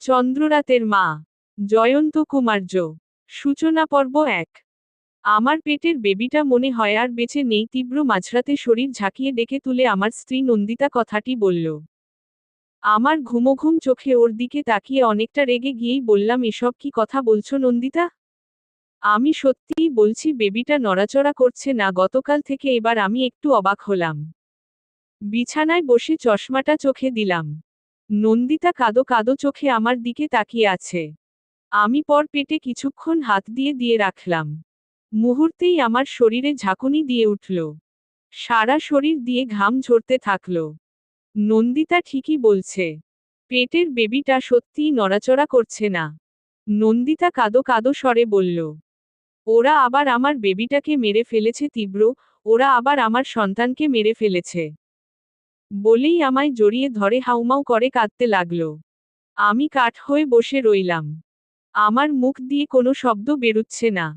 চন্দ্ররাতের মা। জয়ন্ত কুমার্য। সূচনা পর্ব 1। আমার পেটের বেবিটা মনে হয় আর বেঁচে নেই। তীব্র মাঝরাতে শরীর ঝাঁকিয়ে ডেকে তুলে আমার স্ত্রী নন্দিতা কথাটি বলল। আমার ঘুমোঘুম চোখে ওর দিকে তাকিয়ে অনেকটা রেগে গিয়েই বললাম, এসব কি কথা বলছো নন্দিতা? আমি সত্যিই বলছি, বেবিটা নড়াচড়া করছে না গতকাল থেকে। এবার আমি একটু অবাক হলাম। বিছানায় বসে চশমাটা চোখে দিলাম। নন্দিতা কাদো কাদো চোখে আমার দিকে তাকিয়ে আছে। আমি পর পেটে কিছুক্ষণ হাত দিয়ে দিয়ে রাখলাম। মুহূর্তেই আমার শরীরে ঝাঁকুনি দিয়ে উঠল। সারা শরীর দিয়ে ঘাম ঝরতে থাকল। নন্দিতা ঠিকই বলছে। পেটের বেবিটা সত্যিই নড়াচড়া করছে না। নন্দিতা কাদো কাদো স্বরে বলল। ওরা আবার আমার বেবিটাকে মেরে ফেলেছে তীব্র, ওরা আবার আমার সন্তানকে মেরে ফেলেছে। বলেই আমায় জড়িয়ে ধরে হাউমাউ করে কাঁদতে লাগল। আমি কাঠ হয়ে বসে রইলাম। আমার মুখ দিয়ে কোনো শব্দ বেরুচ্ছে না।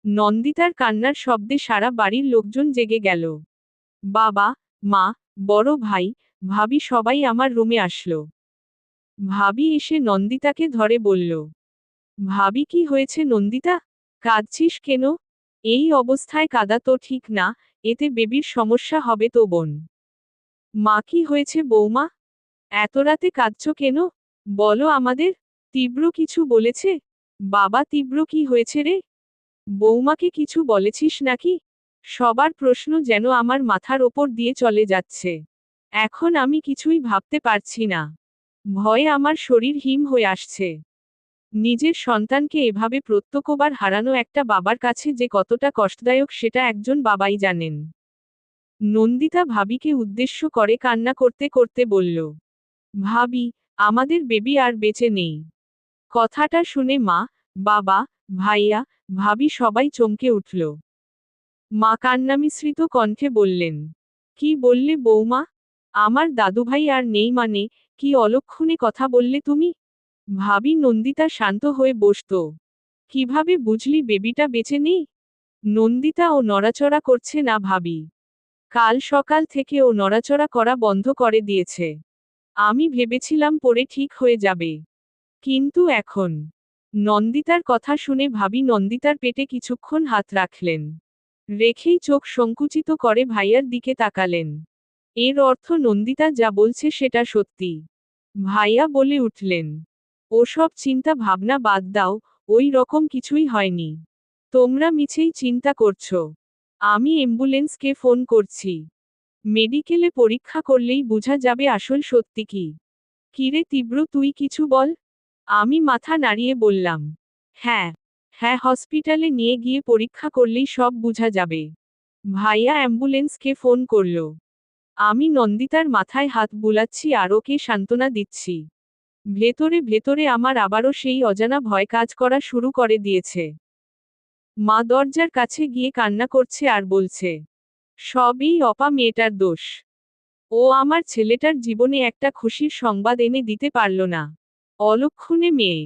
নন্দিতার কান্নার শব্দে সারা বাড়ির লোকজন জেগে গেল। বাবা, মা, বড় ভাই, ভাবি সবাই আমার রুমে আসলো। ভাবি এসে নন্দিতাকে ধরে বলল, ভাবি কি হয়েছে নন্দিতা? কাঁদছিস কেন? এই অবস্থায় কাঁদা তো ঠিক না, এতে বেবির সমস্যা হবে তো বোন। মা, কি হয়েছে বৌমা? এত রাতে কাঁদছো কেন? বলো আমাদের। তীব্র কিছু বলেছে? বাবা, তীব্র কি হয়েছে রে? বৌমাকে কিছু বলেছিস নাকি? সবার প্রশ্ন যেন আমার মাথার ওপর দিয়ে চলে যাচ্ছে। এখন আমি কিছুই ভাবতে পারছি না। ভয়ে আমার শরীর হিম হয়ে আসছে। নিজের সন্তানকে এভাবে প্রত্যক্ষবার হারানো একটা বাবার কাছে যে কতটা কষ্টদায়ক সেটা একজন বাবাই জানেন। নন্দিতা ভাবিকে উদ্দেশ্য করে কান্না করতে করতে বলল, ভাবি, আমাদের বেবি আর বেঁচে নেই। কথাটা শুনে মা, বাবা, ভাইয়া, ভাবি সবাই চমকে উঠল। মা কান্নামিশ্রিত কণ্ঠে বললেন, কি বললে বৌমা? আমার দাদুভাই আর নেই মানে? কি অলক্ষণে কথা বললে তুমি? ভাবি নন্দিতা শান্ত হয়ে বসত। কিভাবে বুঝলি বেবিটা বেঁচে নেই? নন্দিতা ও নড়াচড়া করছে না ভাবি। কাল সকাল থেকে ও নড়াচড়া করা বন্ধ করে দিয়েছে। আমি ভেবেছিলাম পরে ঠিক হয়ে যাবে। কিন্তু এখন। নন্দিতার কথা শুনে ভাবি নন্দিতার পেটে কিছুক্ষণ হাত রাখলেন। রেখেই চোখ সংকুচিত করে ভাইয়ার দিকে তাকালেন। এর অর্থ নন্দিতা যা বলছে সেটা সত্যি। ভাইয়া বলে উঠলেন, ওসব চিন্তা ভাবনা বাদ দাও, ওই রকম কিছুই হয়নি। তোমরা মিছেই চিন্তা করছো। আমি অ্যাম্বুলেন্সকে ফোন করছি। মেডিকেলে পরীক্ষা করলেই বোঝা যাবে আসল সত্যি কি। কিরে তীব্র, তুই কিছু বল। আমি মাথা নাড়িয়ে বললাম, হ্যাঁ, হ্যাঁ, হসপিটালে নিয়ে গিয়ে পরীক্ষা করলেই সব বোঝা যাবে। ভাইয়া অ্যাম্বুলেন্সকে ফোন করল। আমি নন্দিতার মাথায় হাত বুলাচ্ছি আর ওকে সান্ত্বনা দিচ্ছি। ভেতরে ভেতরে আমার আবারও সেই অজানা ভয় কাজ করা শুরু করে দিয়েছে। মা দরজার কাছে গিয়ে কান্না করছে আর বলছে, সবই অপা মেয়েটার দোষ। ও আমার ছেলেটার জীবনে একটা খুশির সংবাদ এনে দিতে পারল না। অলক্ষণে মেয়ে।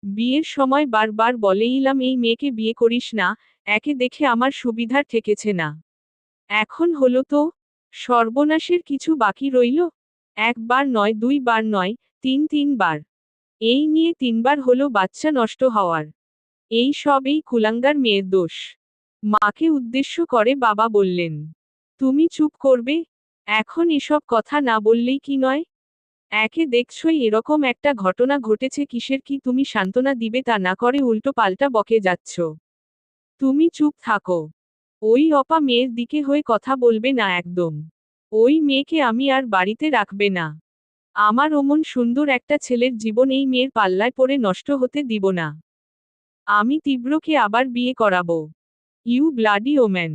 বিয়ের সময় বারবার বলেইলাম এই মেয়েকে বিয়ে করিস না, একে দেখে আমার সুবিধার ঠেকেছে না। এখন হলো তো। সর্বনাশের কিছু বাকি রইল? একবার নয়, দুইবার নয়, তিনবার। এই নিয়ে তিনবার হলো বাচ্চা নষ্ট হওয়ার। এই সব এই কুলাঙ্গার মেয়ের দোষ। মাকে উদ্দেশ্য করে বাবা বললেন, তুমি চুপ করবে? এখন এসব কথা না বললেই কি নয়? একে দেখছই এরকম একটা ঘটনা ঘটেছে, কিসের কি তুমি সান্ত্বনা দিবে তা না করে উল্টো পাল্টা বকে যাচ্ছ। তুমি চুপ থাকো। ওই অপা মেয়ের দিকে হয়ে কথা বলবে না একদম। ওই মেয়েকে আমি আর বাড়িতে রাখবে না। আমার অমন সুন্দর একটা ছেলের জীবন এই মেয়ের পাল্লায় পড়ে নষ্ট হতে দিব না। আমি তীব্রকে আবার বিয়ে করাবো। You bloody woman.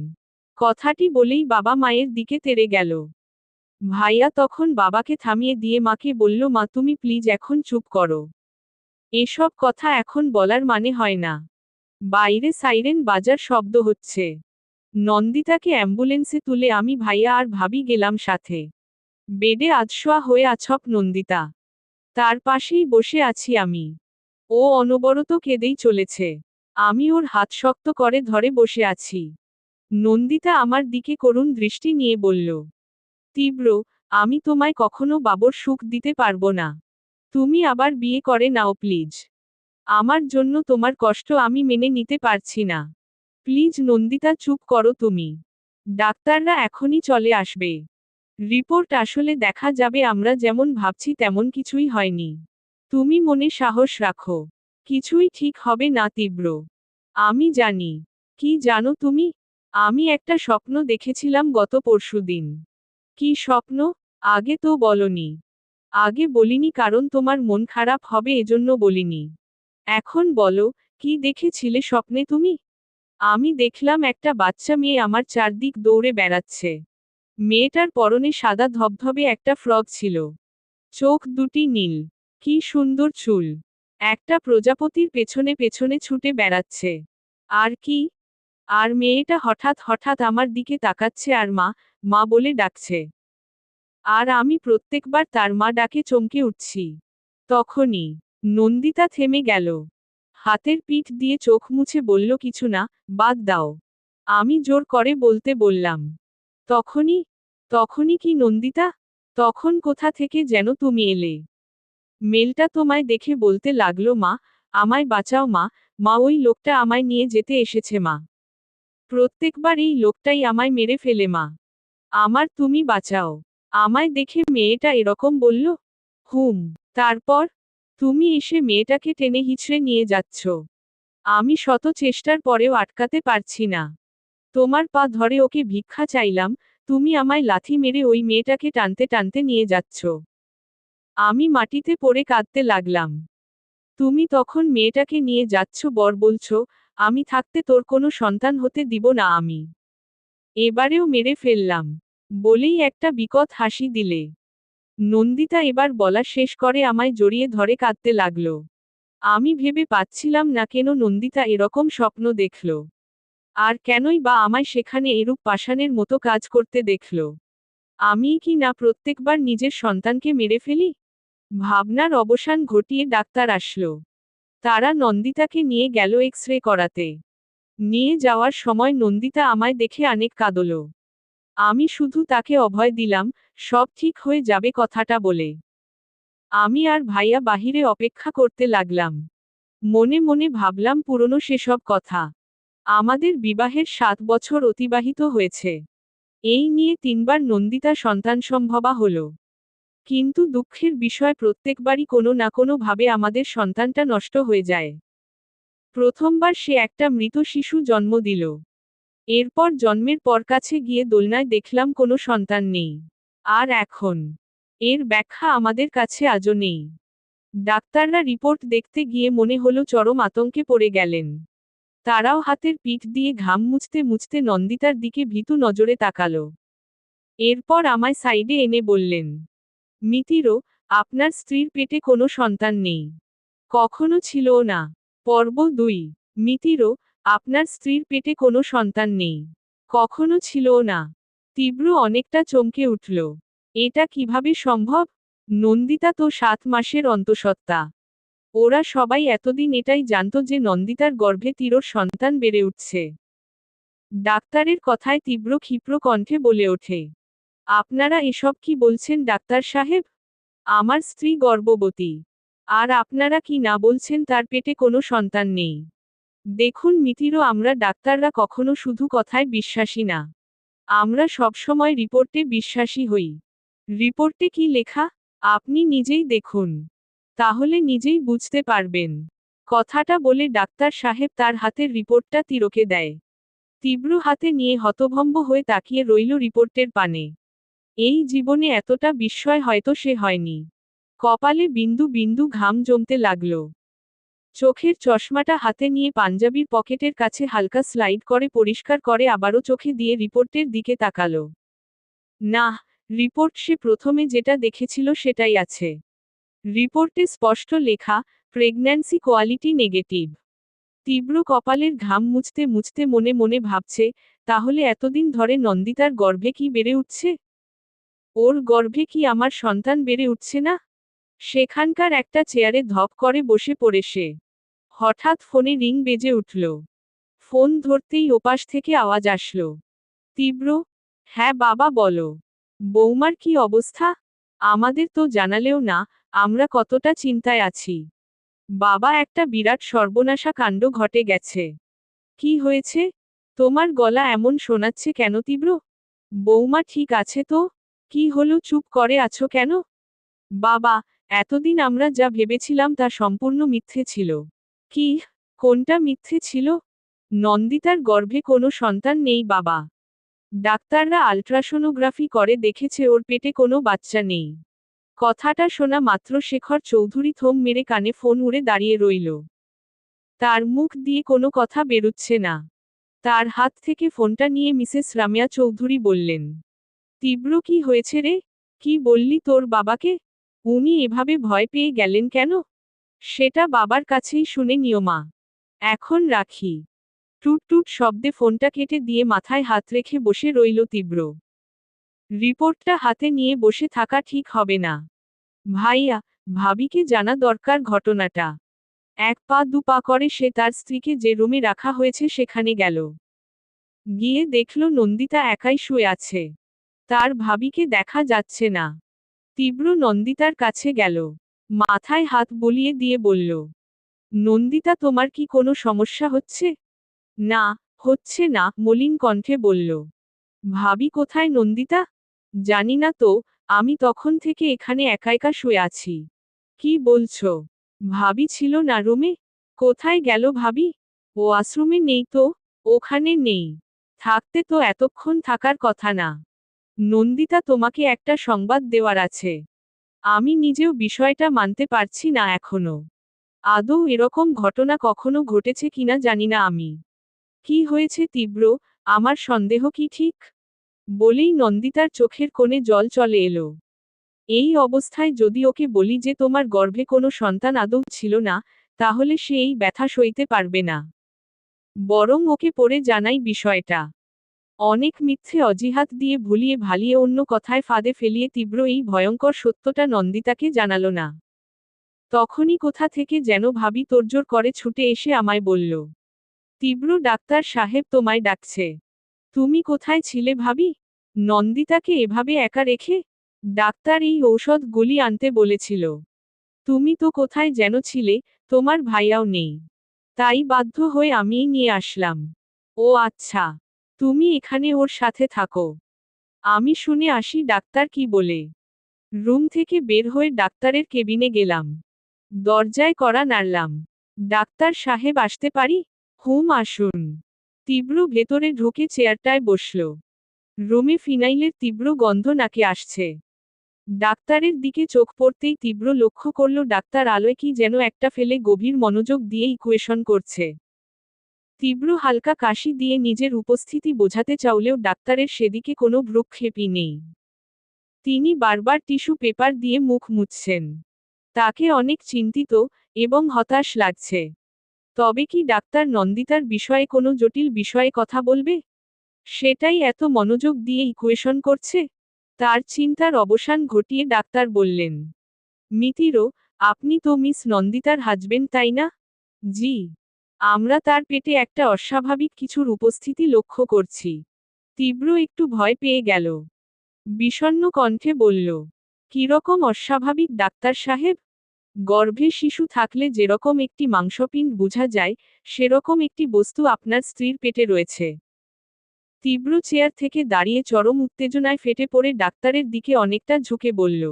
কথাটি বলেই বাবা মায়ের দিকে তেড়ে গেল। ভাইয়া তখন বাবাকে থামিয়ে দিয়ে মাকে বলল, মা তুমি প্লিজ এখন চুপ করো। এসব কথা এখন বলার মানে হয় না। বাইরে সাইরেন বাজার শব্দ হচ্ছে। নন্দিতাকে অ্যাম্বুলেন্সে তুলে আমি ভাইয়া আর ভাবি গেলাম সাথে। বেডে আধশোয়া হয়ে আছক নন্দিতা। তার পাশেই বসে আছি আমি। ও অনবরত কেঁদেই চলেছে। আমি ওর হাত শক্ত করে ধরে বসে আছি। নন্দিতা আমার দিকে করুণ দৃষ্টি নিয়ে বলল, তীব্র, আমি তোমায় কখনো বাবর সুখ দিতে পারবো না। তুমি আবার বিয়ে করে নাও প্লিজ। আমার জন্য তোমার কষ্ট আমি মেনে নিতে পারছি না। প্লিজ নন্দিতা, চুপ করো তুমি। ডাক্তাররা এখনই চলে আসবে। রিপোর্ট আসলে দেখা যাবে আমরা যেমন ভাবছি তেমন কিছুই হয়নি। তুমি মনে সাহস রাখো। কিছুই ঠিক হবে না তীব্র। আমি জানি। কি জানো তুমি? আমি একটা স্বপ্ন দেখেছিলাম গত পরশুদিন। কি স্বপ্ন? আগে তো বলনি। আগে বলিনি কারণ তোমার মন খারাপ হবে এজন্য বলিনি। এখন বলো, কি দেখেছিলে স্বপ্নে তুমি? আমি দেখলাম একটা বাচ্চা মেয়ে আমার চারদিক দৌড়ে বেড়াচ্ছে। মেয়েটার পরনে সাদা ধবধবে একটা ফ্রক ছিল। চোখ দুটি নীল। কি সুন্দর চুল। একটা প্রজাপতির পেছনে পেছনে ছুটে বেড়াচ্ছে। আর কি? আর মেয়েটা হঠাৎ হঠাৎ আমার দিকে তাকাচ্ছে আর মা, মা বলে ডাকছে। আর আমি প্রত্যেকবার তার মা ডাকে চমকে উঠছি। তখনই নন্দিতা থেমে গেল। হাতের পিঠ দিয়ে চোখ মুছে বলল, কিছু না, বাদ দাও। আমি জোর করে বলতে বললাম। তখনই তখনই কি নন্দিতা? তখন কোথা থেকে যেন তুমি এলে। মেলটা তোমায় দেখে বলতে লাগলো, মা, আমায় বাঁচাও মা, মা, ওই লোকটা আমায় নিয়ে যেতে এসেছে মা। প্রত্যেকবার এই লোকটাই আমায় মেরে ফেলে মা। আমার তুমি বাঁচাও। আমায় দেখে মেয়েটা এরকম বলল। হুম। তারপর? তুমি এসে মেয়েটাকে টেনে হিঁচড়ে নিয়ে যাচ্ছ। আমি শত চেষ্টার পরেও আটকাতে পারছি না। তোমার পা ধরে ওকে ভিক্ষা চাইলাম, তুমি আমায় লাথি মেরে ওই মেয়েটাকে টানতে টানতে নিয়ে যাচ্ছ। আমি মাটিতে পড়ে কাঁদতে লাগলাম। তুমি তখন মেয়েটাকে নিয়ে যাচ্ছ বর বলছো, আমি থাকতে তোর কোনো সন্তান হতে দিব না আমি। এবারেও মেরে ফেললাম। বলেই একটা বিকট হাসি দিলে। নন্দিতা এবার বলা শেষ করে আমায় জড়িয়ে ধরে কাঁদতে লাগল। আমি ভেবে পাচ্ছিলাম না কেন নন্দিতা এরকম স্বপ্ন দেখল। আর কেনই বা আমায় সেখানে এরূপ পাষাণের মতো কাজ করতে দেখল। আমিই কি না প্রত্যেকবার নিজের সন্তানকে মেরে ফেলি? ভাবনার অবসান ঘটিয়ে ডাক্তার আসলো। তারা নন্দিতাকে নিয়ে গেল এক্স-রে করাতে। নিয়ে যাওয়ার সময় নন্দিতা আমায় দেখে অনেক কাঁদল। আমি শুধু তাকে অভয় দিলাম, সব ঠিক হয়ে যাবে কথাটা বলে। আমি আর ভাইয়া বাহিরে অপেক্ষা করতে লাগলাম। মনে মনে ভাবলাম পুরনো সেসব কথা। আমাদের বিবাহের 7 বছর অতিবাহিত হয়েছে। এই নিয়ে 3বার নন্দিতা সন্তানসম্ভবা হলো। কিন্তু দুঃখের বিষয় প্রত্যেকবারই কোনো না কোনো ভাবে আমাদের সন্তানটা নষ্ট হয়ে যায়। প্রথমবার সে একটা মৃত শিশু জন্ম দিল। এরপর জন্মের পর কাছে গিয়ে দোলনায় দেখলাম কোনো সন্তান নেই। আর এখন? এর ব্যাখ্যা আমাদের কাছে আজও নেই। ডাক্তাররা রিপোর্ট দেখতে গিয়ে মনে হলো চরম আতঙ্কে পড়ে গেলেন। তারাও হাতের পিঠ দিয়ে ঘাম মুছতে মুছতে নন্দিতার দিকে ভীতু নজরে তাকালো। এরপর আমায় সাইডে এনে বললেন, মিতিরো, আপনার স্ত্রীর পেটে কোনো সন্তান নেই। কখনো ছিলও না। পর্ব 2। মিতিরো, আপনার স্ত্রীর পেটে কোনো সন্তান নেই। কখনো ছিলও না। তীব্র অনেকটা চমকে উঠল। এটা কিভাবে সম্ভব? নন্দিতা তো 7 মাসের অন্তঃসত্ত্বা। ওরা সবাই এতদিন এটাই জানত যে নন্দিতার গর্ভে তিরোর সন্তান বেড়ে উঠছে। ডাক্তারের কথায় তীব্র ক্ষিপ্র কণ্ঠে বলে ওঠে, আপনারা এসব কি বলছেন ডাক্তার সাহেব? আমার স্ত্রী গর্ভবতী। আর আপনারা কি না বলছেন তার পেটে কোনো সন্তান নেই? দেখুন মিতিরও, আমরা ডাক্তাররা কখনো শুধু কথায় বিশ্বাসী না। আমরা সবসময় রিপোর্টে বিশ্বাসী হই। রিপোর্টে কি লেখা? আপনি নিজেই দেখুন। তাহলে নিজেই বুঝতে পারবেন। কথাটা বলে ডাক্তার সাহেব তার হাতের রিপোর্টটা তীরকে দেয়। তীব্র হাতে নিয়ে হতভম্ব হয়ে তাকিয়ে রইল রিপোর্টের পানে। এই জীবনে এতটা বিস্ময় হয়তো সে হয়নি। কপালে বিন্দু বিন্দু ঘাম জমতে লাগল। চোখের চশমাটা হাতে নিয়ে পাঞ্জাবির পকেটের কাছে হালকা স্লাইড করে পরিষ্কার করে আবারও চোখে দিয়ে রিপোর্টের দিকে তাকালো। না, রিপোর্ট সে প্রথমে যেটা দেখেছিল সেটাই আছে। রিপোর্টে স্পষ্ট লেখা, প্রেগন্যান্সি কোয়ালিটি নেগেটিভ। তীব্র কপালের ঘাম মুছতে মুছতে মনে মনে ভাবছে, তাহলে এতদিন ধরে নন্দিতার গর্ভে কি বেড়ে উঠছে? ওর গর্ভে কি আমার সন্তান বেড়ে উঠছে না? সেখানকার একটা চেয়ারে ধপ করে বসে পড়ে সে। হঠাৎ ফোনে রিং বেজে উঠল। ফোন ধরতেই ওপাশ থেকে আওয়াজ আসলো। তীব্র। হ্যাঁ বাবা বলো। বৌমার কি অবস্থা? আমাদের তো জানালেও না, আমরা কতটা চিন্তায় আছি। বাবা, একটা বিরাট সর্বনাশা কাণ্ড ঘটে গেছে। কি হয়েছে? তোমার গলা এমন শোনাচ্ছে কেন তীব্র? বৌমা ঠিক আছে তো? কি হলো, চুপ করে আছো কেন? বাবা, এতদিন আমরা যা ভেবেছিলাম তা সম্পূর্ণ মিথ্যে ছিল। কি? কোনটা মিথ্যে ছিল? নন্দিতার গর্ভে কোনো সন্তান নেই বাবা। ডাক্তাররা আল্ট্রাসোনোগ্রাফি করে দেখেছে ওর পেটে কোনো বাচ্চা নেই। কথাটা শোনা মাত্র শেখর চৌধুরী থম মেরে কানে ফোন উড়ে দাঁড়িয়ে রইল। তার মুখ দিয়ে কোনো কথা বেরুচ্ছে না। তার হাত থেকে ফোনটা নিয়ে মিসেস রামিয়া চৌধুরী বললেন, তীব্র কি হয়েছে রে? কি বললি তোর বাবাকে? উনি এভাবে ভয় পেয়ে গেলেন কেন? সেটা বাবার কাছেই শুনে নিও মা। এখন রাখি। টুট টুট শব্দে ফোনটা কেটে দিয়ে মাথায় হাত রেখে বসে রইল তীব্র। রিপোর্টটা হাতে নিয়ে বসে থাকা ঠিক হবে না। ভাইয়া, ভাবিকে জানা দরকার ঘটনাটা। এক পা দু পা করে সে তার স্ত্রীকে যে রুমে রাখা হয়েছে সেখানে গেল। গিয়ে দেখল নন্দিতা একাই শুয়ে আছে। তার ভাবিকে দেখা যাচ্ছে না। তীব্র নন্দিতার কাছে গেল। মাথায় হাত বুলিয়ে দিয়ে বলল, নন্দিতা, তোমার কি কোনো সমস্যা হচ্ছে? না, হচ্ছে না, মলিন কণ্ঠে বলল। ভাবি কোথায় নন্দিতা? জানি না তো, আমি তখন থেকে এখানে একা একা শুয়ে আছি। কি বলছো? ভাবি ছিল না রুমে? কোথায় গেল ভাবি? ওয়াশরুমে নেই তো। ওখানে নেই। থাকতে তো এতক্ষণ থাকার কথা না। নন্দিতা, তোমাকে একটা সংবাদ দেওয়ার আছে। আমি নিজেও বিষয়টা মানতে পারছি না এখনো। আদৌ এরকম ঘটনা কখনো ঘটেছে কিনা জানি না আমি। কি হয়েছে তীব্র? আমার সন্দেহ কি ঠিক? বলেই নন্দিতার চোখের কোণে জল চলে এলো। এই অবস্থায় যদি ওকে বলি যে তোমার গর্ভে কোনো সন্তান আদৌ ছিল না, তাহলে সে এই ব্যথা সইতে পারবে না। বরং ওকে পড়ে জানাই বিষয়টা। অনেক মিথ্যে অজিহাত দিয়ে ভুলিয়ে ভালিয়ে অন্য কথায় ফাঁদে ফেলিয়ে তীব্র এই ভয়ঙ্কর সত্যটা নন্দিতাকে জানালো না। তখনই কোথা থেকে যেন ভাবি তোড়জোড় করে ছুটে এসে আমায় বলল, তীব্র, ডাক্তার সাহেব তোমায় ডাকছে। তুমি কোথায় ছিলে ভাবি? নন্দিতাকে এভাবে একা রেখে? ডাক্তার এই ঔষধগুলি আনতে বলেছিল। তুমি তো কোথায় যেন ছিলে, তোমার ভাইয়াও নেই। তাই বাধ্য হয়ে আমিই নিয়ে আসলাম। ও আচ্ছা, তুমি এখানে ওর সাথে থাকো। আমি শুনে আসি ডাক্তার কি বলে। রুম থেকে বের হয়ে ডাক্তারের কেবিনে গেলাম। দরজায় কড়া নাড়লাম। ডাক্তার সাহেব, আসতে পারি? হুম, আসুন। তীব্র ভেতরে ঢুকে চেয়ারটায় বসল। রুমে ফিনাইলের তীব্র গন্ধ নাকে আসছে। ডাক্তারের দিকে চোখ পড়তেই তীব্র লক্ষ্য করল ডাক্তার আলোয় কি যেন একটা ফেলে গভীর মনোযোগ দিয়ে ইকুয়েশন করছে। তীব্র হালকা কাশি দিয়ে নিজের উপস্থিতি বোঝাতে চাইলেও ডাক্তারের সেদিকে কোনো ভ্রূক্ষেপই নেই। তিনি বারবার টিস্যু পেপার দিয়ে মুখ মুছছেন। তাকে অনেক চিন্তিত এবং হতাশ লাগছে। তবে কি ডাক্তার নন্দিতার বিষয়ে কোনো জটিল বিষয়ে কথা বলবে? সেটাই এত মনোযোগ দিয়ে ইকুয়েশন করছে। তার চিন্তার অবসান ঘটিয়ে ডাক্তার বললেন, মিতিরো, আপনি তো মিস নন্দিতার হাজবেন্ড, তাই না? জি। আমরা তার পেটে একটা অস্বাভাবিক কিছুর উপস্থিতি লক্ষ্য করছি। তীব্র একটু ভয় পেয়ে গেল। বিষণ্ণ কণ্ঠে বলল, কিরকম অস্বাভাবিক ডাক্তার সাহেব? গর্ভে শিশু থাকলে যেরকম একটি মাংসপিণ্ড বোঝা যায়, সেরকম একটি বস্তু আপনার স্ত্রীর পেটে রয়েছে। তীব্র চেয়ার থেকে দাঁড়িয়ে চরম উত্তেজনায় ফেটে পড়ে ডাক্তারের দিকে অনেকটা ঝুঁকে বলল,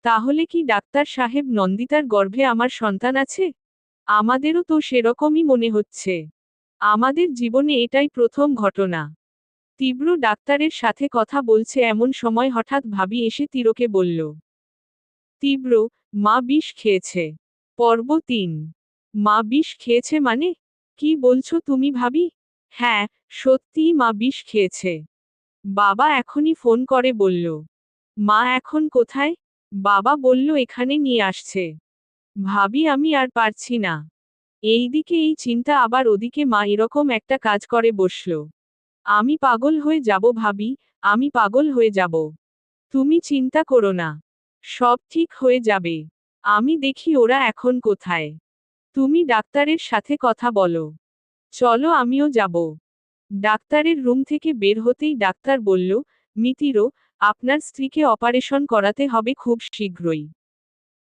তাহলে কি ডাক্তার সাহেব নন্দিতার গর্ভে আমার সন্তান আছে? আমাদেরও তো সেরকমই মনে হচ্ছে। আমাদের জীবনে এটাই প্রথম ঘটনা। তীব্র ডাক্তারের সাথে কথা বলছে এমন সময় হঠাৎ ভাবি এসে তীরকে বলল, তীব্র, মা বিষ খেয়েছে। পর্ব ৩। মা বিষ খেয়েছে মানে? কি বলছো তুমি ভাবি? হ্যাঁ, সত্যিই মা বিষ খেয়েছে। বাবা এখনই ফোন করে বলল। মা এখন কোথায়? বাবা বলল এখানে নিয়ে আসছে। ভাবি, আমি আর পারছি না। এইদিকে এই চিন্তা আবার ওদিকে মা এরকম একটা কাজ করে বসল। আমি পাগল হয়ে যাব ভাবি, আমি পাগল হয়ে যাব। তুমি চিন্তা করো না। সব ঠিক হয়ে যাবে। আমি দেখি ওরা এখন কোথায়। তুমি ডাক্তারের সাথে কথা বলো। চলো, আমিও যাব। ডাক্তারের রুম থেকে বের হতেই ডাক্তার বলল, মিতিরো, আপনার স্ত্রীকে অপারেশন করাতে হবে খুব শীঘ্রই।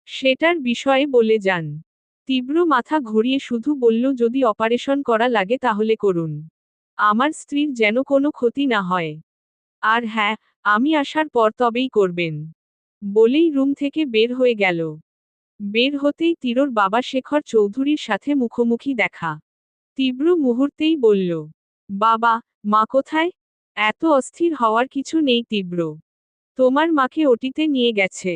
সেটার বিষয়ে বলে যান। তীব্র মাথা ঘুরিয়ে শুধু বলল যদি অপারেশন করা লাগে তাহলে করুন। আমার স্ত্রীর যেন কোনো ক্ষতি না হয়। আর হ্যাঁ, আমি আসার পর তবেই করবেন। বলেই রুম থেকে বের হয়ে গেল। বের হতেই তীরর বাবা শেখর চৌধুরীর সাথে মুখোমুখি দেখা। তীব্র মুহূর্তেই বলল, বাবা, মা কোথায়? এত অস্থির হওয়ার কিছু নেই তীব্র। তোমার মাকে ওটিতে নিয়ে গেছে।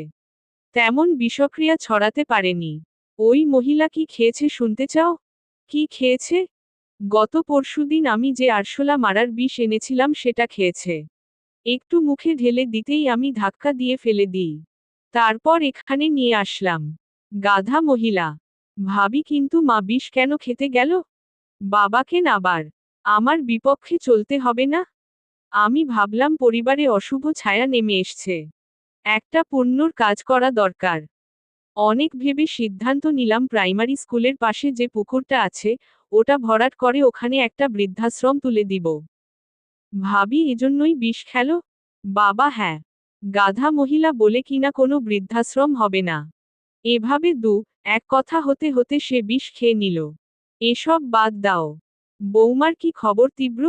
তেমন বিষক্রিয়া ছড়াতে পারেনি। ওই মহিলা কি খেয়েছে শুনতে চাও? কি খেয়েছে? গত পরশুদিন আমি যে আরশোলা মারার বিষ এনেছিলাম সেটা খেয়েছে। একটু মুখে ঢেলে দিতেই আমি ধাক্কা দিয়ে ফেলে দিই। তারপর এখানে নিয়ে আসলাম। গাধা মহিলা। ভাবি কিন্তু মা বিষ কেন খেতে গেল? বাবাকে নাবার আমার বিপক্ষে চলতে হবে না? আমি ভাবলাম পরিবারে অশুভ ছায়া নেমে এসছে। একটা পুণ্যর কাজ করা দরকার। অনেক ভেবে সিদ্ধান্ত নিলাম প্রাইমারি স্কুলের পাশে যে পুকুরটা আছে, ওটা ভরাট করে ওখানে একটা বৃদ্ধাশ্রম তুলে দিব। ভাবি এজন্যই বিষ খেল? বাবা হ্যাঁ। গাধা মহিলা বলে কিনা কোনো বৃদ্ধাশ্রম হবে না। এভাবে এক কথা হতে হতে সে বিষ খেয়ে নিল। এসব বাদ দাও। বৌমার কি খবর তীব্র?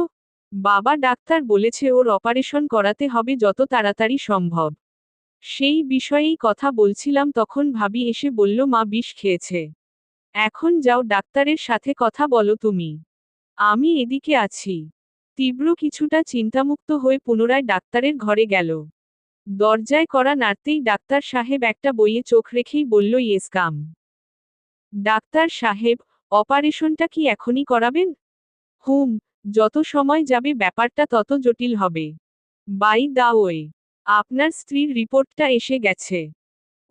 বাবা ডাক্তার বলেছে ওর অপারেশন করাতে হবে যত তাড়াতাড়ি সম্ভব। সেই বিষয়েই কথা বলছিলাম তখন ভাবি এসে বলল মা বিষ খেয়েছে। এখন যাও ডাক্তারের সাথে কথা বলো তুমি। আমি এদিকে আছি। তীব্র কিছুটা চিন্তামুক্ত হয়ে পুনরায় ডাক্তারের ঘরে গেল। দরজায় কড়া নাড়তেই ডাক্তার সাহেব একটা বইয়ে চোখ রেখেই বলল ইয়েস কাম। ডাক্তার সাহেব, অপারেশনটা কি এখনই করাবেন? হুম, যত সময় যাবে ব্যাপারটা তত জটিল হবে। বাই দা ওয়ে, আপনার স্ত্রীর রিপোর্টটা এসে গেছে।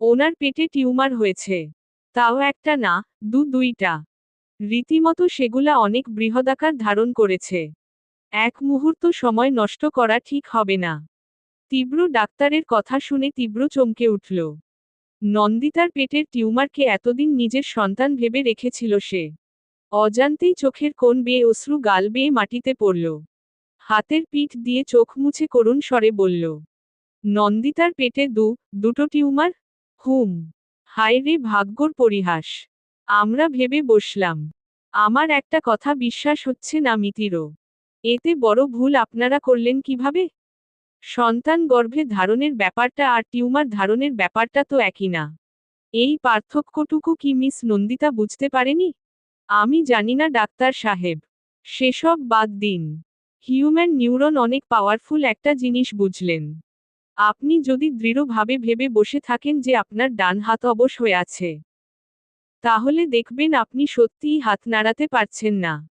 ওনার পেটে টিউমার হয়েছে। তাও একটা না, দুইটা। রীতিমতো সেগুলা অনেক বৃহদাকার ধারণ করেছে। এক মুহূর্ত সময় নষ্ট করা ঠিক হবে না। তীব্র ডাক্তারের কথা শুনে তীব্র চমকে উঠল। নন্দিতার পেটের টিউমারকে এতদিন নিজের সন্তান ভেবে রেখেছিল সে। অজান্তেই চোখের কোণ বেয়ে অশ্রু গাল বেয়ে মাটিতে পড়ল। হাতের পিঠ দিয়ে চোখ মুছে করুণ স্বরে বলল, নন্দিতার পেটে দুটো টিউমার? হুম। হায় রে ভাগ্যর পরিহাস। আমরা ভেবে বসলাম। আমার একটা কথা বিশ্বাস হচ্ছে না মিতিরও। এতে বড় ভুল আপনারা করলেন কিভাবে? সন্তান গর্ভে ধারণের ব্যাপারটা আর টিউমার ধারণের ব্যাপারটা তো একই না। এই পার্থক্যটুকু কি মিস নন্দিতা বুঝতে পারেনি? আমি জানি না ডাক্তার সাহেব। সেসব বাদ দিন। হিউম্যান নিউরন অনেক পাওয়ারফুল একটা জিনিস বুঝলেন। আপনি যদি দৃঢ়ভাবে ভেবে বসে থাকেন যে আপনার ডান হাত অবশ হয়ে আছে, তাহলে দেখবেন আপনি সত্যিই হাত নাড়াতে পারছেন না।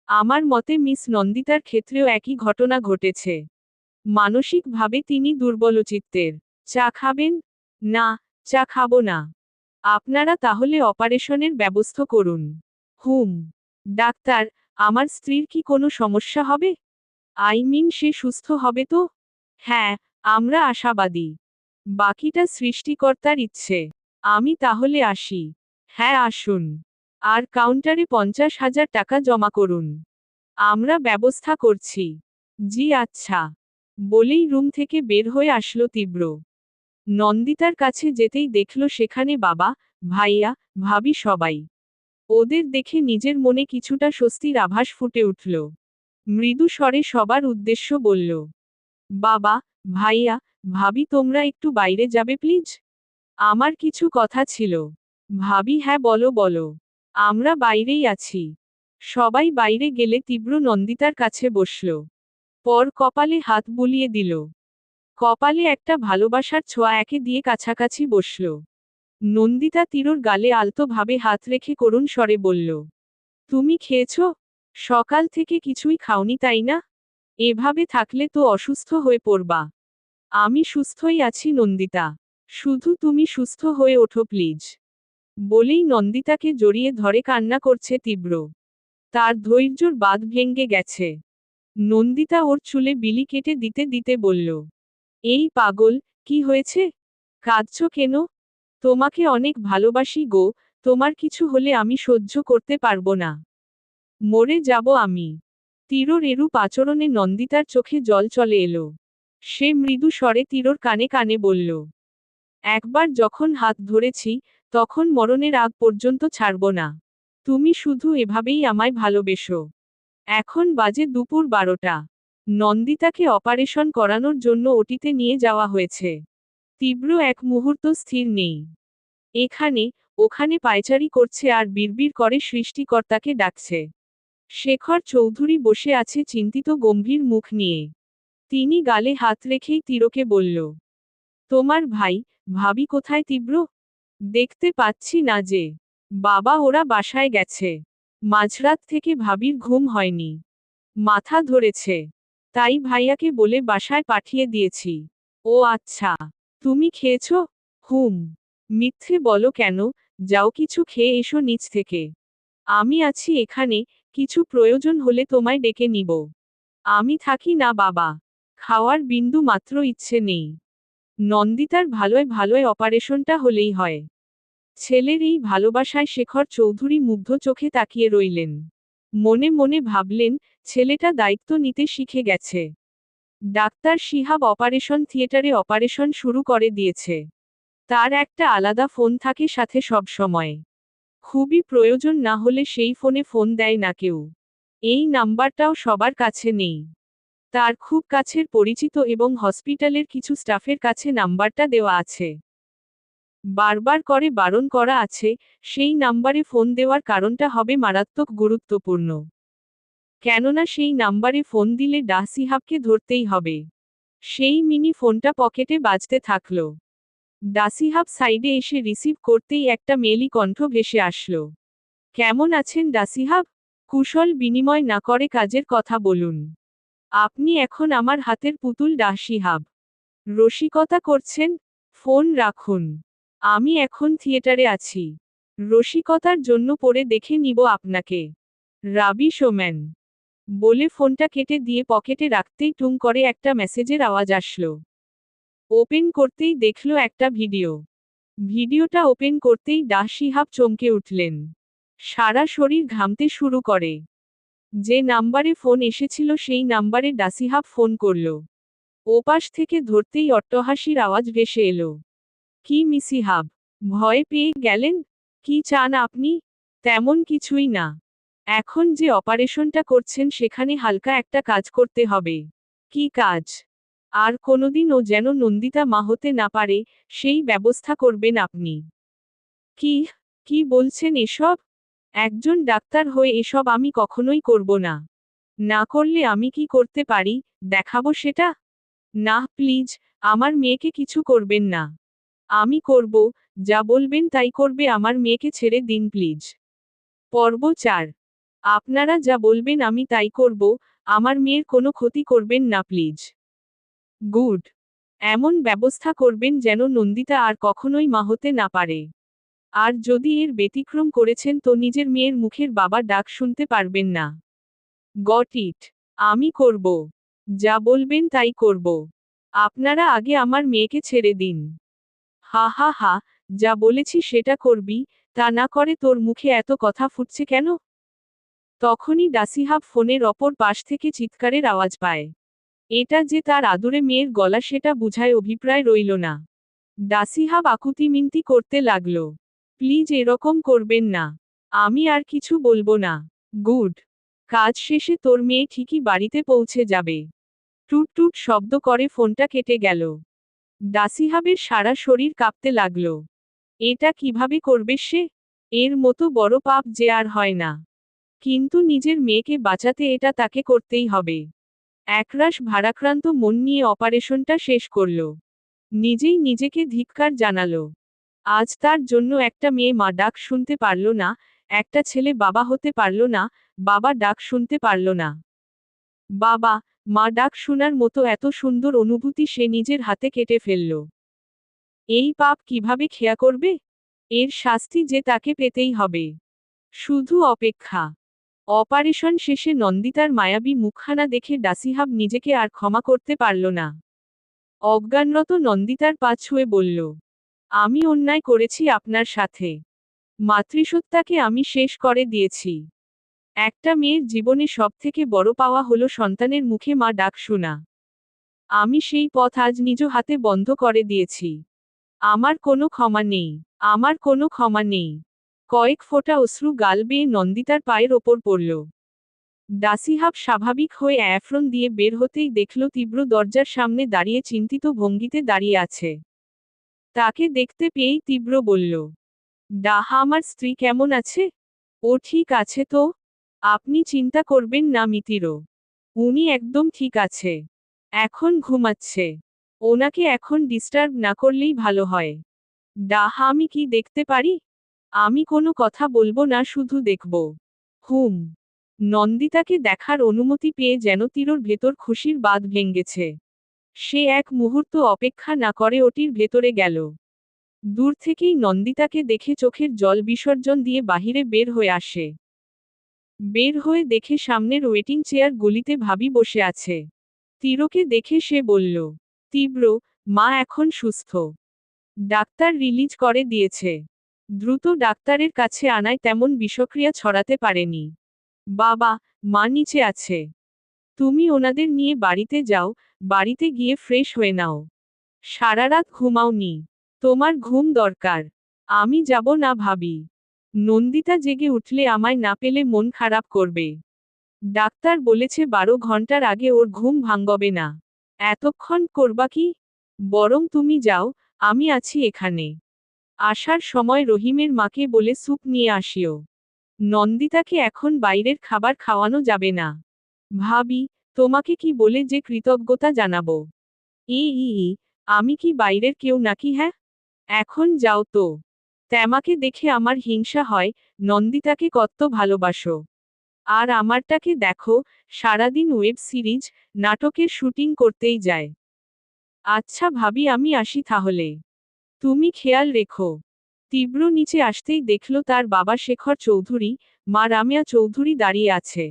আমার মতে মিস নন্দিতার ক্ষেত্রেও একই ঘটনা ঘটেছে। মানসিকভাবে তিনি দুর্বলচিত্তের। চা খাবেন? না, চা খাবো না। আপনারা তাহলে অপারেশনের ব্যবস্থা করুন। হুম। ডাক্তার, আমার স্ত্রীর কি কোনো সমস্যা হবে? সে সুস্থ হবে তো? হ্যাঁ, আমরা আশাবাদী। বাকিটা সৃষ্টিকর্তার ইচ্ছে। আমি তাহলে আসি। হ্যাঁ আসুন। আর কাউন্টারে 50,000 টাকা জমা করুন। আমরা ব্যবস্থা করছি। জি আচ্ছা। বলেই রুম থেকে বের হয়ে আসলো তীব্র। নন্দিতার কাছে যেতেই দেখল সেখানে বাবা, ভাইয়া, ভাবি সবাই। ওদের দেখে নিজের মনে কিছুটা স্বস্তির আভাস ফুটে উঠল। মৃদু স্বরে সবার উদ্দেশ্য বলল, বাবা, ভাইয়া, ভাবি তোমরা একটু বাইরে যাবে প্লিজ? আমার কিছু কথা ছিল। ভাবি হ্যাঁ বলো বলো। আমরা বাইরেই আছি। সবাই বাইরে গেলে তীব্র নন্দিতার কাছে বসল। পর কপালে হাত বুলিয়ে দিল। কপালে একটা ভালোবাসার ছোঁয়া একে দিয়ে কাছাকাছি বসল। নন্দিতা তীরর গালে আলতোভাবে হাত রেখে করুণ স্বরে বলল, তুমি খেয়েছ? সকাল থেকে কিছুই খাওনি তাই না? এভাবে থাকলে তো অসুস্থ হয়ে পড়বা। আমি সুস্থই আছি নন্দিতা। শুধু তুমি সুস্থ হয়ে ওঠো প্লিজ। বলেই নন্দিতাকে জড়িয়ে ধরে কান্না করছে তীব্র। তার ধৈর্যর বাঁধ ভেঙে গেছে। নন্দিতা ওর চুলে বিলি কেটে দিতে দিতে বলল, এই পাগল, কি হয়েছে? কাঁদছ কেন? তোমাকে অনেক ভালোবাসি গো, তোমার কিছু হলে আমি সহ্য করতে পারবো না। মরে যাব আমি। তীরর এরূপ আচরণে নন্দিতার চোখে জল চলে এলো। সে মৃদু স্বরে তীরর কানে কানে বলল, একবার যখন হাত ধরেছি, তখন মরণের আগ পর্যন্ত ছাড়ব না। তুমি শুধু এভাবেই আমায় ভালোবেসো। এখন বাজে দুপুর 12টা। নন্দিতাকে অপারেশন করানোর জন্য ওটিতে নিয়ে যাওয়া হয়েছে। তীব্র এক মুহূর্ত স্থির নেই। এখানে ওখানে পায়চারি করছে আর বিড়বিড় করে সৃষ্টিকর্তাকে ডাকছে। শেখর চৌধুরী বসে আছে চিন্তিত গম্ভীর মুখ নিয়ে। তিনি গালে হাত রেখেই তীরকে বলল, তোমার ভাই, ভাবি কোথায় তীব্র? দেখতে পাচ্ছি না যে। বাবা ওরা বাসায় গেছে। মাঝরাত থেকে ভাবির ঘুম হয়নি। মাথা ধরেছে। তাই ভাইয়াকে বলে বাসায় পাঠিয়ে দিয়েছি। ও আচ্ছা। তুমি খেয়েছো? হুম। মিথ্যে বলো কেন, যাও কিছু খেয়ে এসো নিচ থেকে। আমি আছি এখানে, কিছু প্রয়োজন হলে তোমায় ডেকে নিব। আমি থাকি না বাবা। খাওয়ার বিন্দু মাত্র ইচ্ছে নেই। নন্দিতার ভালোয় ভালোয় অপারেশনটা হলেই হয়। ছেলের এই ভালোবাসায় শেখর চৌধুরী মুগ্ধ চোখে তাকিয়ে রইলেন। মনে মনে ভাবলেন, ছেলেটা দায়িত্ব নিতে শিখে গেছে। ডাক্তার শিহাব অপারেশন থিয়েটারে অপারেশন শুরু করে দিয়েছে। তার একটা আলাদা ফোন থাকে সাথে সব সময়। খুবই প্রয়োজন না হলে সেই ফোনে ফোন দেয় না কেউ। এই নাম্বারটাও সবার কাছে নেই। তার খুব কাছের পরিচিত এবং হসপিটালের কিছু স্টাফের কাছে নাম্বারটা দেওয়া আছে। বারবার করে বারণ করা আছে, সেই নাম্বারে ফোন দেওয়ার কারণটা হবে মারাত্মক গুরুত্বপূর্ণ। কেননা সেই নাম্বারে ফোন দিলে ডাসিহাবকে ধরতেই হবে। সেই মিনি ফোনটা পকেটে বাজতে থাকল। ডাসিহাব সাইডে এসে রিসিভ করতেই একটা মেয়েলি কণ্ঠ ভেসে আসলো। কেমন আছেন ডাসিহাব? কুশল বিনিময় না করে কাজের কথা বলুন। আপনি এখন আমার হাতের পুতুল ডাসিহাব। রসিকতা করছেন? ফোন রাখুন। আমি এখন থিয়েটারে আছি। রসিকতার জন্য পরে দেখে নিব আপনাকে। রাবি শোম্যান। বলে ফোনটা কেটে দিয়ে পকেটে রাখতেই টুং করে একটা মেসেজের আওয়াজ আসলো। ওপেন করতেই দেখলো একটা ভিডিও। ভিডিওটা ওপেন করতেই ডাসিহাব চমকে উঠলেন। সারা শরীর ঘামতে শুরু করে। যে নাম্বারে ফোন এসেছিল সেই নাম্বারে ডাসিহাব ফোন করল। ওপাশ থেকে ধরতেই অট্টহাসির আওয়াজ ভেসে এলো। কি মিসিহাব? ভয় পেয়ে গেলেন? কি চান আপনি? তেমন কিছুই না। এখন যে অপারেশনটা করছেন সেখানে হালকা একটা কাজ করতে হবে। কি কাজ? আর কোনোদিন ও যেন নন্দিতা মা হতে না পারে, সেই ব্যবস্থা করবেন আপনি। কি কি বলছেন এসব? একজন ডাক্তার হয়ে এসব আমি কখনোই করব না। না করলে আমি কি করতে পারি, দেখাবো সেটা? না প্লিজ, আমার মেয়েকে কিছু করবেন না। আমি করব, যা বলবেন তাই করবে, আমার মেয়েকে ছেড়ে দিন প্লিজ। পর্ব 4। আপনারা যা বলবেন আমি তাই করব, আমার মেয়ের কোনো ক্ষতি করবেন না প্লিজ। গুড। এমন ব্যবস্থা করবেন যেন নন্দিতা আর কখনোই মা হতে না পারে। আর যদি এর ব্যতিক্রম করেছেন তো নিজের মেয়ের মুখের বাবা ডাক শুনতে পারবেন না। Got it. আমি করব। যা বলবেন তাই করব। আপনারা আগে আমার মেয়েকে ছেড়ে দিন। হা হা হা, যা বলেছি সেটা করবি, তা না করে তোর মুখে এত কথা ফুটছে কেন? তখনই ডাসিহাব ফোনের অপর পাশ থেকে চিৎকারের আওয়াজ পায়। এটা যে তার আদুরে মেয়ের গলা সেটা বুঝায় অভিপ্রায় রইল না। ডাসিহাব আকুতি মিনতি করতে লাগল। প্লিজ এরকম করবেন না। আমি আর কিছু বলবো না। গুড। কাজ শেষে তোর মেয়ে ঠিকই বাড়িতে পৌঁছে যাবে। টুট টুট শব্দ করে ফোনটা কেটে গেল। ডাসিহাবের সারা শরীর কাঁপতে লাগল। এটা কিভাবে করবে সে? এর মতো বড় পাপ যে আর হয় না। কিন্তু নিজের মেয়েকে বাঁচাতে এটা তাকে করতেই হবে। একরাশ ভারাক্রান্ত মন নিয়ে অপারেশনটা শেষ করল। নিজেই নিজেকে ধিক্কার জানালো। আজ তার জন্য একটা মেয়ে মা ডাক শুনতে পারল না, একটা ছেলে বাবা হতে পারল না, বাবা ডাক শুনতে পারল না। বাবা, মা ডাক শোনার মতো এত সুন্দর অনুভূতি সে নিজের হাতে কেটে ফেলল। এই পাপ কিভাবে ক্ষমা করবে? এর শাস্তি যে তাকে পেতেই হবে। শুধু অপেক্ষা। অপারেশন শেষে নন্দিতার মায়াবী মুখখানা দেখে ডাসিহাব নিজেকে আর ক্ষমা করতে পারল না। অজ্ঞানরত নন্দিতার পা ছুঁয়ে বলল, আমি অন্যায় করেছি আপনার সাথে। মাতৃসত্তাকে আমি শেষ করে দিয়েছি। একটা মেয়ের জীবনে সবথেকে বড় পাওয়া হলো সন্তানের মুখে মা ডাক শোনা। আমি সেই পথ আজ নিজ হাতে বন্ধ করে দিয়েছি। আমার কোনো ক্ষমা নেই। আমার কোনো ক্ষমা নেই। কয়েক ফোঁটা অশ্রু গাল বেয়ে নন্দিতার পায়ের ওপর পড়ল। দাসিহাব স্বাভাবিক হয়ে অ্যাফ্রন দিয়ে বের হতেই দেখল তীব্র দরজার সামনে দাঁড়িয়ে চিন্তিত ভঙ্গিতে দাঁড়িয়ে আছে। তাকে দেখতে পেয়েই তীব্র বলল, ডাহা আমার স্ত্রী কেমন আছে? ও ঠিক আছে তো? আপনি চিন্তা করবেন না মিতিরও। উনি একদম ঠিক আছে। এখন ঘুমাচ্ছে। ওনাকে এখন ডিস্টার্ব না করলেই ভালো হয়। ডাহা আমি কি দেখতে পারি? আমি কোনো কথা বলবো না, শুধু দেখব। হুম। নন্দিতাকে দেখার অনুমতি পেয়ে যেন তিরোর ভেতর খুশির বাঁধ ভেঙেছে। সে এক মুহূর্ত অপেক্ষা না করে ওটির ভেতরে গেল। দূর থেকেই নন্দিতাকে দেখে চোখের জল বিসর্জন দিয়ে বাহিরে বের হয়ে আসে। বের হয়ে দেখে সামনের ওয়েটিং চেয়ার গুলিতে ভাবি বসে আছে। তিরোকে দেখে সে বলল, তীব্র, মা এখন সুস্থ। ডাক্তার রিলিজ করে দিয়েছে। দ্রুত ডাক্তারের কাছে আনায় তেমন বিষক্রিয়া ছড়াতে পারেনি। বাবা, মা নিচে আছে। তুমি ওনাদের নিয়ে বাড়িতে যাও, বাড়িতে গিয়ে ফ্রেশ হয়ে নাও। সারা রাত ঘুমাওনি। তোমার ঘুম দরকার। আমি যাব না ভাবি। নন্দিতা জেগে উঠলে আমায় না পেলে মন খারাপ করবে। ডাক্তার বলেছে 12 ঘন্টার আগে ওর ঘুম ভাঙবে না। এতক্ষণ করবা কি? বরং তুমি যাও, আমি আছি এখানে। আসার সময় রহিমের মাকে বলে স্যুপ নিয়ে আসিও। নন্দিতাকে এখন বাইরের খাবার খাওয়ানো যাবে না। ভাবি, তোমাকে কি বলে যে কৃতজ্ঞতা জানাবো? আমি কি বাইরের কেউ নাকি? হ্যাঁ, এখন যাও তো। তেমাকে দেখে আমার হিংসা হয়, নন্দিতাকে কত ভালোবাসো। আর আমারটাকে দেখো, সারাদিন ওয়েব সিরিজ, নাটকের শুটিং করতেই যায়। আচ্ছা ভাবি, আমি আসি তাহলে। তুমি খেয়াল রেখো। তীব্র নিচে আসতেই দেখল তার বাবা শেখর চৌধুরী, মা রামিয়া চৌধুরী দাঁড়িয়ে আছে।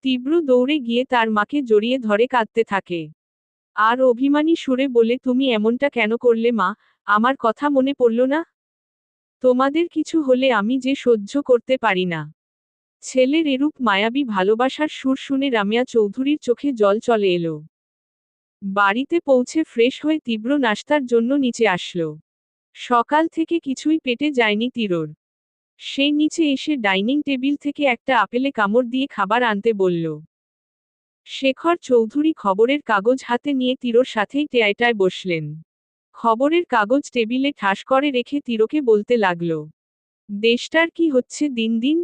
তীব্র দৌড়ে গিয়ে তার মাকে জড়িয়ে ধরে কাঁদতে থাকে। আর অভিমানী সুরে বলে, তুমি এমনটা কেন করলে মা? আমার কথা মনে পড়ল না? তোমাদের কিছু হলে আমি যে সহ্য করতে পারি না। ছেলের এরূপ মায়াবী ভালোবাসার সুর শুনে রামিয়া চৌধুরীর চোখে জল চলে এলো। বাড়িতে পৌঁছে ফ্রেশ হয়ে তীব্র নাস্তার জন্য নিচে আসলো। সকাল থেকে কিছুই পেটে যায়নি তিরোর। সে নিচে এসে ডাইনিং টেবিল থেকে একটা আপেলে কামড় দিয়ে খাবার আনতে বলল। শেখর চৌধুরী খবরের কাগজ হাতে নিয়ে তিরোর সাথেই টেয়াটায় বসলেন। খবরের কাগজ টেবিলে ঠাস করে রেখে তিরোকে বলতে লাগল, দেশটার কি হচ্ছে দিন দিন?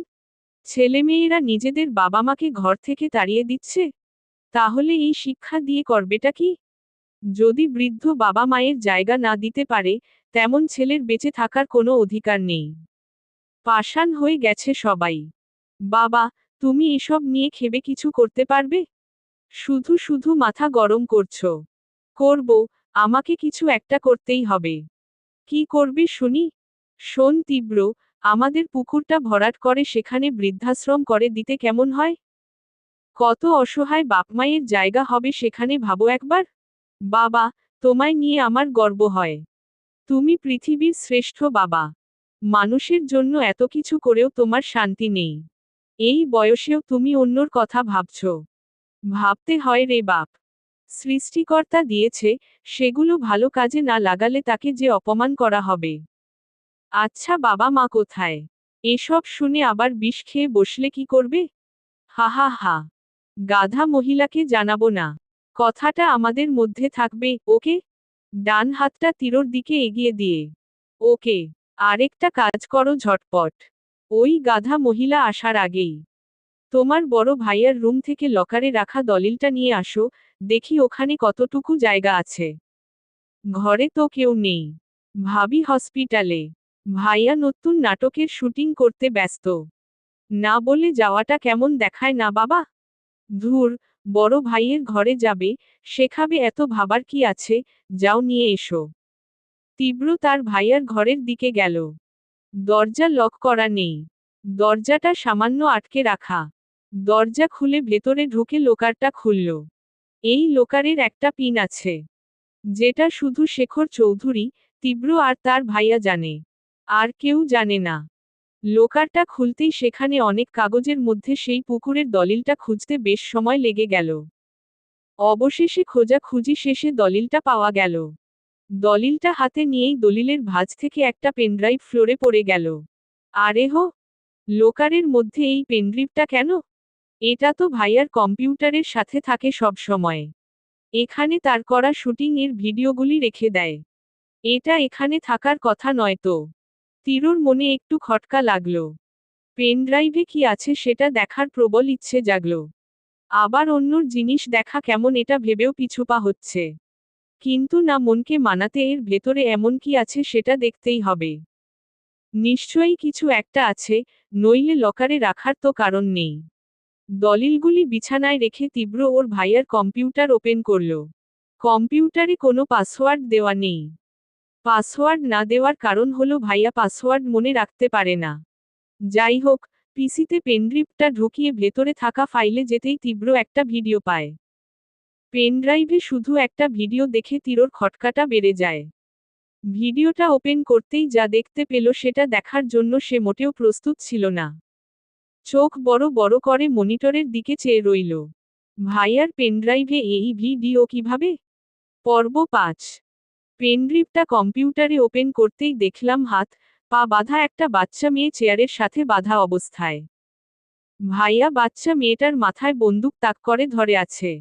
ছেলেমেয়েরা নিজেদের বাবা মাকে ঘর থেকে তাড়িয়ে দিচ্ছে। তাহলে এই শিক্ষা দিয়ে করবেটা কি? যদি বৃদ্ধ বাবা মায়ের জায়গা না দিতে পারে, তেমন ছেলের বেঁচে থাকার কোনো অধিকার নেই। পাষাণ হয়ে গেছে সবাই। বাবা, তুমি এসব নিয়ে ভেবে কিছু করতে পারবে? শুধু শুধু মাথা গরম করছো। করব, আমাকে কিছু একটা করতেই হবে। কি করবে শুনি? শোন তীব্র, আমাদের পুকুরটা ভরাট করে সেখানে বৃদ্ধাশ্রম করে দিতে কেমন হয়? কত অসহায় বাপমায়ের জায়গা হবে সেখানে, ভাবো একবার। বাবা, তোমায় নিয়ে আমার গর্ব হয়। তুমি পৃথিবীর শ্রেষ্ঠ বাবা। মানুষের জন্য এত কিছু করেও তোমার শান্তি নেই। এই বয়সেও তুমি অন্যর কথা ভাবছ। ভাবতে হয় রে বাপ। সৃষ্টিকর্তা দিয়েছে, সেগুলো ভালো কাজে না লাগালে তাকে যে অপমান করা হবে। আচ্ছা বাবা মা কোথায়? এসব শুনে আবার বিষ খেয়ে বসলে কি করবে? হা হা হা। গাধা মহিলাকে জানাবো না। কথাটা আমাদের মধ্যে থাকবে, ওকে? ডান হাতটা তিরোর দিকে এগিয়ে দিয়ে। ওকে। আরেকটা কাজ করো ঝটপট। ওই গাধা মহিলা আসার আগেই তোমার বড় ভাইয়ার রুম থেকে লকারে রাখা দলিলটা নিয়ে আসো, দেখি ওখানে কতটুকু জায়গা আছে। ঘরে তো কেউ নেই। ভাবি হসপিটালে। ভাইয়া নতুন নাটকের শুটিং করতে ব্যস্ত। না বলে যাওয়াটা কেমন দেখায় না বাবা? ধুর, বড় ভাইয়ের ঘরে যাবে, শেখাবে, এত ভাবার কি আছে, যাও নিয়ে এসো। তীব্র তার ভাইয়ার ঘরের দিকে গেল। দরজা লক করা নেই। দরজাটা সামান্য আটকে রাখা। দরজা খুলে ভেতরে ঢুকে লোকারটা খুলল। এই লোকারের একটা পিন আছে, যেটা শুধু শেখর চৌধুরী, তীব্র আর তার ভাইয়া জানে। আর কেউ জানে না। লোকারটা খুলতেই সেখানে অনেক কাগজের মধ্যে সেই পুকুরের দলিলটা খুঁজতে বেশ সময় লেগে গেল। অবশেষে খোঁজাখুঁজি শেষে দলিলটা পাওয়া গেল। দলিলটা হাতে নিয়েই দলিলের ভাঁজ থেকে একটা পেনড্রাইভ ফ্লোরে পড়ে গেল। আরে হো, লোকারের মধ্যে এই পেনড্রাইভটা কেন? এটা তো ভাইয়ার কম্পিউটারের সাথে থাকে সব সময়। এখানে তার করা শুটিং এর ভিডিওগুলি রেখে দেয়। এটা এখানে থাকার কথা নয় তো। তিরুর মনে একটু খটকা লাগলো। পেনড্রাইভে কি আছে সেটা দেখার প্রবল ইচ্ছে জাগলো। আবার অন্যর জিনিস দেখা কেমন এটা ভেবেও পিছুপা হচ্ছে। কিন্তু না, মনকে মানাতে এর ভেতরে এমন কি আছে সেটা দেখতেই হবে। নিশ্চয়ই কিছু একটা আছে, নইলে লকারে রাখার তো কারণ নেই। দলিলগুলি বিছানায় রেখে তীব্র ওর ভাইয়ার কম্পিউটার ওপেন করল। কম্পিউটারে কোনো পাসওয়ার্ড দেওয়া নেই। পাসওয়ার্ড না দেওয়ার কারণ হলো ভাইয়া পাসওয়ার্ড মনে রাখতে পারে না। যাই হোক, পিসিতে পেনড্রাইভটা ঢুকিয়ে ভেতরে থাকা ফাইলে যেতেই তীব্র একটা ভিডিও পায়। পেনড্রাইভে শুধু একটা ভিডিও দেখে তিরোর খটকাটা বেড়ে যায়। ভিডিওটা ওপেন করতেই যা দেখতে পেল সেটা দেখার জন্য সে মোটেও প্রস্তুত ছিল না। চোখ বড় বড় করে মনিটরের দিকে চেয়ে রইল। ভাইয়ার পেনড্রাইভে এই ভিডিও কিভাবে? পর্ব 5। পেনড্রাইভটা কম্পিউটারে ওপেন করতেই দেখলাম হাত পা বাঁধা একটা বাচ্চা মেয়ে চেয়ারের সাথে বাঁধা অবস্থায়। ভাইয়া বাচ্চা মেয়েটার মাথায় বন্দুক তাক করে ধরে আছে।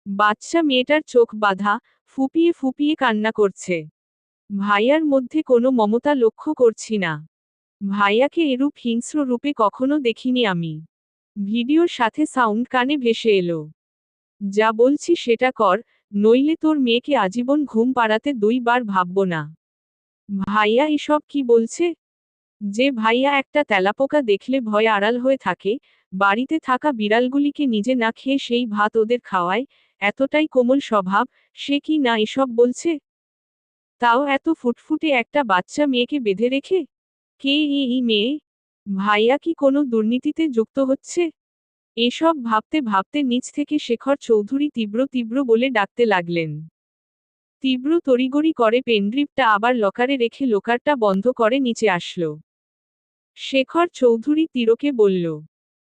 বাচ্চা মেয়েটার চোখ বাঁধা, ফুপিয়ে ফুপিয়ে কান্না করছে। ভাইয়ার মধ্যে কোনো মমতা লক্ষ্য করছি না। ভাইয়াকে এরূপ হিংস্র রূপে কখনো দেখিনি আমি। ভিডিওর সাথে সাউন্ড কানে ভেসে এলো। যা বলছি সেটা কর, নইলে তোর মেয়েকে আজীবন ঘুম পাড়াতে 2 বার ভাবব না। ভাইয়া এসব কি বলছে? যে ভাইয়া একটা তেলাপোকা দেখলে ভয় আড়াল হয়ে থাকে, বাড়িতে থাকা বিড়ালগুলিকে নিজে না খেয়ে সেই ভাত ওদের খাওয়ায়, এতটাই কোমল স্বভাব, সে কি না এসব বলছে? তাও এত ফুটফুটে একটা বাচ্চা মেয়েকে বেঁধে রেখে? কে এই মেয়ে? ভাইয়া কি কোনো দুর্নীতিতে যুক্ত হচ্ছে? এসব ভাবতে ভাবতে নিচ থেকে শেখর চৌধুরী তীব্র তীব্র বলে ডাকতে লাগলেন। তীব্র তড়িগড়ি করে পেনড্রাইভটা আবার লকারে রেখে লোকারটা বন্ধ করে নিচে আসলো। শেখর চৌধুরী তিরোকে বলল,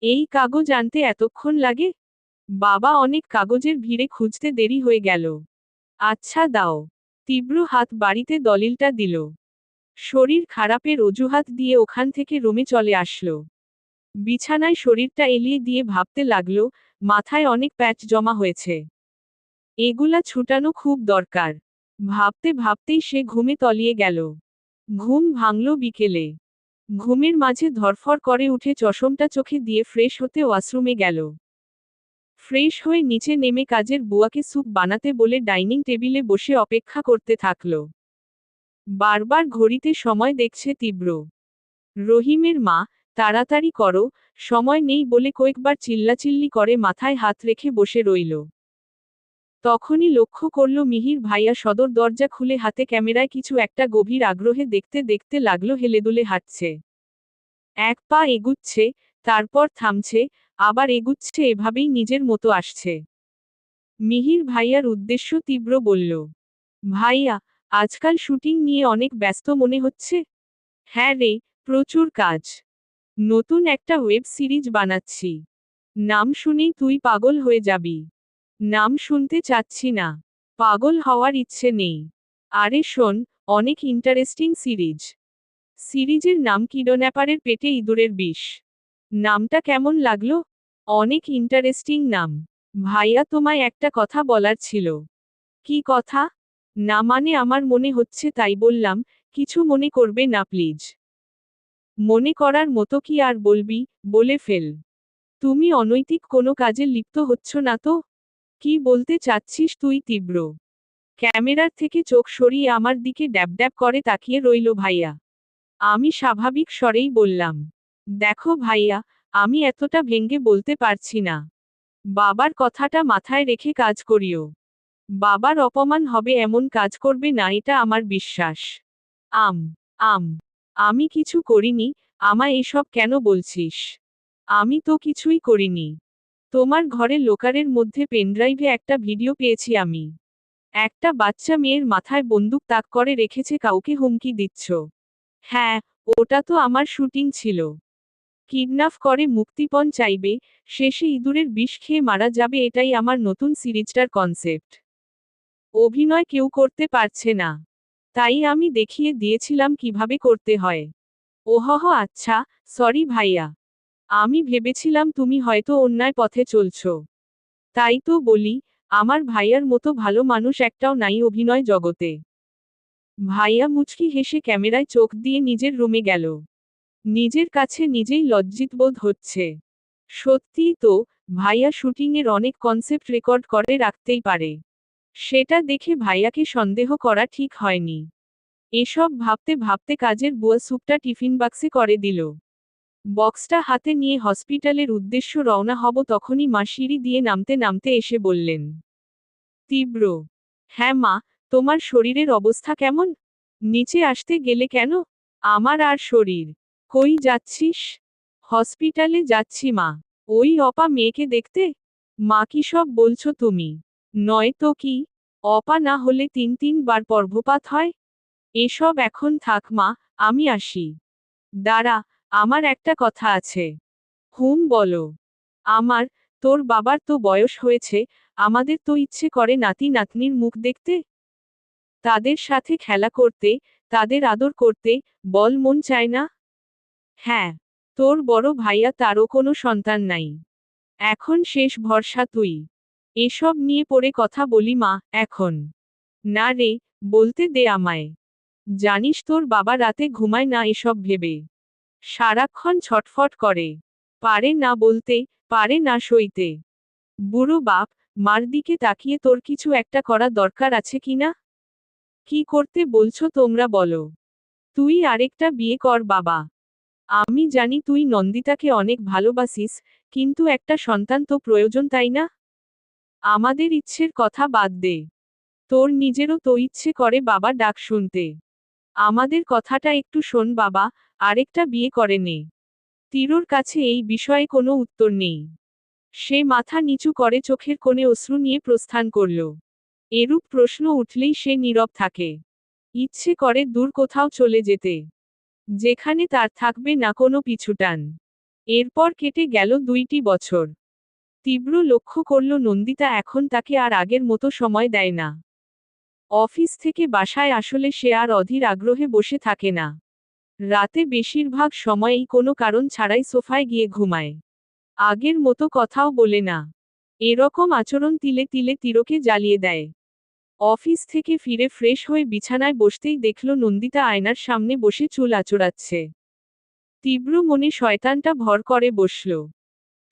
এই কাগজ আনতে এতক্ষণ লাগে? বাবা, অনেক কাগজের ভিড়ে খুঁজতে দেরি হয়ে গেল। আচ্ছা দাও। তীব্র হাত বাড়িতে দলিলটা দিল। শরীর খারাপের অজুহাত দিয়ে ওখান থেকে রুমে চলে আসলো। বিছানায় শরীরটা এলিয়ে দিয়ে ভাবতে লাগলো, মাথায় অনেক প্যাচ জমা হয়েছে। এগুলা ছুটানো খুব দরকার। ভাবতে ভাবতেই সে ঘুমে তলিয়ে গেল। ঘুম ভাঙল বিকেলে। ঘুমের মাঝে ধরফর করে উঠে চশমটা চোখে দিয়ে ফ্রেশ হতে ওয়াশরুমে গেল। ফ্রেশ হয়ে নিচে নেমে কাজের বুয়াকে স্যুপ বানাতে বলে ডাইনিং টেবিলে বসে অপেক্ষা করতে থাকল। বারবার ঘড়িতে সময় দেখছে তীব্র। রহিমের মা, তাড়াতাড়ি করো, সময় নেই বলে কয়েকবার চিল্লাচিল্লি করে মাথায় হাত রেখে বসে রইল। তখনই লক্ষ্য করল মিহির ভাইয়া সদর দরজা খুলে হাতে ক্যামেরায় কিছু একটা গভীর আগ্রহে দেখতে দেখতে লাগলো হেলেদুলে হাঁটছে। এক পা এগুচ্ছে, তারপর থামছে, আবার এগুচ্ছে, এভাবেই নিজের মতো আসছে। মিহির ভাইয়ার উদ্দেশ্য তীব্র বলল, ভাইয়া, আজকাল শুটিং নিয়ে অনেক ব্যস্ত মনে হচ্ছে। হ্যাঁ রে, প্রচুর কাজ। নতুন একটা ওয়েব সিরিজ বানাচ্ছি। নাম শুনেই তুই পাগল হয়ে যাবি। নাম শুনতে চাচ্ছি না। পাগল হওয়ার ইচ্ছে নেই। আরে শোন, অনেক ইন্টারেস্টিং সিরিজ। সিরিজের নাম কিডন্যাপারের পেটে ইঁদুরের বিষ। নামটা কেমন লাগলো? অনেক ইন্টারেস্টিং নাম। ভাইয়া, তোমায় একটা কথা বলার ছিল। কি কথা? না মানে আমার মনে হচ্ছে তাই বললাম, কিছু মনে করবে না প্লিজ। মনে করার মতো কি আর বলবি, বলে ফেল। তুমি অনৈতিক কোনো কাজে লিপ্ত হচ্ছ না তো? কি বলতে চাচ্ছিস তুই? তীব্র ক্যামেরার থেকে চোখ সরিয়ে আমার দিকে ড্যাব ড্যাব করে তাকিয়ে রইল ভাইয়া। আমি স্বাভাবিক স্বরেই বললাম, দেখো ভাইয়া, আমি এতটা ভেঙ্গে বলতে পারছি না। বাবার কথাটা মাথায় রেখে কাজ করিও। বাবার অপমান হবে এমন কাজ করবে না, এটা আমার বিশ্বাস। আম আম আমি কিছু করিনি, আমায় এসব কেন বলছিস? আমি তো কিছুই করিনি। তোমার ঘরে লোকারের মধ্যে পেনড্রাইভে একটা ভিডিও পেয়েছি আমি। একটা বাচ্চা মেয়ের মাথায় বন্দুক তাক করে রেখেছে, কাউকে হুমকি দিচ্ছ। হ্যাঁ, ওটা তো আমার শুটিং ছিল। কিডন্যাপ করে মুক্তিপণ চাইবে, শেষে ইঁদুরের বিষ খেয়ে মারা যাবে, এটাই আমার নতুন সিরিজটার কনসেপ্ট। অভিনয় কেউ করতে পারছে না। তাই আমি দেখিয়ে দিয়েছিলাম কিভাবে করতে হয়। ওহহ, আচ্ছা, সরি ভাইয়া। আমি ভেবেছিলাম তুমি হয়তো অন্যায় পথে চলছো। তাই তো বলি, আমার ভাইয়ার মতো ভালো মানুষ একটাও নাই অভিনয় জগতে। ভাইয়া মুচকি হেসে ক্যামেরায় চোখ দিয়ে নিজের রুমে গেল। নিজের কাছে নিজেই লজ্জিত বোধ হচ্ছে। সত্যিই তো, ভাইয়া শুটিংয়ের অনেক কনসেপ্ট রেকর্ড করে রাখতেই পারে। সেটা দেখে ভাইয়াকে সন্দেহ করা ঠিক হয়নি। এসব ভাবতে ভাবতে কাজের বুয়া স্যুপটা টিফিন বাক্সে করে দিল। বক্সটা হাতে নিয়ে হসপিটালের উদ্দেশ্য রওনা হব তখনই মা সিঁড়ি দিয়ে নামতে নামতে এসে বললেন, তীব্র। হ্যাঁ মা, তোমার শরীরের অবস্থা কেমন? নিচে আসতে গেলে কেন? আমার আর শরীর। কই যাচ্ছিস? হসপিটালে যাচ্ছি মা। ওই অপা মেয়েকে দেখতে? মা কি সব বলছো তুমি? নয় তো কি, অপা না হলে 3-3 বার গর্ভপাত হয়। এসব এখন থাক মা, আমি আসি। দাঁড়া, আমার একটা কথা আছে। হুম বলো। আমার, তোর বাবার তো বয়স হয়েছে, আমাদের তো ইচ্ছে করে নাতি নাতনির মুখ দেখতে। তাদের সাথে খেলা করতে, তাদের আদর করতে, বল মন চায় না? হ্যাঁ, তোর বড় ভাইয়া তারও কোনো সন্তান নাই। এখন শেষ ভরসা তুই। এসব নিয়ে পরে কথা বলি মা, এখন। না রে, বলতে দে আমায়। জানিস তোর বাবা রাতে ঘুমায় না এসব ভেবে। সারাক্ষণ ছটফট করে। পারে না বলতে, পারে না সইতে। বুড়ো বাপ, মার দিকে তাকিয়ে তোর কিছু একটা করা দরকার আছে কিনা? কি করতে বলছো তোমরা বলো? তুই আরেকটা বিয়ে কর বাবা। আমি জানি তুই নন্দিতাকে অনেক ভালোবাসিস, কিন্তু একটা সন্তান তো প্রয়োজন তাই না? আমাদের ইচ্ছের কথা বাদ দে। তোর নিজেরও তো ইচ্ছে করে বাবা ডাক শুনতে। আমাদের কথাটা একটু শোন বাবা, আরেকটা বিয়ে করে নে। তিরোর কাছে এই বিষয়ে কোনো উত্তর নেই। সে মাথা নিচু করে চোখের কোণে অশ্রু নিয়ে প্রস্থান করল। এরূপ প্রশ্ন উঠলেই সে নীরব থাকে। ইচ্ছে করে দূর কোথাও চলে যেতে, যেখানে তার থাকবে না কোনো পিছুটান। এরপর কেটে গেল 2টি বছর। তীব্র লক্ষ্য করল নন্দিতা এখন তাকে আর আগের মতো সময় দেয় না। অফিস থেকে বাসায় আসলে সে আর অধীর আগ্রহে বসে থাকে না। রাতে বেশিরভাগ সময়ই কোনো কারণ ছাড়াই সোফায় গিয়ে ঘুমায়। আগের মতো কথাও বলে না। এরকম আচরণ তিলে তিলে তিরকে জ্বালিয়ে দেয়। অফিস থেকে ফিরে ফ্রেশ হয়ে বিছানায় বসতেই দেখল নন্দিতা আয়নার সামনে বসে চুল আঁচড়াচ্ছে। তীব্র মনে শয়তানটা ভর করে বসল।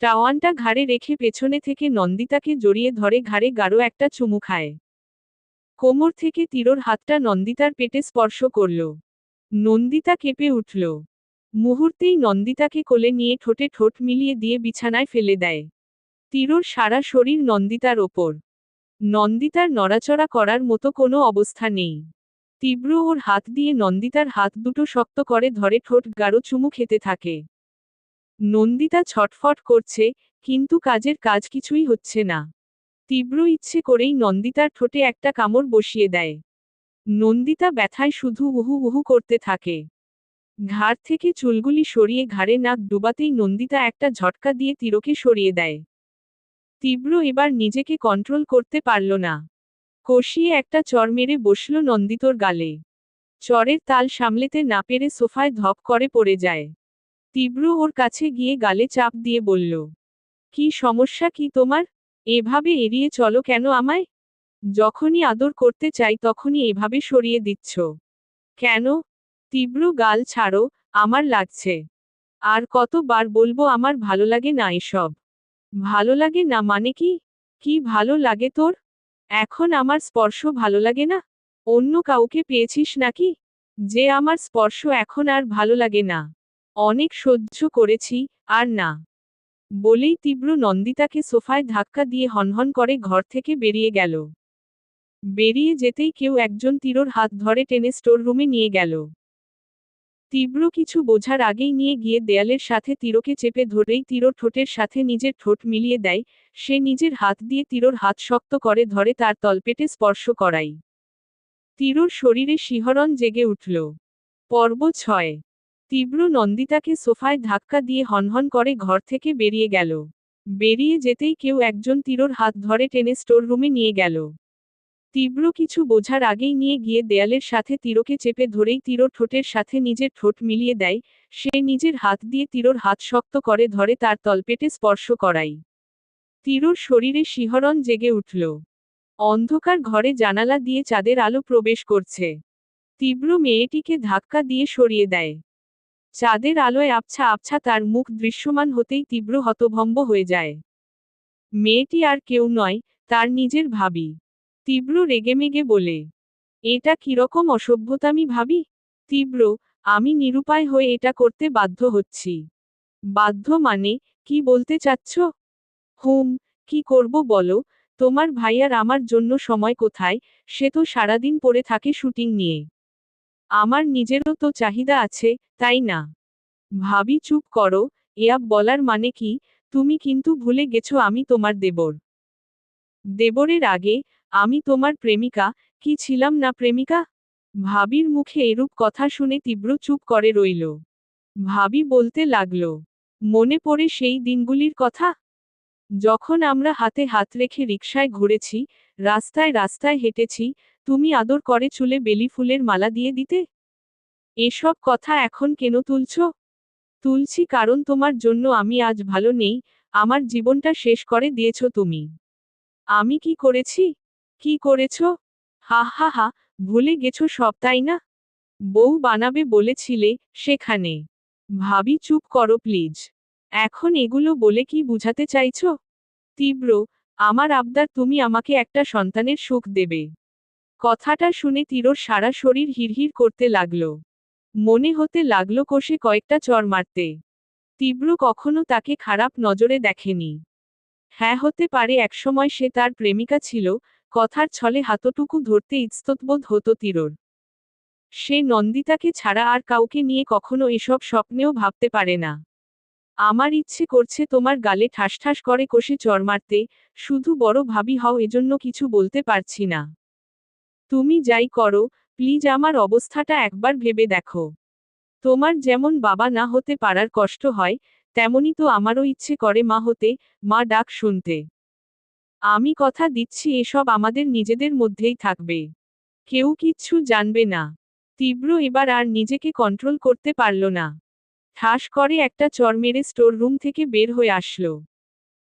টাওয়ানটা ঘাড়ে রেখে পেছনে থেকে নন্দিতাকে জড়িয়ে ধরে ঘাড়ে গাঢ় একটা চুমু খায়। কোমর থেকে তিরোর হাতটা নন্দিতার পেটে স্পর্শ করল। নন্দিতা কেঁপে উঠল। মুহূর্তেই নন্দিতাকে কোলে নিয়ে ঠোঁটে ঠোঁট মিলিয়ে দিয়ে বিছানায় ফেলে দেয়। তিরোর সারা শরীর নন্দিতার ওপর। নন্দিতার নড়াচড়া করার মতো কোনো অবস্থা নেই। তীব্র ওর হাত দিয়ে নন্দিতার হাত দুটো শক্ত করে ধরে ঠোঁট গাঢ় চুমু খেতে থাকে। নন্দিতা ছটফট করছে, কিন্তু কাজের কাজ কিছুই হচ্ছে না। তীব্র ইচ্ছে করেই নন্দিতার ঠোঁটে একটা কামড় বসিয়ে দেয়। নন্দিতা ব্যথায় শুধু উহু উহু করতে থাকে। ঘাড় থেকে চুলগুলি সরিয়ে ঘাড়ে নাক ডুবাতেই নন্দিতা একটা ঝটকা দিয়ে তিরকে সরিয়ে দেয়। তীব্র এবার নিজেকে কন্ট্রোল করতে পারল না। কষিয়ে একটা চড় মেরে বসল নন্দিতর গালে। চড়ের তাল সামলেতে না পেরে সোফায় ধপ করে পড়ে যায়। তীব্র ওর কাছে গিয়ে গালে চাপ দিয়ে বলল, কি সমস্যা কি তোমার? এভাবে এড়িয়ে চলো কেন আমায়? যখনই আদর করতে চাই তখনই এভাবে সরিয়ে দিচ্ছ কেন? তীব্র গাল ছাড়ো, আমার লাগছে। আর কতবার বলবো আমার ভালো লাগে না এসব? ভালো লাগে না মানে কি? কি ভালো লাগে তোর? এখন আমার স্পর্শ ভালো লাগে না? অন্য কাউকে পেয়েছিস নাকি? যে আমার স্পর্শ এখন আর ভালো লাগে না। অনেক সহ্য করেছি, আর না। বলেই তীব্র নন্দিতাকে সোফায় ধাক্কা দিয়ে হনহন করে ঘর থেকে বেরিয়ে গেল। বেরিয়ে যেতেই কেউ একজন তিরোর হাত ধরে টেনে স্টোর রুমে নিয়ে গেল। তীব্র কিছু বোঝার আগেই নিয়ে গিয়ে দেয়ালের সাথে তিরকে চেপে ধরেই তিরোর ঠোঁটের সাথে নিজের ঠোঁট মিলিয়ে দেয়। সে নিজের হাত দিয়ে তিরোর হাত শক্ত করে ধরে তার তলপেটে স্পর্শ করাই। তিরোর শরীরে শিহরণ জেগে উঠল। পর্ব 6। তীব্র নন্দিতাকে সোফায় ধাক্কা দিয়ে হনহন করে ঘর থেকে বেরিয়ে গেল। বেরিয়ে যেতেই কেউ একজন তিরোর হাত ধরে টেনে স্টোর রুমে নিয়ে গেল। তীব্র কিছু বোঝার আগেই নিয়ে গিয়ে দেয়ালের সাথে তীরকে চেপে ধরেই তীর ঠোঁটের সাথে নিজের ঠোঁট মিলিয়ে দেয়। সে নিজের হাত দিয়ে তীরর হাত শক্ত করে ধরে তার তলপেটে স্পর্শ করাই। তীরর শরীরে শিহরণ জেগে উঠল। অন্ধকার ঘরে জানালা দিয়ে চাঁদের আলো প্রবেশ করছে। তীব্র মেয়েটিকে ধাক্কা দিয়ে সরিয়ে দেয়। চাঁদের আলোয় আবছা আবছা তার মুখ দৃশ্যমান হতেই তীব্র হতভম্ব হয়ে যায়। মেয়েটি আর কেউ নয়, তার নিজের ভাবি। তীব্র রেগেমেগে বলে, এটা কিরকম অসভ্যতামি ভাবি? তীব্র, আমি নিরুপায় হয়ে এটা করতে বাধ্য হচ্ছি। বাধ্য মানে, কি বলতে চাচ্ছ? হুম, কি করব বলো, তোমার ভাই আর আমার জন্য সময় কোথায়, সে তো সারাদিন পড়ে থাকে শুটিং নিয়ে। আমার নিজেরও তো চাহিদা আছে, তাই না? ভাবি চুপ করো, এয়াব বলার মানে কি, তুমি কিন্তু ভুলে গেছো আমি তোমার দেবর। দেবরের আগে, আমি তোমার প্রেমিকা, কি ছিলাম না প্রেমিকা? ভাবির মুখে এরূপ কথা শুনে তীব্র চুপ করে রইল। ভাবি বলতে লাগল, মনে পড়ে সেই দিনগুলির কথা? যখন আমরা হাতে হাত রেখে রিকশায় ঘুরেছি, রাস্তায় রাস্তায় হেঁটেছি, তুমি আদর করে চুলে বেলি ফুলের মালা দিয়ে দিতে? এসব কথা এখন কেন তুলছ? তুলছি কারণ তোমার জন্য আমি আজ ভালো নেই, আমার জীবনটা শেষ করে দিয়েছ তুমি। আমি কি করেছি? কি করেছ? হা হা হা, ভুলে গেছো সব তাই না? বউ বানাবে বলেছিলে, সেখানে। ভাবি চুপ করো প্লিজ। এখন এগুলো বলে কি বুঝাতে চাইছ? তীব্র, আমার আবদার তুমি আমাকে একটা সন্তানের সুখ দেবে। কথাটা শুনে তীরর সারা শরীর হিড়হিড় করতে লাগল। মনে হতে লাগলো কষে কয়েকটা চড় মারতে। তীব্র কখনো তাকে খারাপ নজরে দেখেনি। হ্যাঁ, হতে পারে একসময় সে তার প্রেমিকা ছিল, কথার ছলে হাতটুকু ধরতে ইতস্ততবোধ হতো তীরর। সে নন্দিতাকে ছাড়া আর কাউকে নিয়ে কখনো এসব স্বপ্নেও ভাবতে পারে না। আমার ইচ্ছে করছে তোমার গালে ঠাস ঠাস করে কষে চড় মারতে, শুধু বড় ভাবি হও এজন্য কিছু বলতে পারছি না। তুমি যাই করো, প্লিজ আমার অবস্থাটা একবার ভেবে দেখো। তোমার যেমন বাবা না হতে পারার কষ্ট হয়, তেমনি তো আমারও ইচ্ছে করে মা হতে, মা ডাক শুনতে। আমি কথা দিচ্ছি এসব আমাদের নিজেদের মধ্যেই থাকবে। কেউ কিচ্ছু জানবে না। তীব্র এবার আর নিজেকে কন্ট্রোল করতে পারল না। ঠাস করে একটা চড় মেরে স্টোর রুম থেকে বের হয়ে আসলো।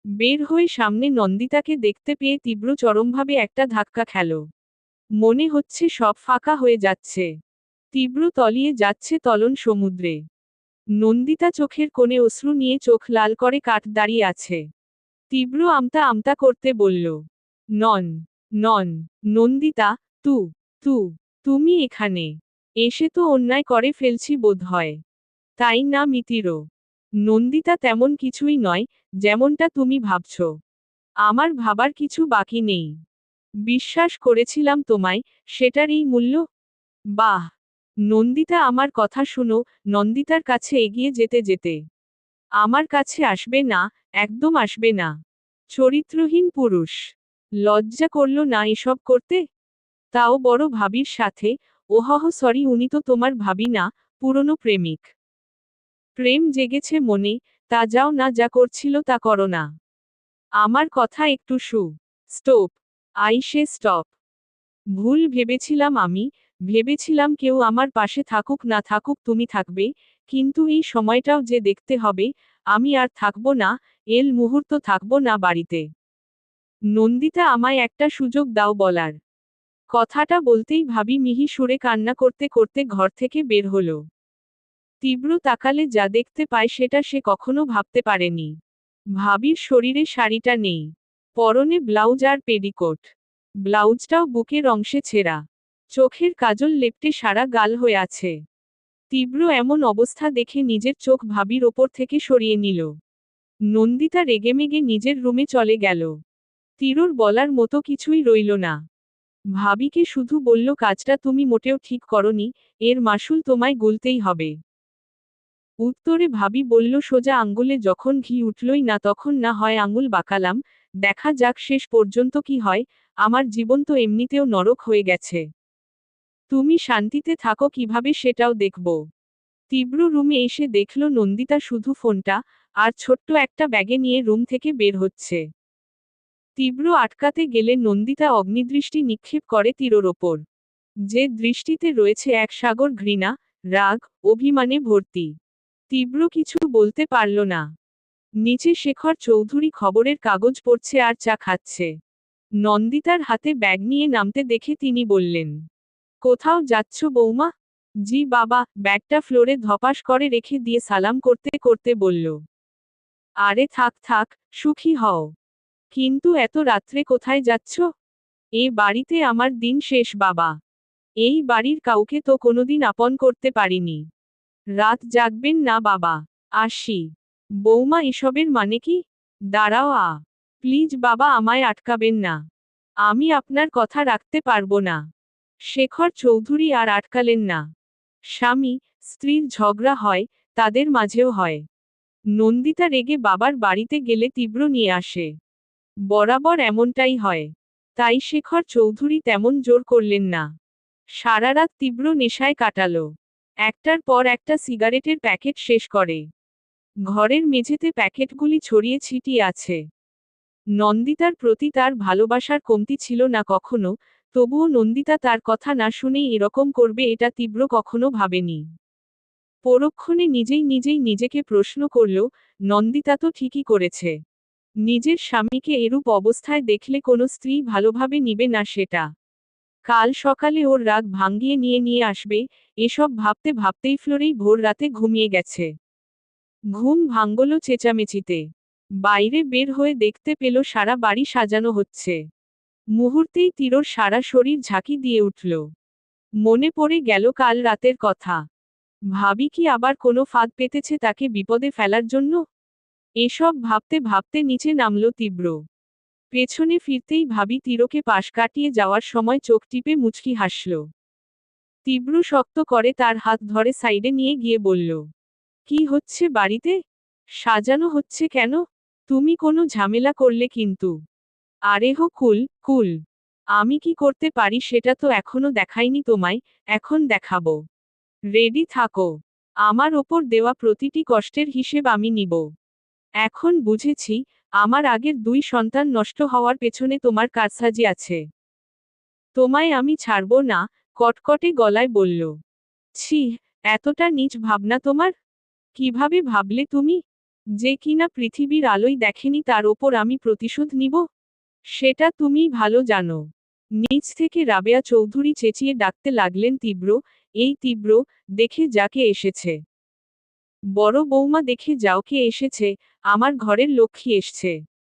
বের হয়ে সামনে নন্দিতাকে দেখতে পেয়ে তীব্র চরমভাবে একটা ধাক্কা খেল। মনে হচ্ছে সব ফাঁকা হয়ে যাচ্ছে। তীব্র তলিয়ে যাচ্ছে তলন সমুদ্রে। নন্দিতা চোখের কোণে অশ্রু নিয়ে চোখ লাল করে কাঠ দাঁড়িয়ে আছে। তীব্র আমতা আমতা করতে বলল, নন, নন, নন্দিতা, তু, তু, তুমি এখানে এসে তো অন্যায় করে ফেলছি বোধ হয়। তাই না মিতিরও? নন্দিতা তেমন কিছুই নয়, যেমনটা তুমি ভাবছ। আমার ভাবার কিছু বাকি নেই। বিশ্বাস করেছিলাম তোমায়, সেটার এই মূল্য? বাহ! নন্দিতা আমার কথা শুনো, নন্দিতার কাছে এগিয়ে যেতে যেতে। আমার কাছে আসবে না, একদম আসবে না। চরিত্রহীন পুরুষ। লজ্জা করল না এসব করতে? তাও বড় ভাবির সাথে, ওহহ সরি উনি তো তোমার ভাবি না, পুরনো প্রেমিক। প্রেম জেগেছে মনে, তা যাও না যা করছিল তা করো না। আমার কথা একটু স্টপ। আইসে স্টপ। ভুল ভেবেছিলাম আমি, ভেবেছিলাম কেউ আমার পাশে থাকুক না থাকুক তুমি থাকবে, কিন্তু এই সময়টাও যে দেখতে হবে, আমি আর থাকবো না, এল মুহূর্ত থাকবো না বাড়িতে। নন্দিতা আমায় একটা সুযোগ দাও বলার। কথাটা বলতেই ভাবি মিহি সুরে কান্না করতে করতে ঘর থেকে বের হলো। তীব্র তাকালে যা দেখতে পায় সেটা সে কখনো ভাবতে পারেনি। ভাবির শরীরে শাড়িটা নেই। পরনে ব্লাউজ আর পেডিকোট। ব্লাউজটাও বুকের অংশে ছেঁড়া। চোখের কাজল লেপ্টে সারা গাল হয়ে আছে। তীব্র এমন অবস্থা দেখে নিজের চোখ ভাবির ওপর থেকে সরিয়ে নিল। নন্দিতা রেগেমেগে নিজের রুমে চলে গেল। তীরর বলার মতো কিছুই রইল না। ভাবিকে শুধু বলল কাজটা তুমি মোটেও ঠিক করনি, এর মাসুল তোমায় গুলতেই হবে। উত্তরে ভাবি বলল সোজা আঙ্গুলে যখন ঘি উঠলই না তখন না হয় আঙুল বাঁকালাম, দেখা যাক শেষ পর্যন্ত কি হয়, আমার জীবন তো এমনিতেও নরক হয়ে গেছে। তুমি শান্তিতে থাকো কিভাবে সেটাও দেখব। তীব্র রুমে এসে দেখল নন্দিতা শুধু ফোনটা আর ছোট্ট একটা ব্যাগে নিয়ে রুম থেকে বের হচ্ছে। তীব্র আটকাতে গেলে নন্দিতা অগ্নিদৃষ্টি নিক্ষেপ করে তীরর ওপর। যে দৃষ্টিতে রয়েছে এক সাগর ঘৃণা, রাগ, অভিমানে ভর্তি। তীব্র কিছু বলতে পারল না। নিচে শেখর চৌধুরী খবরের কাগজ পড়ছে আর চা খাচ্ছে। নন্দিতার হাতে ব্যাগ নিয়ে নামতে দেখে তিনি বললেন, কোথাও যাচ্ছ বৌমা? জি বাবা, ব্যাগটা ফ্লোরে ধপাস করে রেখে দিয়ে সালাম করতে করতে বলল। আরে থাক থাক, সুখী হও। কিন্তু এত রাত্রে কোথায় যাচ্ছ? এ বাড়িতে আমার দিন শেষ বাবা। এই বাড়ির কাউকে তো কোনোদিন আপন করতে পারিনি। রাত জাগবেন না বাবা। আসি। বৌমা এসবের মানে কি? দাঁড়াও প্লিজ বাবা, আমায় আটকাবেন না। আমি আপনার কথা রাখতে পারবো না। শেখর চৌধুরী আর আটকালেন না। স্বামী স্ত্রীর ঝগড়া হয়, তাদের মাঝেও হয়। নন্দিতা রেগে বাবার বাড়িতে গেলে তীব্র নিয়ে আসে। বরাবর এমনটাই হয়। তাই শেখর চৌধুরী তেমন জোর করলেন না। সারা রাত তীব্র নেশায় কাটালো। একটার পর একটা সিগারেটের প্যাকেট শেষ করে। ঘরের মেঝেতে প্যাকেটগুলি ছড়িয়ে ছিটিয়ে আছে। নন্দিতার প্রতি তার ভালোবাসার কমতি ছিল না কখনো, তবুও নন্দিতা তার কথা না শুনেই এরকম করবে এটা তীব্র কখনো ভাবেনি। পরক্ষণে নিজেই নিজেকে প্রশ্ন করল, নন্দিতা তো ঠিকই করেছে। নিজের স্বামীকে এরূপ অবস্থায় দেখলে কোনো স্ত্রী ভালোভাবে নিবে না সেটা। কাল সকালে ওর রাগ ভাঙিয়ে নিয়ে আসবে, এসব ভাবতে ভাবতেই ফ্লোরেই ভোর রাতে ঘুমিয়ে গেছে। ঘুম ভাঙল চেঁচামেচিতে। বাইরে বের হয়ে দেখতে পেল সারা বাড়ি সাজানো হচ্ছে। মুহূর্তেই তীরর সারা শরীর ঝাঁকি দিয়ে উঠল। মনে পড়ে গেল কাল রাতের কথা। ভাবি কি আবার কোনো ফাঁদ পেতেছে তাকে বিপদে ফেলার জন্য? এসব ভাবতে ভাবতে নিচে নামল তীব্র। পেছনে ফিরতেই ভাবি তীরকে পাশ কাটিয়ে যাওয়ার সময় চোখ টিপে মুচকি হাসল। তীব্র শক্ত করে তার হাত ধরে সাইডে নিয়ে গিয়ে বলল, কি হচ্ছে বাড়িতে? সাজানো হচ্ছে কেন? তুমি কোনো ঝামেলা করলে কিন্তু? আরে হো কুল কুল। আমি কি করতে পারি সেটা তো এখনো দেখাইনি তোমায়, এখন দেখাবো। রেডি থাকো। আমার ওপর দেওয়া প্রতিটি কষ্টের হিসেব আমি নিব। এখন বুঝেছি, আমার আগের 2 সন্তান নষ্ট হওয়ার পেছনে তোমার কারসাজি আছে। তোমায় আমি ছাড়ব না, কটকটে গলায় বলল। ছি, এতটা নীচ ভাবনা তোমার? কিভাবে ভাবলে তুমি? যে কিনা পৃথিবীর আলোই দেখেনি তার ওপর আমি প্রতিশোধ নিব? সেটা তুমিই ভালো জানো। নিচ থেকে রাবেয়া চৌধুরী চেঁচিয়ে ডাকতে লাগলেন, তীব্র, এই তীব্র, দেখে যাকে এসেছে। বড় বৌমা দেখে যাও কে এসেছে, আমার ঘরের লক্ষ্মী এসছে।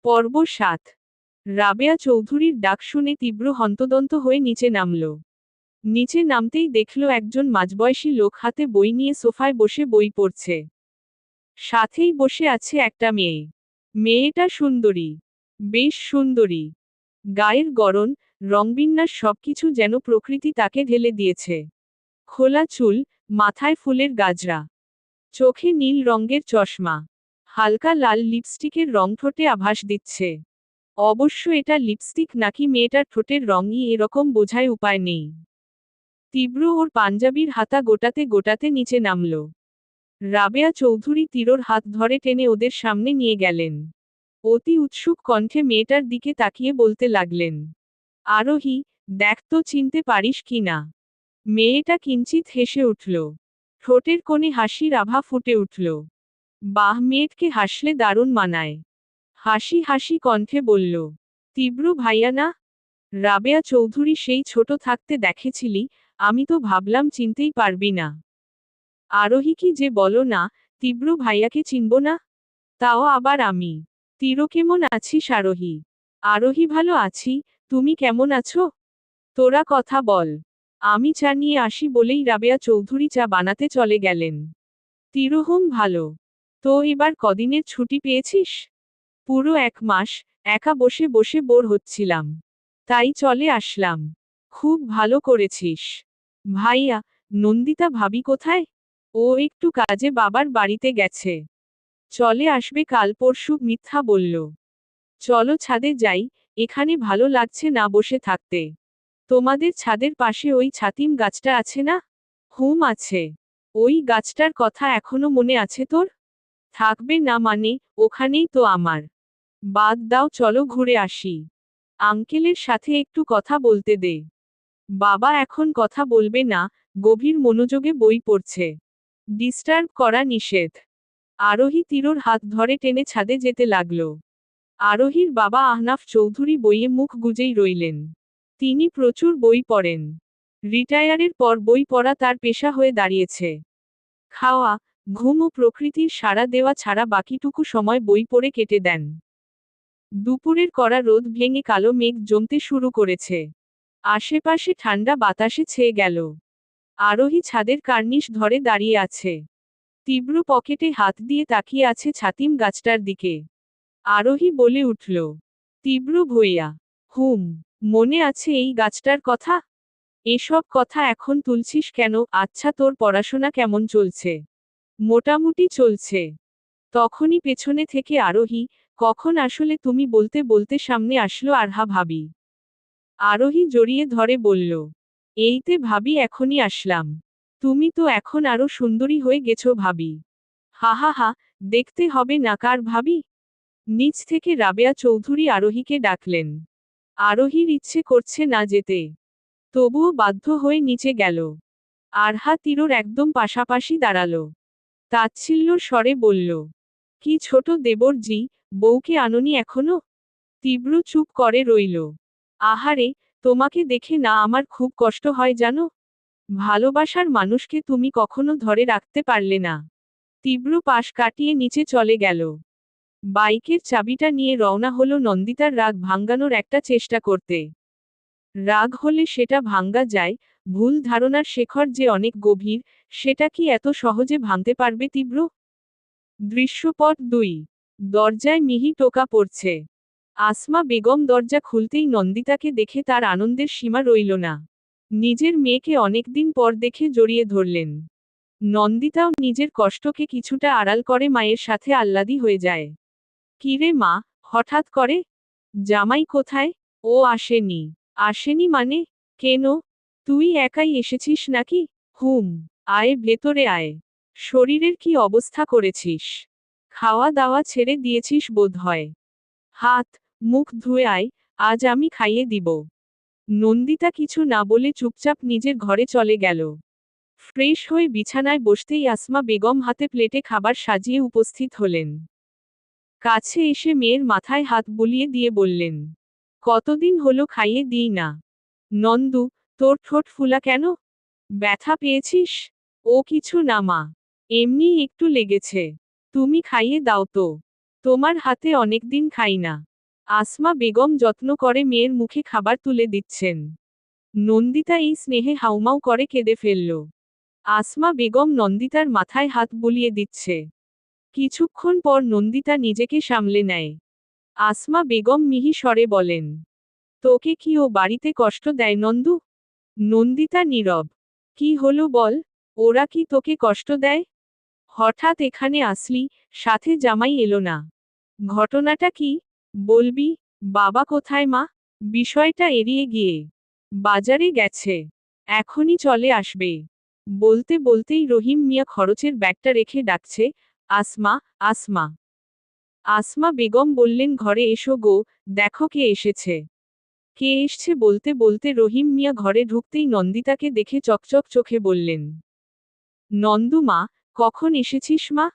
পর্ব 7। রাবেয়া চৌধুরীর ডাক শুনে তীব্র হন্তদন্ত হয়ে নিচে নামল। নিচে নামতেই দেখল একজন মাঝবয়সী লোক হাতে বই নিয়ে সোফায় বসে বই পড়ছে। সাথেই বসে আছে একটা মেয়ে। মেয়েটা সুন্দরী, বেশ সুন্দরী। গায়ের গড়ন, রংবিন্যাস সবকিছু যেন প্রকৃতি তাকে ঢেলে দিয়েছে। খোলা চুল, মাথায় ফুলের গাজরা, চোখে নীল রঙের চশমা, হালকা লাল লিপস্টিকের রং ঠোঁটে আভাস দিচ্ছে। অবশ্য এটা লিপস্টিক নাকি মেয়েটার ঠোঁটের রঙই এরকম বোঝায় উপায় নেই। তীব্র ওর পাঞ্জাবির হাতা গোটাতে গোটাতে নিচে নামল। রাবেয়া চৌধুরী তীরর হাত ধরে টেনে ওদের সামনে নিয়ে গেলেন। অতি উৎসুক কণ্ঠে মেয়েটার দিকে তাকিয়ে বলতে লাগলেন, আরোহী, দেখ তো চিনতে পারিস কি না। মেয়েটা কিঞ্চিত হেসে উঠল। ঠোঁটের কোণে হাসির আভা ফুটে উঠল। বাহ, মেয়েটকে হাসলে দারুণ মানায়। হাসি হাসি কণ্ঠে বলল, তীব্র ভাইয়া না? রাবেয়া চৌধুরী, সেই ছোট থাকতে দেখেছিলি, আমি তো ভাবলাম চিনতেই পারবি না। আরোহী, কি যে বলো না, তীব্র ভাইয়াকে চিনব না? তাও আবার আমি? তীর, কেমন আছিস আরোহী? আরোহী, ভালো আছি, তুমি কেমন আছো? তোরা কথা বল। আমি চা নিয়ে আসি বলেই রাবেয়া চৌধুরী চা বানাতে চলে গেলেন। তীরহুম, ভালো। তো এবার কদিনের ছুটি পেয়েছিস? পুরো 1 মাস, একা বসে বসে বোর হচ্ছিলাম। তাই চলে আসলাম। খুব ভালো করেছিস। ভাইয়া, নন্দিতা ভাবি কোথায়? ও একটু কাজে বাবার বাড়িতে গেছে। চলে আসবে কাল পরশু, মিথ্যা বলল। চলো ছাদে যাই, এখানে ভালো লাগছে না বসে থাকতে। তোমাদের ছাদের পাশে ওই ছাতিম গাছটা আছে না? হুম আছে। ওই গাছটার কথা এখনো মনে আছে তোর? থাকবে না মানে, ওখানেই তো আমার বাদ দাও, চলো ঘুরে আসি। আঙ্কেলের সাথে একটু কথা বলতে দে। বাবা এখন কথা বলবে না, গভীর মনোযোগে বই পড়ছে। ডিস্টার্ব করা নিষেধ। আরোহী তিরোর হাত ধরে টেনে ছাদে যেতে লাগল। আরোহীর বাবা আহনাফ চৌধুরী বইয়ে মুখ গুজেই রইলেন। তিনি প্রচুর বই পড়েন। রিটায়ারের পর বই পড়া তার পেশা হয়ে দাঁড়িয়েছে। খাওয়া, ঘুম ও প্রকৃতির সাড়া দেওয়া ছাড়া বাকিটুকু সময় বই পড়ে কেটে দেন। দুপুরের কড়া রোদ ভেঙে কালো মেঘ জমতে শুরু করেছে। আশেপাশে ঠান্ডা বাতাসে ছেয়ে গেল। আরোহী ছাদের কার্নিশ ধরে দাঁড়িয়ে আছে। তীব্র পকেটে হাত দিয়ে তাকিয়ে আছে ছাতিম গাছটার দিকে। আরোহী বলে উঠল, তীব্র ভইয়া। হুম, মনে আছে এই গাছটার কথা? এসব কথা এখন তুলছিস কেন? আচ্ছা, তোর পড়াশোনা কেমন চলছে? মোটামুটি চলছে। তখনই পেছনে থেকে আরোহী, কখন আসলে তুমি বলতে বলতে সামনে আসলো আরহা ভাবি। আরোহী জড়িয়ে ধরে বলল, এইতে ভাবি, এখনই আসলাম। তুমি তো এখন আরো সুন্দরী হয়ে গেছো ভাবি। হা হা হা, দেখতে হবে না কার ভাবি? নিচ থেকে রাবেয়া চৌধুরী আরোহীকে ডাকলেন। আরোহীর ইচ্ছে করছে না যেতে, তবুও বাধ্য হয়ে নিচে গেল। আরহা তিরোর একদম পাশাপাশি দাঁড়ালো। তাচ্ছিল্যর স্বরে বলল, কি ছোট দেবরজি, বউকে আননি এখনো? তীব্র চুপ করে রইল। আহারে, তোমাকে দেখে না আমার খুব কষ্ট হয় জানো। ভালোবাসার মানুষকে তুমি কখনো ধরে রাখতে পারলে না। তীব্র পাশ কাটিয়ে নিচে চলে গেল। বাইকের চাবিটা নিয়ে রওনা হলো নন্দিতার রাগ ভাঙ্গানোর একটা চেষ্টা করতে। রাগ হলে সেটা ভাঙ্গা যায়, ভুল ধারণার শেখর যে অনেক গভীর, সেটা কি এত সহজে ভাঙতে পারবে তীব্র? দৃশ্যপট ২। দরজায় মিহি টোকা পড়ছে। আসমা বেগম দরজা খুলতেই নন্দিতাকে দেখে তার আনন্দের সীমা রইল না। নিজের মেয়েকে অনেকদিন পর দেখে জড়িয়ে ধরলেন। নন্দিতাও নিজের কষ্টকে কিছুটা আড়াল করে মায়ের সাথে আহ্লাদি হয়ে যায়। কিরে মা, হঠাৎ করে? জামাই কোথায়? ও আসেনি। আসেনি মানে? কেন? তুই একাই এসেছিস নাকি? হুম। আয় ভেতরে আয়। শরীরের কি অবস্থা করেছিস? খাওয়া দাওয়া ছেড়ে দিয়েছিস বোধহয়। হাত মুখ ধুয়ে আয়, আজ আমি খাইয়ে দিব। নন্দিতা কিছু না বলে চুপচাপ নিজের ঘরে চলে গেল। ফ্রেশ হয়ে বিছানায় বসতেই আসমা বেগম হাতে প্লেটে খাবার সাজিয়ে উপস্থিত হলেন। কাছে এসে মেয়ের মাথায় হাত বুলিয়ে দিয়ে বললেন, কতদিন হলো খাইয়ে দিই না। নন্দু, তোর ঠোঁট ফুলা কেন? ব্যথা পেয়েছিস? ও কিছু না মা, এমনি একটু লেগেছে। তুমি খাইয়ে দাও তো, তোমার হাতে অনেকদিন খাই না। আসমা বেগম যত্ন করে মেয়ের মুখে খাবার তুলে দিচ্ছেন। নন্দিতা এই স্নেহে হাউমাউ করে কেঁদে ফেলল। আসমা বেগম নন্দিতার মাথায় হাত বুলিয়ে দিচ্ছে। কিছুক্ষণ পর নন্দিতা নিজেকে সামলে নেয়। আসমা বেগম মিহি স্বরে বলেন, তোকে কি ও বাড়িতে কষ্ট দেয় নন্দু? নন্দিতা নীরব। কি হলো বল, ওরা কি তোকে কষ্ট দেয়? হঠাৎ এখানে আসলি, সাথে জামাই এলো না। ঘটনাটা কি? বলবি? বাবা কোথায় মা? বিষয়টা এড়িয়ে গিয়ে বাজারে গেছে, এখনই চলে আসবে। বলতে বলতেই রহিম মিয়া খরচের ব্যাগটা রেখে ডাকছে, আসমা, আসমা। আসমা বেগম বললেন, ঘরে এসো গো, দেখো কে এসেছে। কে এসছে বলতে বলতে রহিম মিয়া ঘরে ঢুকতেই নন্দিতাকে দেখে চকচক চোখে বললেন, নন্দু মা, কখন এসেছিস মা?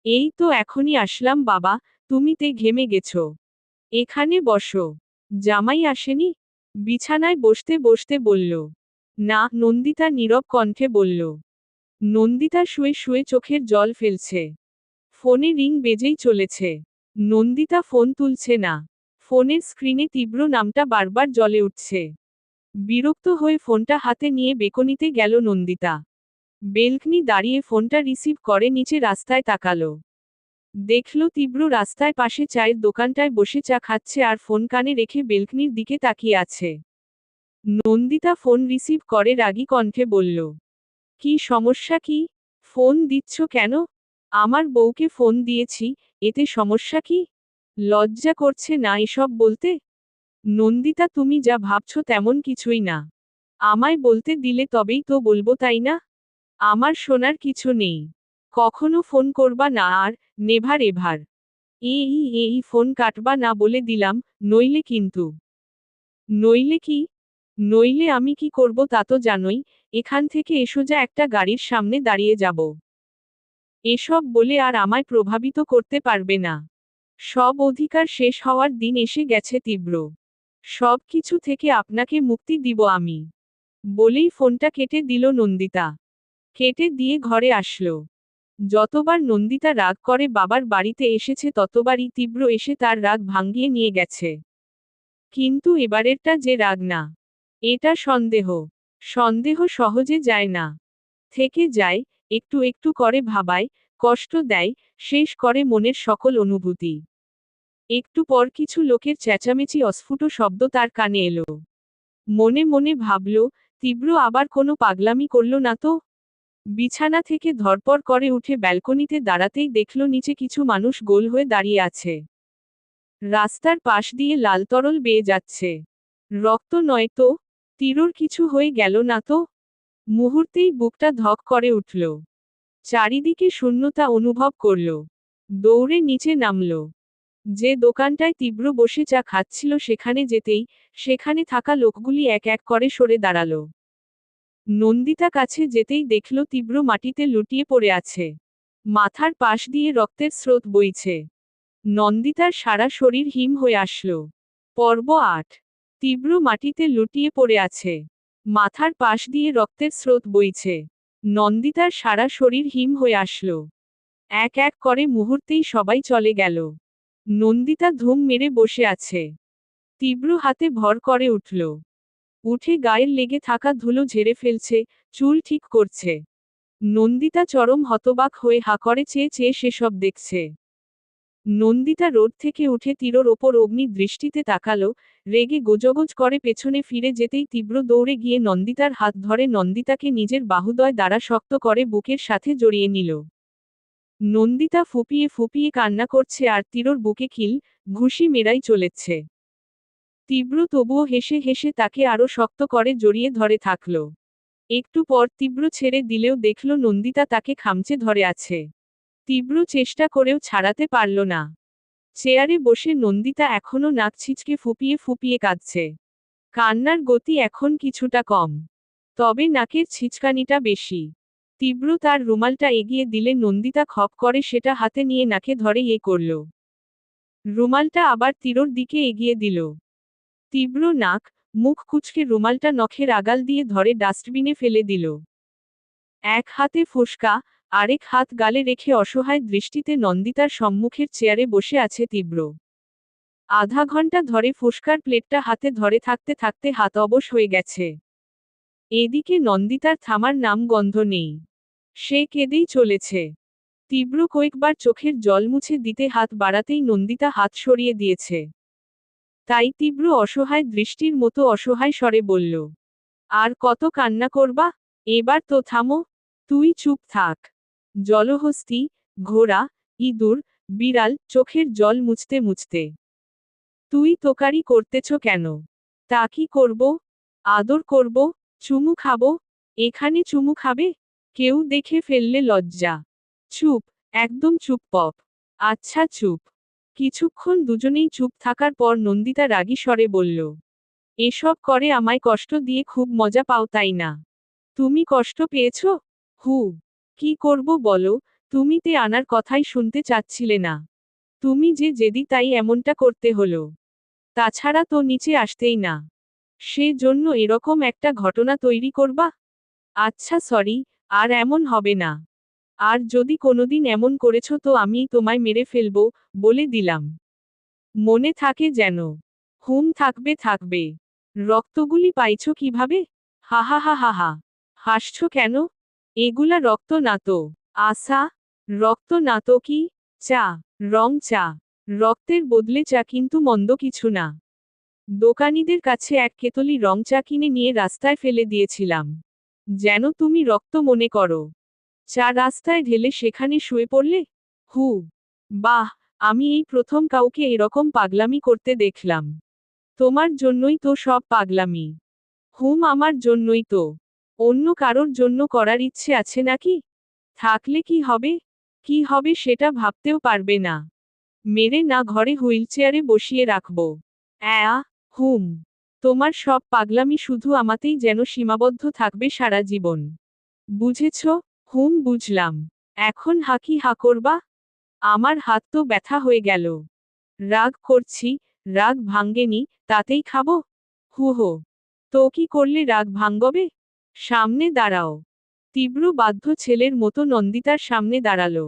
এই তো এখনই আসলাম বাবা, তুমি তে ঘেমে গেছো। এখানে বসো। জামাই আসেনি? বিছানায় বসতে বসতে বলল। না, নন্দিতা নীরব কণ্ঠে বলল। নন্দিতা শুয়ে শুয়ে চোখের জল ফেলছে। ফোনে রিং বেজেই চলেছে। নন্দিতা ফোন তুলছে না। ফোনের স্ক্রিনে তীব্র নামটা বারবার জ্বলে উঠছে। বিরক্ত হয়ে ফোনটা হাতে নিয়ে বেকনিতে গেল নন্দিতা। বেলকনি দাঁড়িয়ে ফোনটা রিসিভ করে নিচে রাস্তায় তাকালো। দেখল তীব্র রাস্তায় পাশে চায়ের দোকানটায় বসে চা খাচ্ছে আর ফোন কানে রেখে বেলকনির দিকে তাকিয়ে আছে। নন্দিতা ফোন রিসিভ করে রাগী কণ্ঠে বলল, কি সমস্যা কি? ফোন দিচ্ছ কেন? আমার বউকে ফোন দিয়েছি, এতে সমস্যা কি? লজ্জা করছে না এসব বলতে? নন্দিতা, তুমি যা ভাবছো তেমন কিছুই না। আমায় বলতে দিলে তবেই তো বলবো, তাই না? আমার শোনার কিছু নেই। কখনো ফোন করবা না আর, নেভার এভার। এই ফোন কাটবা না বলে দিলাম, নইলে কিন্তু। নইলে কি? নইলে আমি কি করব তা তো জানোই, এখান থেকে সোজা একটা গাড়ির সামনে দাঁড়িয়ে যাব। এসব বলে আর আমায় প্রভাবিত করতে পারবে না। সব অধিকার শেষ হওয়ার দিন এসে গেছে তীব্র। সব কিছু থেকে আপনাকে মুক্তি দিব আমি। বলেই ফোনটা কেটে দিল নন্দিতা। কেটে দিয়ে ঘরে আসলো। যতবার নন্দিতা রাগ করে বাবার বাড়িতে এসেছে ততবারই তীব্র এসে তার রাগ ভাঙিয়ে নিয়ে গেছে। কিন্তু এবারেরটা যে রাগ না, এটা সন্দেহ। সন্দেহ সহজে যায় না। থেকে যায়, একটু একটু করে ভাবায়, কষ্ট দেয়, শেষ করে মনের সকল অনুভূতি। একটু পর কিছু লোকের চেঁচামেচি অস্ফুট শব্দ তার কানে এলো। মনে মনে ভাবল, তীব্র আবার কোনো পাগলামি করল না তো? বিছানা থেকে ধরপড় করে উঠে ব্যালকনিতে দাঁড়াতেই দেখল নিচে কিছু মানুষ গোল হয়ে দাঁড়িয়ে আছে। রাস্তার পাশ দিয়ে লাল তরল বেয়ে যাচ্ছে। রক্ত নয় তো? তীরর কিছু হয়ে গেল না তো? মুহূর্তেই বুকটা ধক করে উঠল। চারিদিকে শূন্যতা অনুভব করল। দৌড়ে নিচে নামল। যে দোকানটায় তীব্র বসে চা খাচ্ছিল সেখানে যেতেই, সেখানে থাকা লোকগুলি এক এক করে সরে দাঁড়ালো। নন্দিতা কাছে যেতেই দেখল তীব্র মাটিতে লুটিয়ে পড়ে আছে। মাথার পাশ দিয়ে রক্তের স্রোত বইছে। নন্দিতার সারা শরীর হিম হয়ে আসল। পর্ব ৮। তীব্র মাটিতে লুটিয়ে পড়ে আছে। মাথার পাশ দিয়ে রক্তের স্রোত বইছে। নন্দিতার সারা শরীর হিম হয়ে আসল। এক এক করে মুহূর্তেই সবাই চলে গেল। নন্দিতা ধুম মেরে বসে আছে। তীব্র হাতে ভর করে উঠল। উঠে গায়ের লেগে থাকা ধুলো ঝেড়ে ফেলছে, চুল ঠিক করছে। নন্দিতা চরম হতবাক হয়ে হা করে চেয়ে চেয়ে সেসব দেখছে। নন্দিতা রোড থেকে উঠে তীরর ওপর অগ্নি দৃষ্টিতে তাকালো, রেগে গোজগোজ করে পেছনে ফিরে যেতেই তীব্র দৌড়ে গিয়ে নন্দিতার হাত ধরে নন্দিতাকে নিজের বাহুদয় দ্বারা শক্ত করে বুকের সাথে জড়িয়ে নিল। নন্দিতা ফুপিয়ে ফুপিয়ে কান্না করছে আর তীরর বুকে খিল ঘুষি মেরাই চলেছে। তীব্র তবুও হেসে হেসে তাকে আরো শক্ত করে জড়িয়ে ধরে থাকল। একটু পর তীব্র ছেড়ে দিলেও দেখল নন্দিতা তাকে খামচে ধরে আছে। তীব্র চেষ্টা করেও ছাড়াতে পারল না। চেয়ারে বসে নন্দিতা এখনো নাক ছিচকে ফুপিয়ে ফুপিয়ে কাঁদছে। কান্নার গতি এখন কিছুটা কম। তবে নাকের ছিচকানিটা বেশি। তীব্র তার রুমালটা এগিয়ে দিলে নন্দিতা খপ করে সেটা হাতে নিয়ে নাকে ধরে করল। রুমালটা আবার তীরর দিকে এগিয়ে দিল। তীব্র নাক, মুখ কুঁচকে রুমালটা নখের আগাল দিয়ে ধরে ডাস্টবিনে ফেলে দিল। এক হাতে ফুসকা, আরেক হাত গালে রেখে অসহায় দৃষ্টিতে নন্দিতার সম্মুখের চেয়ারে বসে আছে তীব্র। আধা ঘন্টা ধরে ফুসকার প্লেটটা হাতে ধরে থাকতে থাকতে হাত অবশ হয়ে গেছে। এদিকে নন্দিতার থামার নাম গন্ধ নেই। সে কেঁদেই চলেছে। তীব্র কয়েকবার চোখের জল মুছে দিতে হাত বাড়াতেই নন্দিতা হাত সরিয়ে দিয়েছে। তাই তীব্র অসহায় দৃষ্টির মতো অসহায় স্বরে বলল, আর কত কান্না করবা? এবার তো থামো। তুই চুপ থাক। জলহস্তী, ঘোড়া, ইঁদুর, বিড়াল চোখের জল মুছতে মুছতে। তুই তোকারি করতেছ কেন? তা কি করব? আদর করব? চুমু খাবো? এখানে চুমু খাবে? কেউ দেখে ফেললে লজ্জা। চুপ, একদম চুপ পপ। আচ্ছা চুপ। কিছুক্ষণ দুজনেই চুপ থাকার পর নন্দিতা রাগী স্বরে বলল, এসব করে আমায় কষ্ট দিয়ে খুব মজা পাও তাই না? তুমি কষ্ট পেয়েছ? হু। কি করব বলো, তুমি তে আনার কথাই শুনতে চাচ্ছিলে না। তুমি যে জেদি তাই এমনটা করতে হলো। তাছাড়া তো নিচে আসতেই না। সে জন্য এরকম একটা ঘটনা তৈরি করবা? আচ্ছা সরি, আর এমন হবে না। আর যদি কোনোদিন এমন করেছ তো আমিই তোমায় মেরে ফেলবো, বলে দিলাম। মনে থাকে যেন। হুম থাকবে থাকবে। রক্তগুলি পাইছ কিভাবে? হা হা হা হা হা। হাসছ কেন? এগুলা রক্ত না তো। আশা? রক্ত না তো কি? চা। রং চা। রক্তের বদলে চা কিন্তু মন্দ কিছু না। দোকানিদের কাছে এক কেতলি রং চা কিনে নিয়ে রাস্তায় ফেলে দিয়েছিলাম। যেন তুমি রক্ত মনে করো। চা রাস্তায় ঢেলে সেখানে শুয়ে পড়লে? হু। বাহ, আমি এই প্রথম কাউকে এরকম পাগলামি করতে দেখলাম। তোমার জন্যই তো সব পাগলামি। হুম আমার জন্যই তো। অন্য কারোর জন্য করার ইচ্ছে আছে নাকি? থাকলে কি হবে? কি হবে সেটা ভাবতেও পারবে না। মেরে না ঘরে হুইলচেয়ারে বসিয়ে রাখব। হুম। তোমার সব পাগলামি শুধু আমাতেই যেন সীমাবদ্ধ থাকবে সারা জীবন। বুঝেছ? হুম, বুঝলাম। এখন হাকি হা করবা? আমার হাত তো ব্যথা হয়ে গেল। রাগ করছি, রাগ ভাঙ্গেনি, তাতেই খাবো? হো। তো কি করলে রাগ ভাঙ্গবে? সামনে দাঁড়াও। তীব্র বাধ্য ছেলের মতো নন্দিতার সামনে দাঁড়ালো।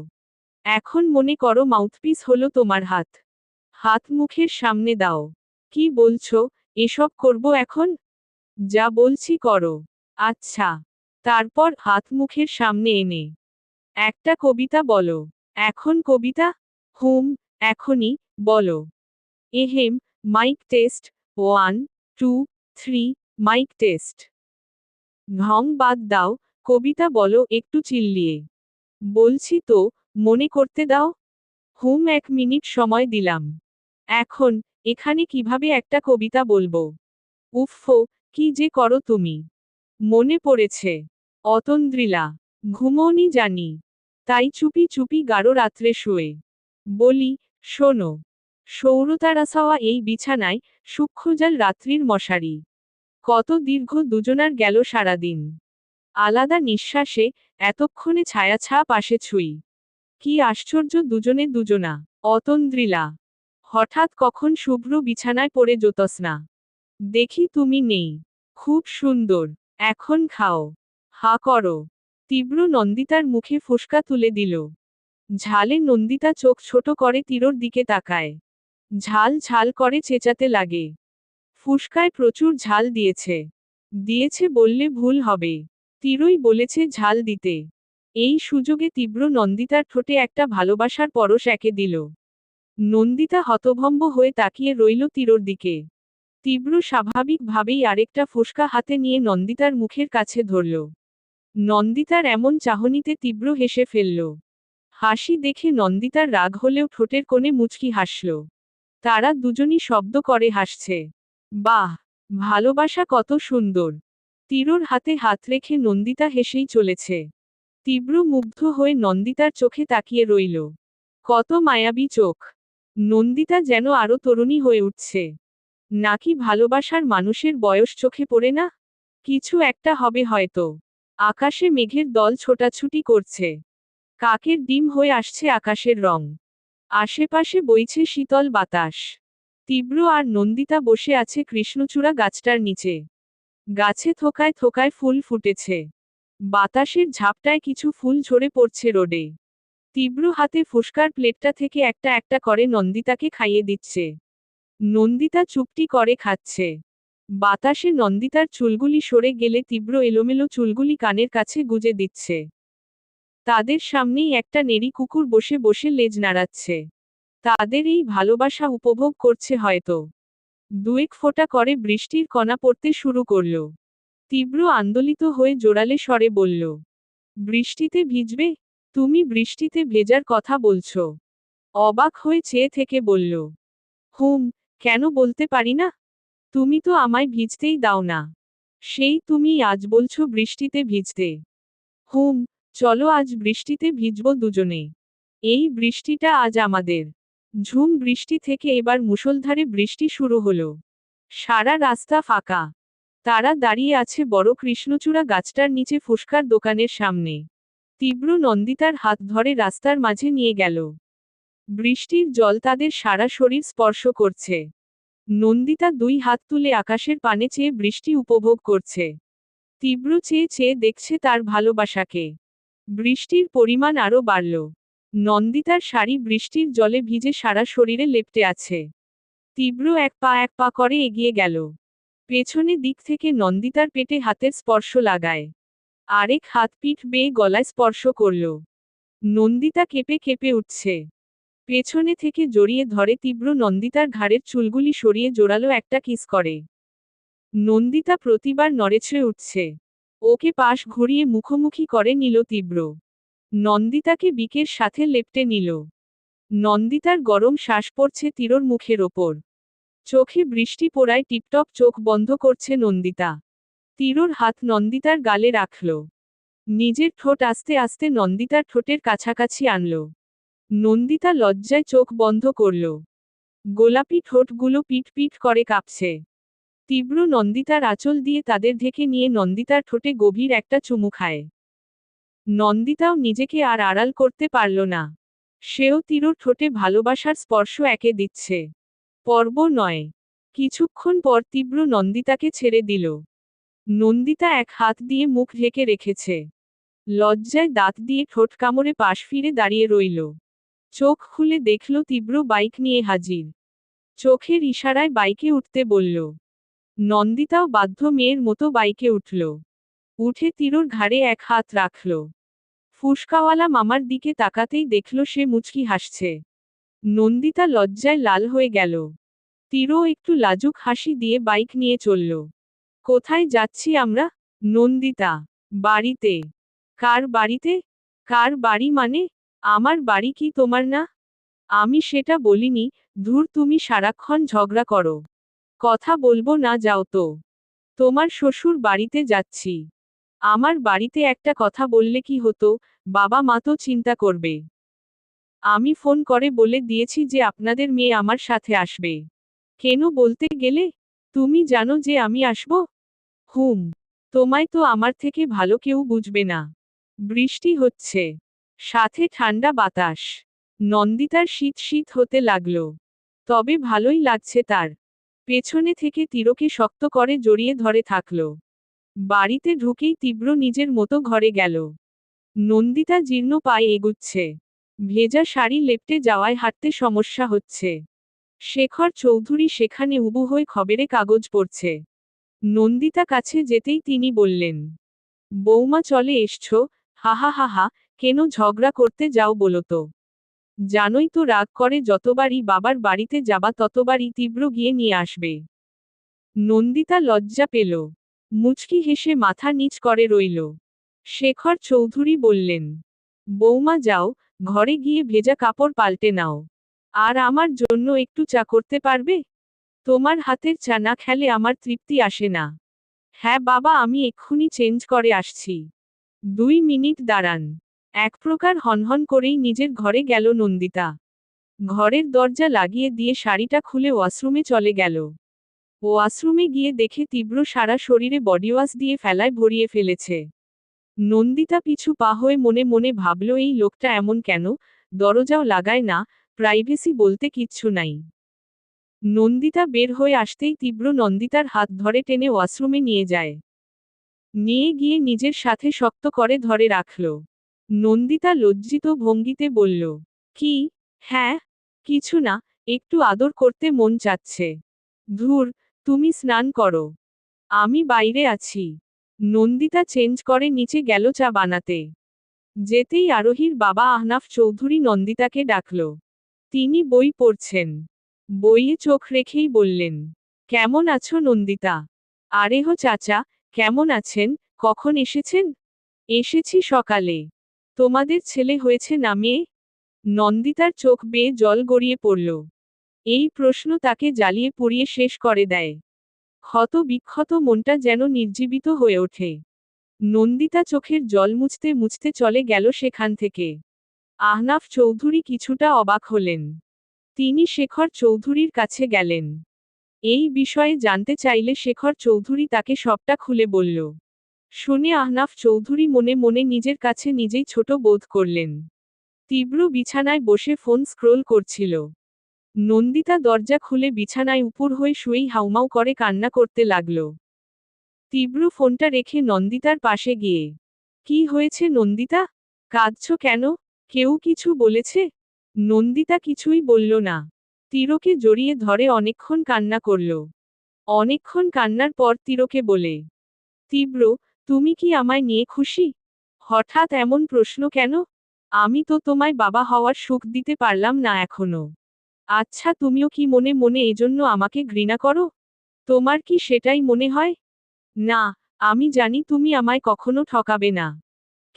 এখন মনে করো মাউথপিস হলো তোমার হাত। হাত মুখের সামনে দাও। কি বলছো, এসব করব এখন? যা বলছি করো। আচ্ছা। তারপর হাত মুখের সামনে এনে একটা কবিতা বলো। এখন কবিতা? হুম, এখনই, বলো। এহেম, মাইক টেস্ট, 1, 2, 3, মাইক টেস্ট। ঢং বাদ দাও, কবিতা বলো একটু চিল্লিয়ে। বলছি তো, মনে করতে দাও। হুম, 1 মিনিট সময় দিলাম। এখন, এখানে কিভাবে একটা কবিতা বলবো? উফফো, কি যে করো তুমি। মনে পড়েছে। অতন্দ্রিলা। ঘুমোওনি জানি। তাই চুপি চুপি গাঢ় রাত্রে শুয়ে বলি, শোনো। সৌরতারাছাওয়া এই বিছানায়, সূক্ষ্মজাল রাত্রির মশারি। কত দীর্ঘ দুজনার গেল সারাদিন। আলাদা নিঃশ্বাসে, এতক্ষণে ছায়াছাপ আসে ছুঁই। কি আশ্চর্য দুজনে দুজনা। অতন্দ্রিলা। হঠাৎ কখন শুভ্র বিছানায় পড়ে জ্যোৎস্না। দেখি তুমি নেই। খুব সুন্দর। এখন খাও। হা করো। তীব্র নন্দিতার মুখে ফোসকা তুলে দিল। ঝালে নন্দিতা চোখ ছোট করে তীরর দিকে তাকায়। ঝাল ঝাল করে চেঁচাতে লাগে। ফুসকায় প্রচুর ঝাল দিয়েছে। দিয়েছে বললে ভুল হবে। তীরই বলেছে ঝাল দিতে। এই সুযোগে তীব্র নন্দিতার ঠোঁটে একটা ভালোবাসার পরশ এঁকে দিল। নন্দিতা হতভম্ব হয়ে তাকিয়ে রইল তীরর দিকে। তীব্র স্বাভাবিকভাবেই আরেকটা ফোসকা হাতে নিয়ে নন্দিতার মুখের কাছে ধরল। নন্দিতার এমন চাহনিতে তীব্র হেসে ফেলল। হাসি দেখে নন্দিতার রাগ হলেও ঠোঁটের কোণে মুচকি হাসল। তারা দুজনই শব্দ করে হাসছে। বাহ! ভালোবাসা কত সুন্দর। তীরর হাতে হাত রেখে নন্দিতা হেসেই চলেছে। তীব্র মুগ্ধ হয়ে নন্দিতার চোখে তাকিয়ে রইল। কত মায়াবী চোখ। নন্দিতা যেন আরো তরুণী হয়ে উঠছে। নাকি ভালোবাসার মানুষের বয়স চোখে পড়ে না? কিছু একটা হবে হয়তো। আকাশে মেঘের দল ছোটাছুটি করছে। কাকের ডিম হয়ে আসছে আকাশের রং। আশেপাশে বইছে শীতল বাতাস। তীব্র আর নন্দিতা বসে আছে কৃষ্ণচূড়া গাছটার নিচে। গাছে থোকায় থোকায় ফুল ফুটেছে। বাতাসের ঝাপটায় কিছু ফুল ঝরে পড়ছে রোডে। তীব্র হাতে ফুসকার প্লেটটা থেকে একটা একটা করে নন্দিতাকে খাইয়ে দিচ্ছে। নন্দিতা চুপটি করে খাচ্ছে। বাতাসে নন্দিতার চুলগুলি সরে গেলে তীব্র এলোমেলো চুলগুলি কানের কাছে গুজে দিচ্ছে। তাদের সামনেই একটা নেড়ি কুকুর বসে বসে লেজ নাড়াচ্ছে। তাদের এই ভালোবাসা উপভোগ করছে হয়তো। দুয়েক ফোঁটা করে বৃষ্টির কণা পড়তে শুরু করল। তীব্র আন্দোলিত হয়ে জোরালে স্বরে বলল, বৃষ্টিতে ভিজবে? তুমি বৃষ্টিতে ভেজার কথা বলছো? অবাক হয়ে চেয়ে থেকে বলল, হুম, কেন বলতে পারি না? তুমি তো আমায় ভিজতেই দাও না। সেই তুমি আজ বলছো বৃষ্টিতে ভিজতে। হুম, চলো আজ বৃষ্টিতে ভিজব দুজনে। এই বৃষ্টিটা আজ আমাদের। ঝুম বৃষ্টি থেকে এবার মুষলধারে বৃষ্টি শুরু হলো। সারা রাস্তা ফাঁকা। তারা দাঁড়িয়ে আছে বড় কৃষ্ণচূড়া গাছটার নিচে ফুসকার দোকানের সামনে। তীব্র নন্দিতার হাত ধরে রাস্তার মাঝে নিয়ে গেল। বৃষ্টির জল তাদের সারা শরীর স্পর্শ করছে। নন্দিতা 2 হাত তুলে আকাশের পানে চেয়ে বৃষ্টি উপভোগ করছে। তীব্র চেয়ে চেয়ে দেখছে তার ভালোবাসাকে। বৃষ্টির পরিমাণ আরও বাড়ল। নন্দিতার শাড়ি বৃষ্টির জলে ভিজে সারা শরীরে লেপ্টে আছে। তীব্র এক পা করে এগিয়ে গেল। পেছনে দিক থেকে নন্দিতার পেটে হাতের স্পর্শ লাগায়। আরেক হাত পিঠ বেয়ে গলায় স্পর্শ করল। নন্দিতা কেঁপে কেঁপে উঠছে। পেছনে থেকে জড়িয়ে ধরে তীব্র নন্দিতার ঘাড়ের চুলগুলি সরিয়ে জোরালো একটা কিস করে। নন্দিতা প্রতিবার নড়েচড়ে উঠছে। ওকে পাশ ঘুরিয়ে মুখোমুখি করে নিল তীব্র। নন্দিতাকে বিকের সাথে লেপ্টে নিল। নন্দিতার গরম শ্বাস পড়ছে তীরর মুখের ওপর। চোখে বৃষ্টি পড়ায় টিপটপ চোখ বন্ধ করছে নন্দিতা। তীরর হাত নন্দিতার গালে রাখল। নিজের ঠোঁট আস্তে আস্তে নন্দিতার ঠোঁটের কাছাকাছি আনল। নন্দিতা লজ্জায় চোখ বন্ধ করল। গোলাপি ঠোঁটগুলো পিট পিট করে কাঁপছে। তীব্র নন্দিতার আঁচল দিয়ে তাদের ঢেকে নিয়ে নন্দিতার ঠোঁটে গভীর একটা চুমু খায়। নন্দিতাও নিজেকে আর আড়াল করতে পারল না। সেও তীব্র ঠোঁটে ভালোবাসার স্পর্শ একে দিচ্ছে। পর্ব 9। কিছুক্ষণ পর তীব্র নন্দিতাকে ছেড়ে দিল। নন্দিতা এক হাত দিয়ে মুখ ঢেকে রেখেছে। লজ্জায় দাঁত দিয়ে ঠোঁট কামড়ে পাশ ফিরে দাঁড়িয়ে রইল। চোখ খুলে দেখল তীব্র বাইক নিয়ে হাজির। চোখের ইশারায় বাইকে উঠতে বলল। নন্দিতাও বাধ্য মেয়ের মতো বাইকে উঠল। উঠে তীব্রর ঘাড়ে এক হাত রাখল। ফুসকাওয়ালা মামার দিকে তাকাতেই দেখল সে মুচকি হাসছে। নন্দিতা লজ্জায় লাল হয়ে গেল। তীব্র একটু লাজুক হাসি দিয়ে বাইক নিয়ে চলল। কোথায় যাচ্ছি আমরা? নন্দিতা। বাড়িতে। কার বাড়িতে? কার বাড়ি মানে? আমার বাড়ি কি তোমার না? আমি সেটা বলিনি। ধুর, তুমি সারাক্ষণ ঝগড়া করো। কথা বলবো না, যাও তো। তোমার শ্বশুর বাড়িতে যাচ্ছি। আমার বাড়িতে একটা কথা বললে কি হতো, বাবা মা তো চিন্তা করবে। আমি ফোন করে বলে দিয়েছি যে আপনাদের মেয়ে আমার সাথে আসবে। কেন বলতে গেলে? তুমি জানো যে আমি আসব? হুম। তোমায় তো আমার থেকে ভালো কেউ বুঝবে না। বৃষ্টি হচ্ছে। সাথে ঠান্ডা বাতাস। নন্দিতার শীত শীত হতে লাগল। তবে ভালোই লাগছে তার। পেছনে থেকে তীরকে শক্ত করে জড়িয়ে ধরে থাকল। বাড়িতে ঢুকেই তীব্র নিজের মতো ঘরে গেল। নন্দিতা জীর্ণ পায়ে এগুচ্ছে। ভেজা শাড়ি লেপটে যাওয়ায় হাঁটতে সমস্যা হচ্ছে। শেখর চৌধুরী সেখানে উবু হয়ে খবরে কাগজ পড়ছে। নন্দিতা কাছে যেতেই তিনি বললেন, বৌমা চলে এসছো? হাহা হাহা, কেন ঝগড়া করতে যাও বলো তো? জানোই তো রাগ করে যতবারই বাবার বাড়িতে যাবা ততবারই তীব্র গিয়ে নিয়ে আসবে। নন্দিতা লজ্জা পেল। মুচকি হেসে মাথা নিচ করে রইল। শেখর চৌধুরী বললেন, বৌমা যাও, ঘরে গিয়ে ভেজা কাপড় পাল্টে নাও। আর আমার জন্য একটু চা করতে পারবে? তোমার হাতের চা না খেলে আমার তৃপ্তি আসে না। হ্যাঁ বাবা, আমি এক্ষুনি চেঞ্জ করে আসছি। 2 মিনিট দাঁড়ান। এক প্রকার হনহন করেই নিজের ঘরে গেল নন্দিতা। ঘরের দরজা লাগিয়ে দিয়ে শাড়িটা খুলে ওয়াশরুমে চলে গেল। ওয়াশরুমে গিয়ে দেখে তীব্র সারা শরীরে বডিওয়াশ দিয়ে ফেলায় ভরিয়ে ফেলেছে। নন্দিতা পিছু পা হয়ে মনে মনে ভাবল, এই লোকটা এমন কেন, দরজাও লাগায় না, প্রাইভেসি বলতে কিচ্ছু নাই। নন্দিতা বের হয়ে আসতেই তীব্র নন্দিতার হাত ধরে টেনে ওয়াশরুমে নিয়ে যায়। নিয়ে গিয়ে নিজের সাথে শক্ত করে ধরে রাখল। নন্দিতা লজ্জিত ভঙ্গিতে বলল, কি? হ্যাঁ, কিছু না, একটু আদর করতে মন চাচ্ছে। ধুর, তুমি স্নান করো। আমি বাইরে আছি। নন্দিতা চেঞ্জ করে নিচে গেল চা বানাতে। যেতেই আরোহীর বাবা আহনাফ চৌধুরী নন্দিতাকে ডাকল। তিনি বই পড়ছেন। বইয়ে চোখ রেখেই বললেন, কেমন আছো নন্দিতা? আরেহ চাচা, কেমন আছেন? কখন এসেছেন? এসেছি সকালে। তোমাদের ছেলে হয়েছে না মেয়ে? নন্দিতার চোখ বেয়ে জল গড়িয়ে পড়ল। এই প্রশ্ন তাকে জ্বালিয়ে পুড়িয়ে শেষ করে দেয়। ক্ষত বিক্ষত মনটা যেন নির্জীবিত হয়ে ওঠে। নন্দিতা চোখের জল মুছতে মুছতে চলে গেল সেখান থেকে। আহনাফ চৌধুরী কিছুটা অবাক হলেন। তিনি শেখর চৌধুরীর কাছে গেলেন। এই বিষয়ে জানতে চাইলে শেখর চৌধুরী তাকে সবটা খুলে বলল। শুনে আহনাফ চৌধুরী মনে মনে নিজের কাছে নিজেই ছোট বোধ করলেন। তীব্র বিছানায় বসে ফোন স্ক্রোল করছিল। নন্দিতা দরজা খুলে বিছানায় উপুর হয়ে শুয়েই হাউমাউ করে কান্না করতে লাগল। তীব্র ফোনটা রেখে নন্দিতার পাশে গিয়ে, কি হয়েছে নন্দিতা? কাঁদছো কেন? কেউ কিছু বলেছে? নন্দিতা কিছুই বলল না। তীরকে জড়িয়ে ধরে অনেকক্ষণ কান্না করল। অনেকক্ষণ কান্নার পর তীরকে বলে, তীব্র, তুমি কি আমায় নিয়ে খুশি? হঠাৎ এমন প্রশ্ন কেন? আমি তো তোমায় বাবা হওয়ার সুখ দিতে পারলাম না এখনো। আচ্ছা, তুমিও কি মনে মনে এজন্য আমাকে ঘৃণা করো? তোমার কি সেটাই মনে হয়? না, আমি জানি তুমি আমায় কখনো ঠকাবে না।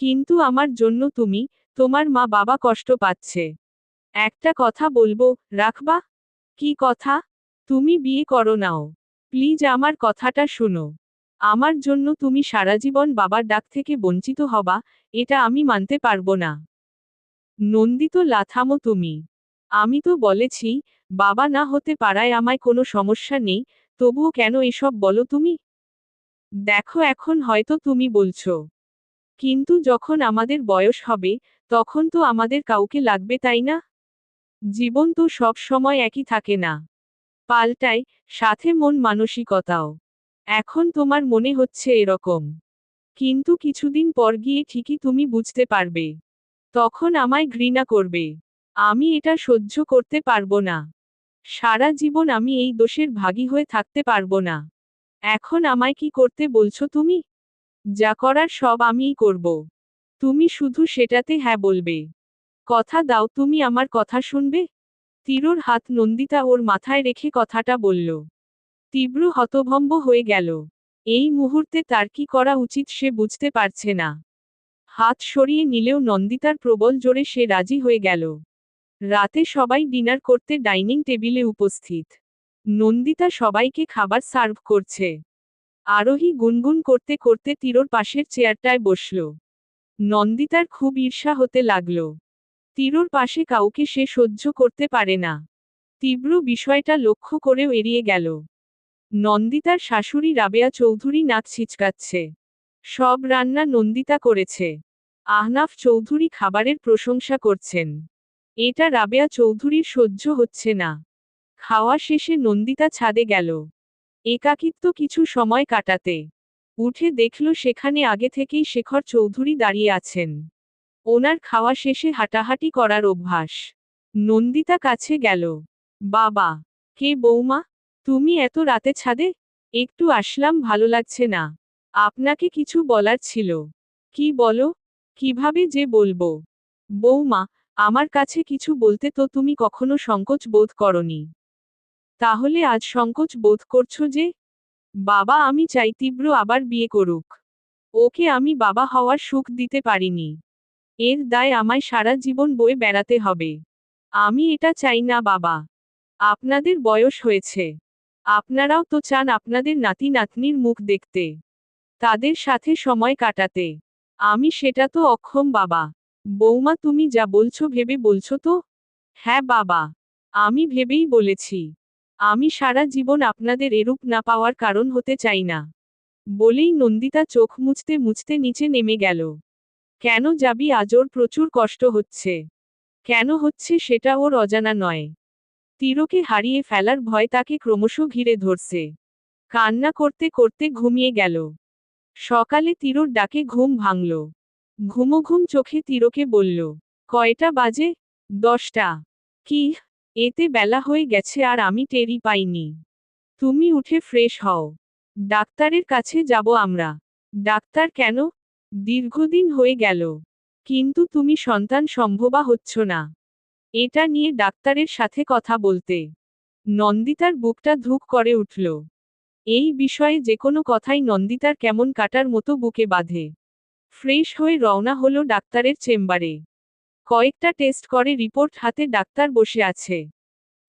কিন্তু আমার জন্য তুমি, তোমার মা বাবা কষ্ট পাচ্ছে। একটা কথা বলবো, রাখবা? কি কথা? তুমি বিয়ে করো নাও। প্লিজ আমার কথাটা শোনো। আমার জন্য তুমি সারাজীবন বাবার ডাক থেকে বঞ্চিত হবা, এটা আমি মানতে পারবো না। নন্দিত লাথামো তুমি। আমি তো বলেছি, বাবা না হতে পারায় আমায় কোনো সমস্যা নেই, তবুও কেন এসব বলো তুমি? দেখো এখন হয়তো তুমি বলছো, কিন্তু যখন আমাদের বয়স হবে, তখন তো আমাদের কাউকে লাগবে তাই না? জীবন তো সব সময় একই থাকে না, পাল্টায়, সাথে মন মানসিকতাও। এখন তোমার মনে হচ্ছে এরকম, কিন্তু কিছুদিন পর গিয়ে ঠিকই তুমি বুঝতে পারবে। তখন আমায় ঘৃণা করবে। আমি এটা সহ্য করতে পারবো না। সারা জীবন আমি এই দোষের ভাগী হয়ে থাকতে পারবো না। এখন আমায় কি করতে বলছো তুমি? যা করার সব আমিই করব। তুমি শুধু সেটাতে হ্যাঁ বলবে। কথা দাও তুমি আমার কথা শুনবে? তীরর হাত নন্দিতা ওর মাথায় রেখে কথাটা বলল। তীব্র হতভম্ব হয়ে গেল। এই মুহূর্তে তার কি করা উচিত সে বুঝতে পারছে না। হাত সরিয়ে নিলেও নন্দিতার প্রবল জোরে সে রাজি হয়ে গেল। রাতে সবাই ডিনার করতে ডাইনিং টেবিলে উপস্থিত। নন্দিতা সবাইকে খাবার সার্ভ করছে। আরোহী গুনগুন করতে করতে তীরর পাশের চেয়ারটায় বসল। নন্দিতার খুব ঈর্ষা হতে লাগল। তীরর পাশে কাউকে সে সহ্য করতে পারে না। তীব্র বিষয়টা লক্ষ্য করেও এড়িয়ে গেল। নন্দিতার শাশুড়ি রাবেয়া চৌধুরী নাক ছিচকাচ্ছে। সব রান্না নন্দিতা করেছে। আহনাফ চৌধুরী খাবারের প্রশংসা করছেন। এটা রাবেয়া চৌধুরীর সহ্য হচ্ছে না। খাওয়া শেষে নন্দিতা ছাদে গেল একাকিত্ব কিছু সময় কাটাতে। উঠে দেখল সেখানে আগে থেকেই শেখর চৌধুরী দাঁড়িয়ে আছেন। ওনার খাওয়া শেষে হাঁটাহাঁটি করার অভ্যাস। নন্দিতা কাছে গেল। বাবা, কে বৌমা? তুমি এত রাতে ছাদে? একটু আসলাম, ভালো লাগছে না। আপনাকে কিছু বলার ছিল। কি বলো? কিভাবে যে বলবো? বৌমা, আমার কাছে কিছু বলতে তো তুমি কখনো সংকোচ বোধ করনি। তাহলে আজ সংকোচ বোধ করছো যে? বাবা, আমি চাই তীব্র আবার বিয়ে করুক। ওকে আমি বাবা হওয়ার সুখ দিতে পারিনি। এর দায় আমায় সারা জীবন বয়ে বেড়াতে হবে। আমি এটা চাই না বাবা। আপনাদের বয়স হয়েছে। আপনারাও তো চান আপনাদের নাতি নাতনির মুখ দেখতে, তাদের সাথে সময় কাটাতে। আমি সেটা তো অক্ষম বাবা। বৌমা, তুমি যা বলছো ভেবে বলছো তো? হ্যাঁ বাবা, আমি ভেবেই বলেছি। আমি সারা জীবন আপনাদের এরূপ না পাওয়ার কারণ হতে চাই না। বলেই নন্দিতা চোখ মুছতে মুছতে নিচে নেমে গেল। কেন যাবি আজ? ওর প্রচুর কষ্ট হচ্ছে। কেন হচ্ছে সেটা ওর অজানা নয়। তীরকে হারিয়ে ফেলার ভয় তাকে ক্রমশ ঘিরে ধরছে। কান্না করতে করতে ঘুমিয়ে গেল। সকালে তীরর ডাকে ঘুম ভাঙল। ঘুম চোখে তীরকে বলল, কয়টা বাজে? 10টা। কি? এতে বেলা হয়ে গেছে আর আমি টেরই পাইনি। তুমি উঠে ফ্রেশ হও। ডাক্তারের কাছে যাব আমরা। ডাক্তার কেন? দীর্ঘদিন হয়ে গেল। কিন্তু তুমি সন্তান সম্ভবা হচ্ছ না। এটা নিয়ে ডাক্তারের সাথে কথা বলতে। নন্দিতার বুকটা ধুক করে উঠল। এই বিষয়ে যেকোনো কথাই নন্দিতার কেমন কাটার মতো বুকে বাঁধে। ফ্রেশ হয়ে রওনা হলো ডাক্তারের চেম্বারে। কয়েকটা টেস্ট করে রিপোর্ট হাতে ডাক্তার বসে আছে।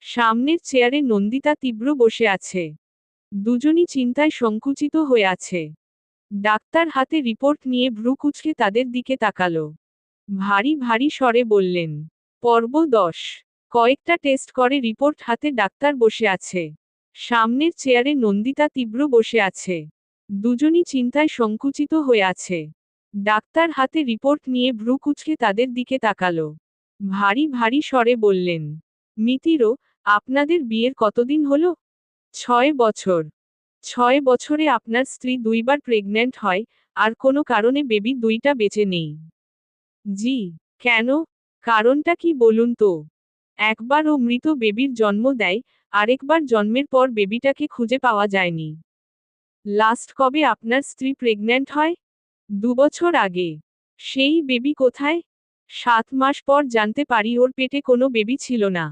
সামনের চেয়ারে নন্দিতা তীব্র বসে আছে। দুজনই চিন্তায় সংকুচিত হয়ে আছে। ডাক্তার হাতে রিপোর্ট নিয়ে ভ্রু কুঁচকে তাদের দিকে তাকালো। ভারী ভারী স্বরে বললেন, পর্ব 10। কয়েকটা টেস্ট করে রিপোর্ট হাতে ডাক্তার বসে আছে। সামনের চেয়ারে নন্দিতা তীব্র বসে আছে। দুজনই চিন্তায় সংকুচিত হয়ে আছে। ডাক্তার হাতে রিপোর্ট নিয়ে ভ্রু কুঁচকে তাদের দিকে তাকালো। ভারী ভারী স্বরে বললেন, মিতিরো, আপনাদের বিয়ের কতদিন হলো? 6 বছর। 6 বছরে আপনার স্ত্রী 2বার প্রেগন্যান্ট হয়, আর কোনো কারণে বেবি 2টা বেঁচে নেই। জি। কেন? কারণটা কি বলুন তো? একবার ও মৃত বেবির জন্ম দেয়, আরেকবার জন্মের পর বেবিটাকে খুঁজে পাওয়া যায়নি। লাস্ট কবে আপনার স্ত্রী প্রেগন্যান্ট হয়? 2 বছর আগে। সেই বেবি কোথায়? 7 মাস পর জানতে পারি ওর পেটে কোনো বেবি ছিল না।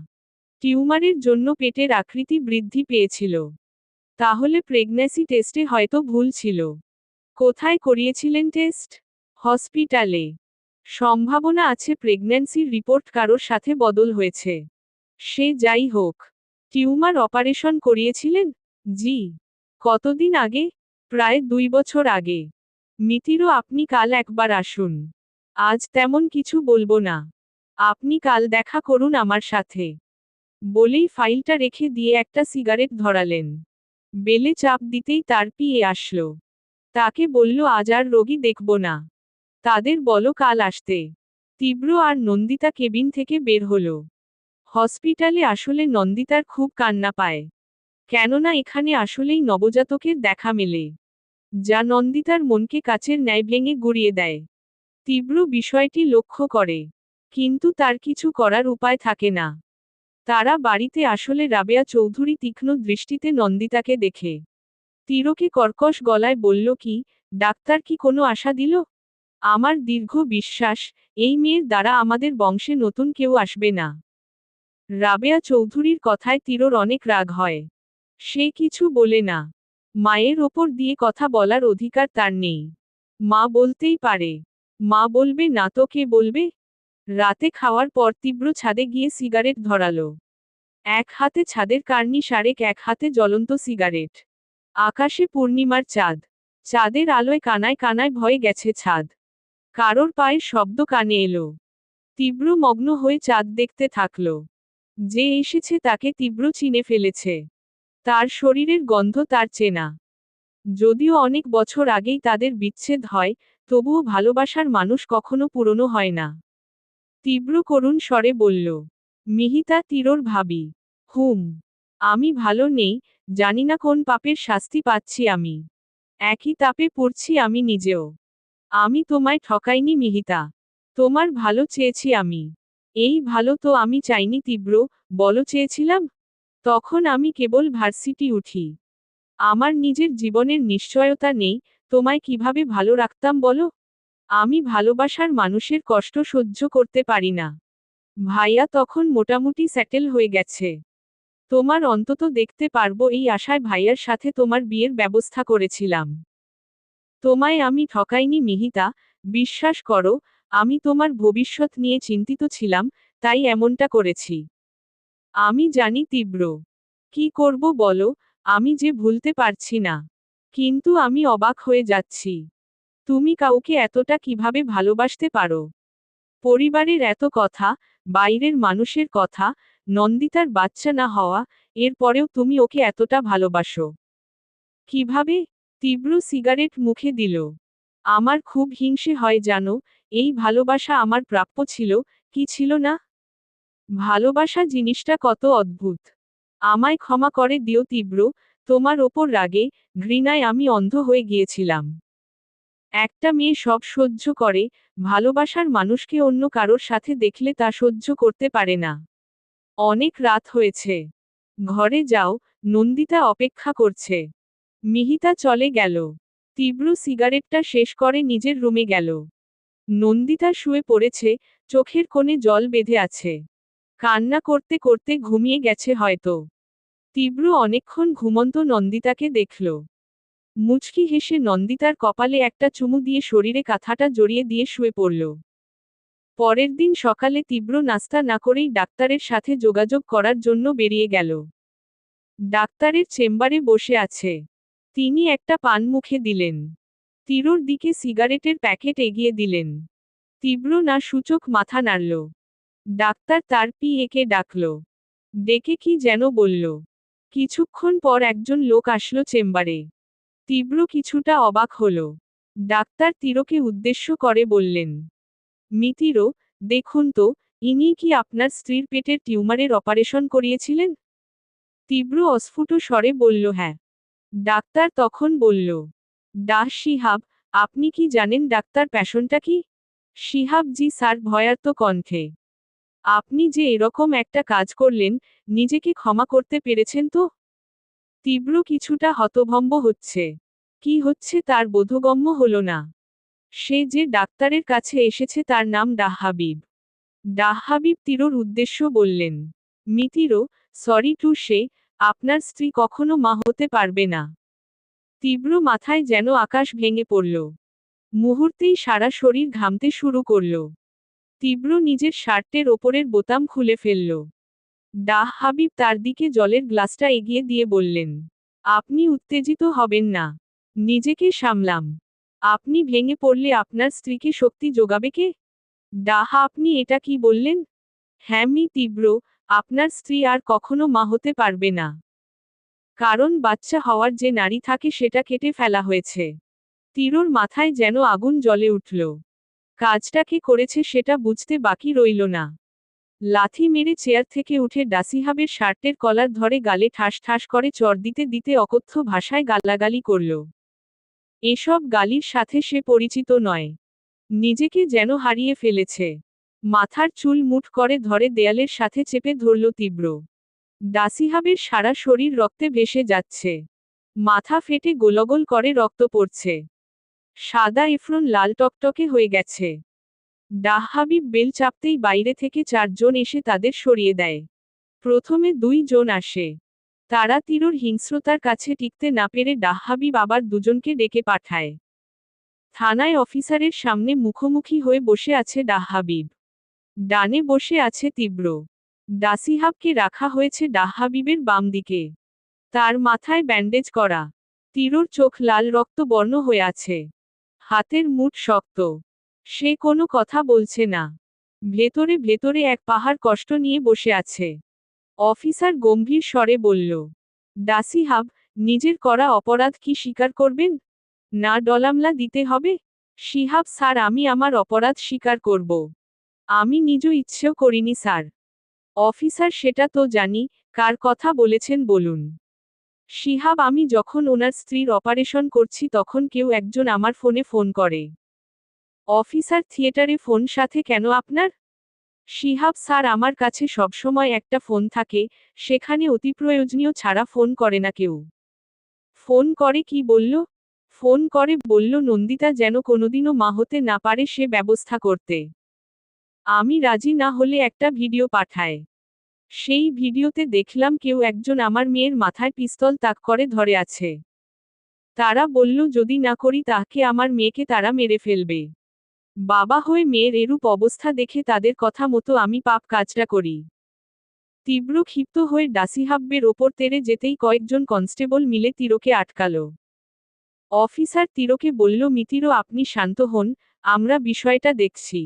টিউমারের জন্য পেটের আকৃতি বৃদ্ধি পেয়েছিল। তাহলে প্রেগন্যান্সি টেস্টে হয়তো ভুল ছিল। কোথায় করিয়েছিলেন টেস্ট? হসপিটালে। সম্ভাবনা আছে প্রেগন্যান্সির রিপোর্ট কারোর সাথে বদল হয়েছে। সে যাই হোক, টিউমার অপারেশন করিয়েছিলেন? জি। কতদিন আগে? প্রায় 2 বছর আগে। মিতিরও আপনি কাল একবার আসুন। আজ তেমন কিছু বলবো না। আপনি কাল দেখা করুন আমার সাথে। বলেই ফাইলটা রেখে দিয়ে একটা সিগারেট ধরালেন। বেলে চাপ দিতেই তার পিএ আসলো। তাকে বলল আজ আর রোগী দেখব না। তাদের বলো কাল আসতে। তীব্র আর নন্দিতা কেবিন থেকে বের হলো। হসপিটালে আসলে নন্দিতার খুব কান্না পায়। কেননা এখানে আসলেই নবজাতকের দেখা মেলে, যা নন্দিতার মনকে কাচের ন্যায় ভেঙে গুঁড়িয়ে দেয়। তীব্র বিষয়টি লক্ষ্য করে, কিন্তু তার কিছু করার উপায় থাকে না। তারা বাড়িতে আসলে রাবেয়া চৌধুরী তীক্ষ্ণ দৃষ্টিতে নন্দিতাকে দেখে তীরকে কর্কশ গলায় বলল কি, ডাক্তার কি কোনো আশা দিল? আমার দীর্ঘ বিশ্বাস, এই মেয়ের দ্বারা আমাদের বংশে নতুন কেউ আসবে না। রাবেয়া চৌধুরীর কথায় তীরর অনেক রাগ হয়। সে কিছু বলে না। মায়ের ওপর দিয়ে কথা বলার অধিকার তার নেই। মা বলতেই পারে। মা বলবে না তো কে বলবে? রাতে খাওয়ার পর তীব্র ছাদে গিয়ে সিগারেট ধরালো। এক হাতে ছাদের কার্নিশ আরেক এক হাতে জ্বলন্ত সিগারেট। আকাশে পূর্ণিমার চাঁদ। চাঁদের আলোয় কানায় কানায় ভয়ে গেছে ছাদ। কারোর পায়ের শব্দ কানে এলো। তীব্র মগ্ন হয়ে চাঁদ দেখতে থাকল। যে এসেছে তাকে তীব্র চিনে ফেলেছে। তার শরীরের গন্ধ তার চেনা। যদিও অনেক বছর আগেই তাদের বিচ্ছেদ হয়, তবুও ভালোবাসার মানুষ কখনো পুরনো হয় না। তীব্র করুণ স্বরে বলল, মিহিতা তীরর ভাবি। হুম। আমি ভালো নেই, জানি না কোন পাপের শাস্তি পাচ্ছি আমি। একই তাপে পড়ছি আমি নিজেও। আমি তোমায় ঠকাইনি মিহিতা। তোমার ভালো চেয়েছি আমি। এই ভালো তো আমি চাইনি তীব্র, বলো চেয়েছিলাম? তখন আমি কেবল ভার্সিটি উঠি। আমার নিজের জীবনের নিশ্চয়তা নেই, তোমায় কিভাবে ভালো রাখতাম বলো? আমি ভালোবাসার মানুষের কষ্ট সহ্য করতে পারি না। ভাইয়া তখন মোটামুটি সেটেল হয়ে গেছে। তোমার অন্তত দেখতে পারবো এই আশায় ভাইয়ার সাথে তোমার বিয়ের ব্যবস্থা করেছিলাম। তোমায় আমি ঠকাইনি মিহিতা, বিশ্বাস করো, আমি তোমার ভবিষ্যৎ নিয়ে চিন্তিত ছিলাম, তাই এমনটা করেছি। আমি জানি তীব্র। কি করব বলো, আমি যে ভুলতে পারছি না। কিন্তু আমি অবাক হয়ে যাচ্ছি। তুমি কাউকে এতটা কিভাবে ভালোবাসতে পারো? পরিবারের এত কথা, বাইরের মানুষের কথা, নন্দিতার বাচ্চা না হওয়া, এরপরেও তুমি ওকে এতটা ভালোবাসো। কিভাবে? তীব্র সিগারেট মুখে দিল। আমার খুব হিংসে হয় জানো, এই ভালোবাসা আমার প্রাপ্য ছিল, কি ছিল না? ভালোবাসা জিনিসটা কত অদ্ভুত। আমায় ক্ষমা করে দিও তীব্র, তোমার ওপর রাগে, ঘৃণায় আমি অন্ধ হয়ে গিয়েছিলাম। একটা মেয়ে সব সহ্য করে, ভালোবাসার মানুষকে অন্য কারোর সাথে দেখলে তা সহ্য করতে পারে না। অনেক রাত হয়েছে। ঘরে যাও, নন্দিতা অপেক্ষা করছে। মিহিতা চলে গেল। তীব্র সিগারেটটা শেষ করে নিজের রুমে গেল। নন্দিতা শুয়ে পড়েছে, চোখের কোণে জল বেঁধে আছে। কান্না করতে করতে ঘুমিয়ে গেছে হয়তো। তীব্র অনেকক্ষণ ঘুমন্ত নন্দিতাকে দেখল। মুচকি হেসে নন্দিতার কপালে একটা চুমু দিয়ে শরীরে কাঁথাটা জড়িয়ে দিয়ে শুয়ে পড়ল। পরের দিন সকালে তীব্র নাস্তা না করেই ডাক্তারের সাথে যোগাযোগ করার জন্য বেরিয়ে গেল। ডাক্তারের চেম্বারে বসে আছে। তিনি একটা পান মুখে দিলেন। তীব্রর দিকে সিগারেটের প্যাকেট এগিয়ে দিলেন। তীব্র না সূচক মাথা নাড়ল। ডাক্তার তার পিএকে ডাকল। ডেকে কি যেন বলল। কিছুক্ষণ পর একজন লোক আসলো চেম্বারে। তীব্র কিছুটা অবাক হল। ডাক্তার তীরকে উদ্দেশ্য করে বললেন, মিতির, দেখুন তো, ইনি কি আপনার স্ত্রীর পেটের টিউমারের অপারেশন করিয়েছিলেন? তীব্র অস্ফুট স্বরে বলল হ্যাঁ। ডাক্তার তখন বলল, ডাঃ শিহাব, আপনি কি জানেন ডাক্তার প্যাশনটা কি? শিহাব জি স্যার ভয়ার্ত কণ্ঠে। আপনি যে এরকম একটা কাজ করলেন, নিজেকে ক্ষমা করতে পেরেছেন তো? তীব্র কিছুটা হতভম্ব হচ্ছে। কি হচ্ছে তার বোধগম্য হল না। সে যে ডাক্তারের কাছে এসেছে তার নাম ডাঃ হাবিব। ডাঃ হাবিব তীরর উদ্দেশ্য বললেন, মিতির, সরি টু সে, আপনার স্ত্রী কখনো মা হতে পারবে না। তীব্র মাথায় যেন আকাশ ভেঙে পড়ল। মুহূর্তেই সারা শরীর ঘামতে শুরু করল। তীব্র নিজের শার্টের ওপরের বোতাম খুলে ফেলল। ডাঃ হাবিব তার দিকে জলের গ্লাসটা এগিয়ে দিয়ে বললেন, আপনি উত্তেজিত হবেন না। নিজেকে সামলাম। আপনি ভেঙে পড়লে আপনার স্ত্রীকে শক্তি যোগাবে কে? ডাহা আপনি এটা কি বললেন? হ্যাঁ মি তীব্র, আপনার স্ত্রী আর কখনো মা হতে পারবে না। কারণ বাচ্চা হওয়ার যে নাড়ি থাকে সেটা কেটে ফেলা হয়েছে। তীরর মাথায় যেন আগুন জ্বলে উঠল। কাজটা কে করেছে সেটা বুঝতে বাকি রইল না। লাথি মেরে চেয়ার থেকে উঠে ডাসিহাবের শার্টের কলার ধরে গালে ঠাস ঠাস করে চড় দিতে দিতে অকথ্য ভাষায় গালাগালি করল। এসব গালির সাথে সে পরিচিত নয়। নিজেকে যেন হারিয়ে ফেলেছে। মাথার চুল মুঠ করে ধরে দেয়ালের সাথে চেপে ধরল তীব্র। ডাসিহাবের সারা শরীর রক্তে ভেসে যাচ্ছে। মাথা ফেটে গোলগোল করে রক্ত পড়ছে। সাদা এফরন লাল টকটকে হয়ে গেছে। ডাহাবিব বেল চাপতেই বাইরে থেকে 4 জন এসে তাদের সরিয়ে দেয়। প্রথমে 2 জন আসে। তারা তীরর হিংস্রতার কাছে টিকতে না পেরে ডাহাবিব আবার 2 জনকে ডেকে পাঠায়। থানায় অফিসারের সামনে মুখোমুখি হয়ে বসে আছে ডাহাবিব। ডানে বসে আছে তীব্র। ডাসিহাবকে রাখা হয়েছে ডাহাবিবের বাম দিকে। তার মাথায় ব্যান্ডেজ করা। তীরর চোখ লাল রক্তবর্ণ হয়ে আছে। হাতের মুঠ শক্ত। সে কোনো কথা বলছে না। ভেতরে ভেতরে এক পাহাড় কষ্ট নিয়ে বসে আছে। অফিসার গম্ভীর স্বরে বলল, ডাসিহাব, নিজের করা অপরাধ কি স্বীকার করবেন? না ডলামলা দিতে হবে? শিহাব স্যার, আমি আমার অপরাধ স্বীকার করব। আমি নিজ ইচ্ছেও করিনি স্যার। অফিসার, সেটা তো জানি, কার কথা বলেছেন বলুন। শিহাব, আমি যখন ওনার স্ত্রীর অপারেশন করছি তখন কেউ একজন আমার ফোনে ফোন করে। অফিসার, থিয়েটারে ফোন সাথে কেন আপনার? শিহাব স্যার, আমার কাছে সবসময় একটা ফোন থাকে, সেখানে অতিপ্রয়োজনীয় ছাড়া ফোন করে না কেউ। ফোন করে কি বলল? ফোন করে বলল নন্দিতা যেন কোনোদিনও মা হতে না পারে সে ব্যবস্থা করতে। আমি রাজি না হলে একটা ভিডিও পাঠায়। সেই ভিডিওতে দেখলাম কেউ একজন আমার মেয়ের মাথায় পিস্তল তাক করে ধরে আছে। তারা বলল যদি না করি তাকে আমার মেয়েকে তারা মেরে ফেলবে। বাবা হয়ে মেয়ের এরূপ অবস্থা দেখে তাদের কথা মতো আমি পাপ কাজটা করি। তীব্র ক্ষিপ্ত হয়ে ডাসিহাব্বের ওপর তেড়ে যেতেই কয়েকজন কনস্টেবল মিলে তীরকে আটকাল। অফিসার তীরকে বলল, মিতিরো আপনি শান্ত হন, আমরা বিষয়টা দেখছি।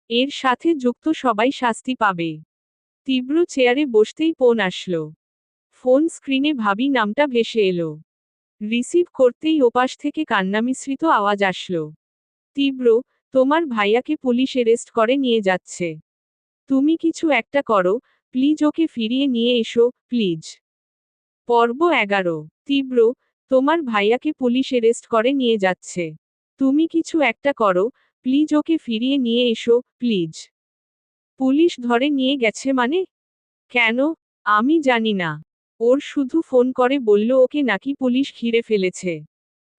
এর সাথে যুক্ত সবাই শাস্তি পাবে। তীব্র চেয়ারে বসতেই ফোন আসলো। ফোন স্ক্রিনে ভাবি নামটা ভেসে এলো। রিসিভ করতেই ওপাশ থেকে কান্নামিশ্রিত আওয়াজ আসলো। তীব্র, তোমার ভাইয়াকে পুলিশ অ্যারেস্ট করে নিয়ে যাচ্ছে। তুমি কিছু একটা করো, প্লিজ ওকে ফিরিয়ে নিয়ে এসো, প্লিজ। পর্ব 11। তীব্র, তোমার ভাইয়াকে পুলিশ অ্যারেস্ট করে নিয়ে যাচ্ছে। তুমি কিছু একটা করো, প্লিজ ওকে ফিরিয়ে নিয়ে এসো, প্লিজ। পুলিশ ধরে নিয়ে গেছে মানে? কেন? আমি জানি না। ওর শুধু ফোন করে বলল ওকে নাকি পুলিশ ঘিরে ফেলেছে।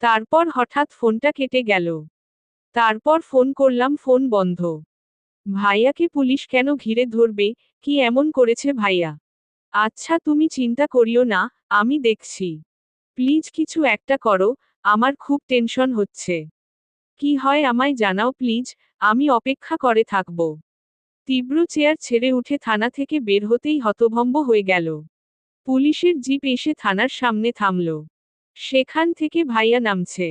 তারপর হঠাৎ ফোনটা কেটে গেল। তারপর ফোন করলাম, ফোন বন্ধ। ভাইয়াকে পুলিশ কেন ঘিরে ধরবে? কি এমন করেছে ভাইয়া? আচ্ছা তুমি চিন্তা করিও না, আমি দেখছি। প্লিজ কিছু একটা করো, আমার খুব টেনশন হচ্ছে। কি হয় আমায় জানাও প্লিজ, আমি অপেক্ষা করে থাকব। তীব্র চেয়ার ছেড়ে উঠে থানা থেকে বের হতেই হতভম্ব হয়ে গেল। পুলিশের জিপ এসে থানার সামনে থামল। সেখান থেকে ভাইয়া নামছে।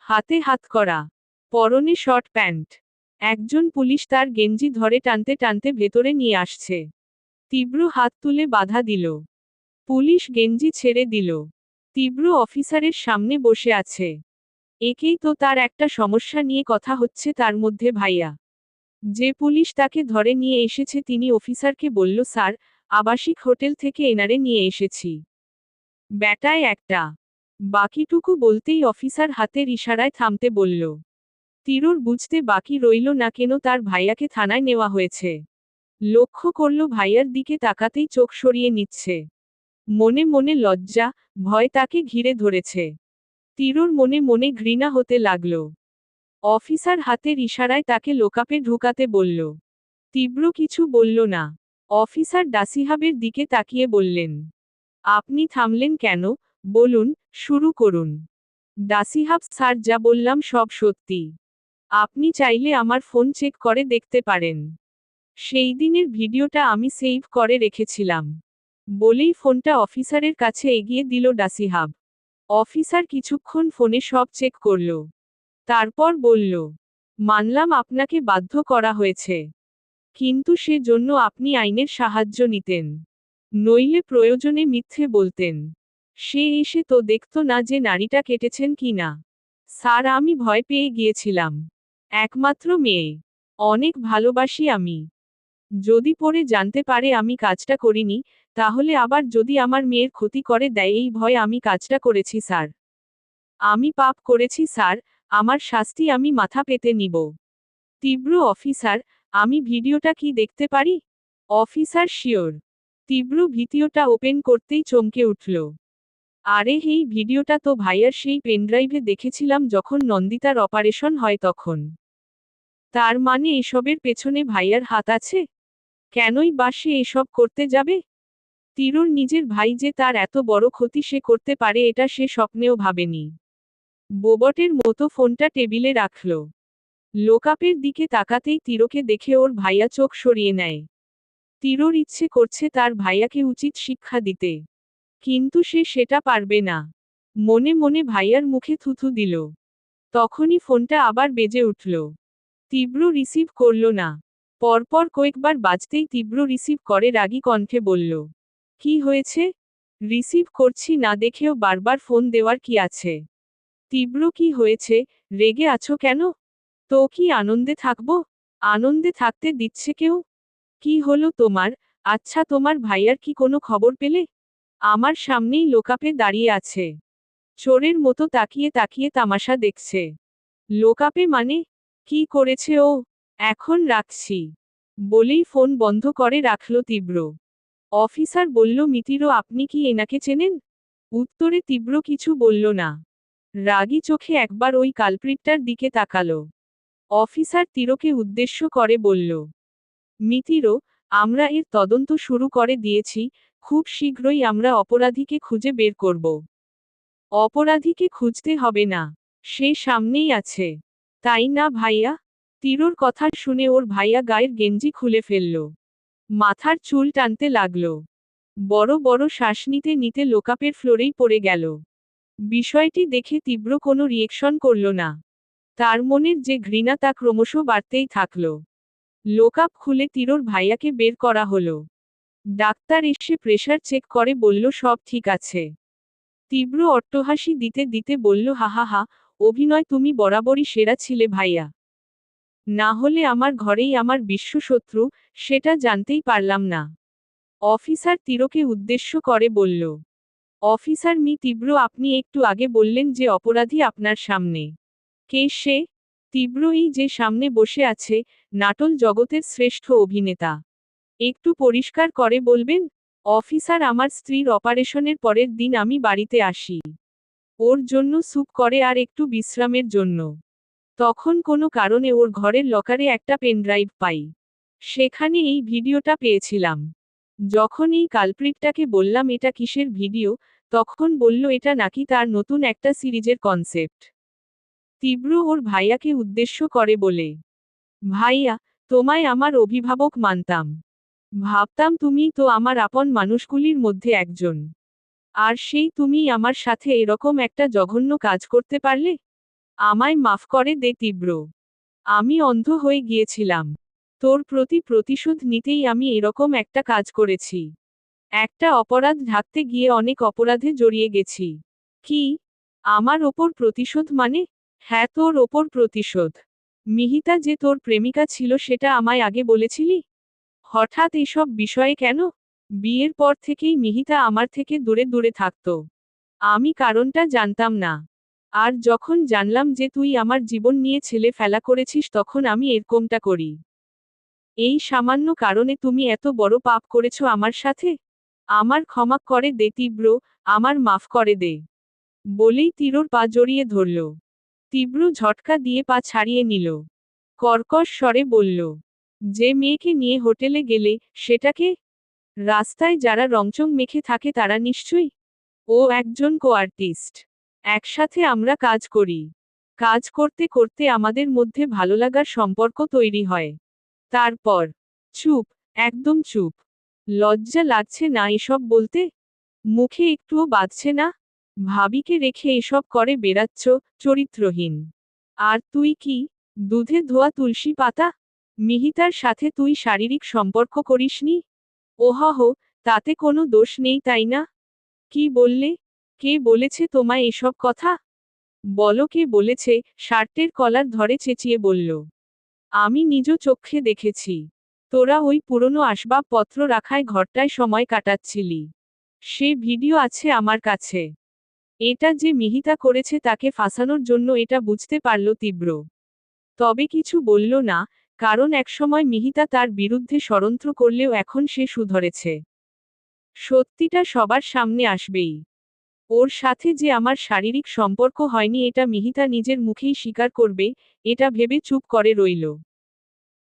হাতে হাত করা, পরনে শর্ট প্যান্ট। একজন পুলিশ তার গেঞ্জি ধরে টানতে টানতে ভেতরে নিয়ে আসছে। তীব্র হাত তুলে বাধা দিল। পুলিশ গেঞ্জি ছেড়ে দিল। তীব্র অফিসারের সামনে বসে আছে। একেই তো তার একটা সমস্যা নিয়ে কথা হচ্ছে, তার মধ্যে ভাইয়া। যে পুলিশ তাকে ধরে নিয়ে এসেছে তিনি অফিসারকে বলল, স্যার, আবাসিক হোটেল থেকে এনারে নিয়ে এসেছি। ব্যাটায় একটা। বাকিটুকু বলতেই অফিসার হাতের ইশারায় থামতে বলল। তীরর বুঝতে বাকি রইল না কেন তার ভাইয়াকে থানায় নেওয়া হয়েছে। লক্ষ্য করল ভাইয়ার দিকে তাকাতেই চোখ সরিয়ে নিচ্ছে। মনে মনে লজ্জা, ভয় তাকে ঘিরে ধরেছে। তীরর মনে মনে ঘৃণা হতে লাগল। অফিসার হাতের ইশারায় তাকে লোকাপে ঢুকাতে বলল। তীব্র কিছু বলল না। অফিসার ডাসিহাবের দিকে তাকিয়ে বললেন, আপনি থামলেন কেন? বলুন, শুরু করুন। ডাসিহাব স্যার, যা বললাম সব সত্যি। আপনি চাইলে আমার ফোন চেক করে দেখতে পারেন। সেই দিনের ভিডিওটা আমি সেভ করে রেখেছিলাম। বলেই ফোনটা অফিসারের কাছে এগিয়ে দিল ডাসিহাব। অফিসার কিছুক্ষণ ফোনে সব চেক করল। তারপর বলল, মানলাম আপনাকে বাধ্য করা হয়েছে, কিন্তু সে জন্য আপনি আইনের সাহায্য নিতেন, নইলে প্রয়োজনে মিথ্যে বলতেন। সে এসে তো দেখতো না যে নাড়িটা কেটেছেন কি না। স্যার, আমি ভয় পেয়ে গিয়েছিলাম। একমাত্র মেয়ে, অনেক ভালোবাসি আমি। যদি পরে জানতে পারে আমি কাজটা করিনি, তাহলে আবার যদি আমার মেয়ের ক্ষতি করে দেয় এই ভয় আমি কাজটা করেছি স্যার। আমি পাপ করেছি স্যার, আমার শাস্তি আমি মাথা পেতে নিব। তীব্র অফিসার, আমি ভিডিওটা কি দেখতে পারি? Officer, sure. তীব্র ভিডিওটা ওপেন করতেই চমকে উঠল। আরে এই ভিডিওটা তো ভাইয়ার সেই পেনড্রাইভে দেখেছিলাম যখন নন্দিতার অপারেশন হয় তখন। তার মানে এসবের পেছনে ভাইয়ার হাত আছে? কেনই বা সে এসব করতে যাবে? তিরুর নিজের ভাই যে তার এত বড় ক্ষতি সে করতে পারে এটা সে স্বপ্নেও ভাবেনি। বোবটের মতো ফোনটা টেবিলে রাখল। লোকাপের দিকে তাকাতেই তিরোকে দেখে ওর ভাইয়া চোখ সরিয়ে নেয়। তিরোর ইচ্ছে করছে তার ভাইয়াকে উচিত শিক্ষা দিতে, কিন্তু সে সেটা পারবে না। মনে মনে ভাইয়ার মুখে থুথু দিল। তখনই ফোনটা আবার বেজে উঠল। তীব্র রিসিভ করল না। পরপর কয়েকবার বাজতেই তীব্র রিসিভ করে রাগী কণ্ঠে বলল, কি হয়েছে? রিসিভ করছি না দেখেও বারবার ফোন দেওয়ার কি আছে? তীব্র, কি হয়েছে? রেগে আছো কেন? তো কি আনন্দে থাকবো? আনন্দে থাকতে দিচ্ছে কেউ? কি হলো তোমার? আচ্ছা, তোমার ভাইয়ার কি কোনো খবর পেলে? আমার সামনেই লোকাপে দাঁড়িয়ে আছে, চোরের মতো তাকিয়ে তাকিয়ে তামাশা দেখছে। লোকাপে মানে? কি করেছে ও? এখন রাখছি, বলেই ফোন বন্ধ করে রাখল তীব্র। অফিসার বলল, মিতিরও, আপনি কি এনাকে চেনেন? উত্তরে তীব্র কিছু বলল না। রাগী চোখে একবার ওই কালপ্রিটটার দিকে তাকালো। অফিসার তিরোকে উদ্দেশ্য করে বলল, মিতিরো, আমরা এর তদন্ত শুরু করে দিয়েছি, খুব শীঘ্রই আমরা অপরাধীকে খুঁজে বের করব। অপরাধীকে খুঁজতে হবে না, সে সামনেই আছে, তাই না ভাইয়া? তিরোর কথা শুনে ওর ভাইয়া গায়ের গেঞ্জি খুলে ফেলল। মাথার চুল টানতে লাগল। বড় বড় শ্বাস নিতে নিতে লোকাপের ফ্লোরেই পড়ে গেল। বিষয়টি দেখে তীব্র কোনো রিয়েকশন করল না। তার মনের যে ঘৃণা তা ক্রমশ বাড়তেই থাকল। লোকআপ খুলে তিরোর ভাইয়াকে বের করা হলো। ডাক্তার এসে প্রেশার চেক করে বলল সব ঠিক আছে। তীব্র অট্টহাসি দিতে দিতে বলল, হা হা হা, অভিনয় তুমি বরাবরই সেরা ছিলে ভাইয়া। না হলে আমার ঘরেই আমার বিশ্বশত্রু, সেটা জানতেই পারলাম না। অফিসার তিরোকে উদ্দেশ্য করে বলল, অফিসার তীব্র, আপনি একটু আগে বললেন যে অপরাধী আপনার সামনে। কে সে? তীব্র, এই যে সামনে বসে আছে, নাটল জগতের শ্রেষ্ঠ অভিনেতা। একটু পরিষ্কার করে বলবেন? অফিসার, আমার স্ত্রীর অপারেশনের পরের দিন আমি বাড়িতে আসি। ওর জন্য স্যুপ করে আর একটু বিশ্রামের জন্য। তখন কোনো কারণে ওর ঘরের লকারে একটা পেনড্রাইভ পাই। সেখানে এই ভিডিওটা পেয়েছিলাম। যখন এই কালপ্রিটটাকে বললাম এটা কিসের ভিডিও, তখন বলল এটা নাকি তার নতুন একটা সিরিজের কনসেপ্ট। তীব্র ওর ভাইয়াকে উদ্দেশ্য করে বলে, ভাইয়া, তোমায় আমার অভিভাবক মানতাম। ভাবতাম তুমি তো আমার আপন মানুষগুলির মধ্যে একজন। আর সেই তুমিই আমার সাথে এরকম একটা জঘন্য কাজ করতে পারলে? আমায় মাফ করে দে তীব্র। আমি অন্ধ হয়ে গিয়েছিলাম। তোর প্রতি প্রতিশোধ নিতেই আমি এরকম একটা কাজ করেছি। একটা অপরাধ ঢাকতে গিয়ে অনেক অপরাধে জড়িয়ে গেছি। কি? আমার ওপর প্রতিশোধ মানে? হ্যাঁ, তোর ওপর প্রতিশোধ। মিহিতা যে তোর প্রেমিকা ছিল সেটা আমায় আগে বলেছিলি? হঠাৎ এসব বিষয়ে কেন? বিয়ের পর থেকেই মিহিতা আমার থেকে দূরে দূরে থাকত। আমি কারণটা জানতাম না। আর যখন জানলাম যে তুই আমার জীবন নিয়ে ছেলে ফেলা করেছিস তখন আমি এরকমটা করি। এই সামান্য কারণে তুমি এত বড় পাপ করেছো আমার সাথে? আমার ক্ষমা করে দে তীব্র, আমার মাফ করে দে। বলেই তিরোর পা জড়িয়ে ধরল। তীব্র ঝটকা দিয়ে পা ছাড়িয়ে নিল। কর্কশ স্বরে বলল, যে মেয়েকে নিয়ে হোটেলে গেলে, সেটাকে? রাস্তায় যারা রংচং মেখে থাকে তারা নিশ্চয়ই? ও একজন কো আর্টিস্ট। একসাথে আমরা কাজ করি। কাজ করতে করতে আমাদের মধ্যে ভালোলাগার সম্পর্ক তৈরি হয়। তারপর? চুপ, একদম চুপ। লজ্জা লাগছে না এসব বলতে? মুখে একটুও বাজছে না? ভাবিকে রেখে এসব করে বেড়াচ্ছ, চরিত্রহীন। আর তুই কি? দুধে ধোয়া তুলসী পাতা? মিহিতার সাথে তুই শারীরিক সম্পর্ক করিসনি? ওহহ, তাতে কোনো দোষ নেই তাই না? কি বললে? কে বলেছে তোমায় এসব কথা? বলো কে বলেছে? শার্টের কলার ধরে চেঁচিয়ে বলল। আমি নিজ চক্ষে দেখেছি। তোরা ওই পুরনো আসবাবপত্র রাখায় ঘরটায় সময় কাটাচ্ছিলি। সে ভিডিও আছে আমার কাছে। এটা যে মিহিতা করেছে তাকে ফাঁসানোর জন্য এটা বুঝতে পারল তীব্র। তবে কিছু বলল না, কারণ একসময় মিহিতা তার বিরুদ্ধে ষড়যন্ত্র করলেও এখন সে শুধরেছে। সত্যিটা সবার সামনে আসবেই। ওর সাথে যে আমার শারীরিক সম্পর্ক হয়নি এটা মিহিতা নিজের মুখেই স্বীকার করবে, এটা ভেবে চুপ করে রইল।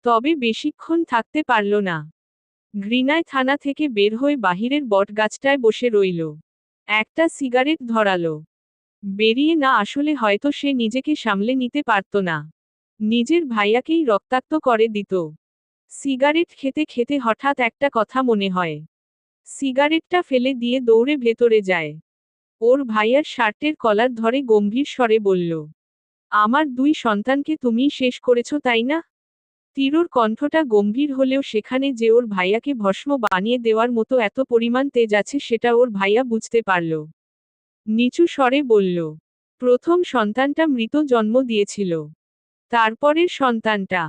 তবে বেশিক্ষণ থাকতে পারল না। ঘৃণায় থানা থেকে বের হয়ে বাহিরের বটগাছটায় বসে রইল। একটা সিগারেট ধরালো। বেরিয়ে না আসলে হয়তো সে নিজেকে সামলে নিতে পারত না। নিজের ভাইয়াকেই রক্তাক্ত করে দিত। সিগারেট খেতে খেতে হঠাৎ একটা কথা মনে হয়। সিগারেটটা ফেলে দিয়ে দৌড়ে ভেতরে যায়। ওর ভাইয়ার শার্টের কলার ধরে গম্ভীর স্বরে বলল, আমার 2 সন্তানকে তুমিই শেষ করেছ তাই না? তীরুর কণ্ঠটা গম্ভীর হলেও সেখানে যে ওর ভাইয়াকে ভস্ম বানিয়ে দেওয়ার মতো এত পরিমাণ তেজ আছে সেটা ওর ভাইয়া বুঝতে পারল। নিচু স্বরে বলল, প্রথম সন্তানটা মৃত জন্ম দিয়েছিল। তারপরের সন্তানটা?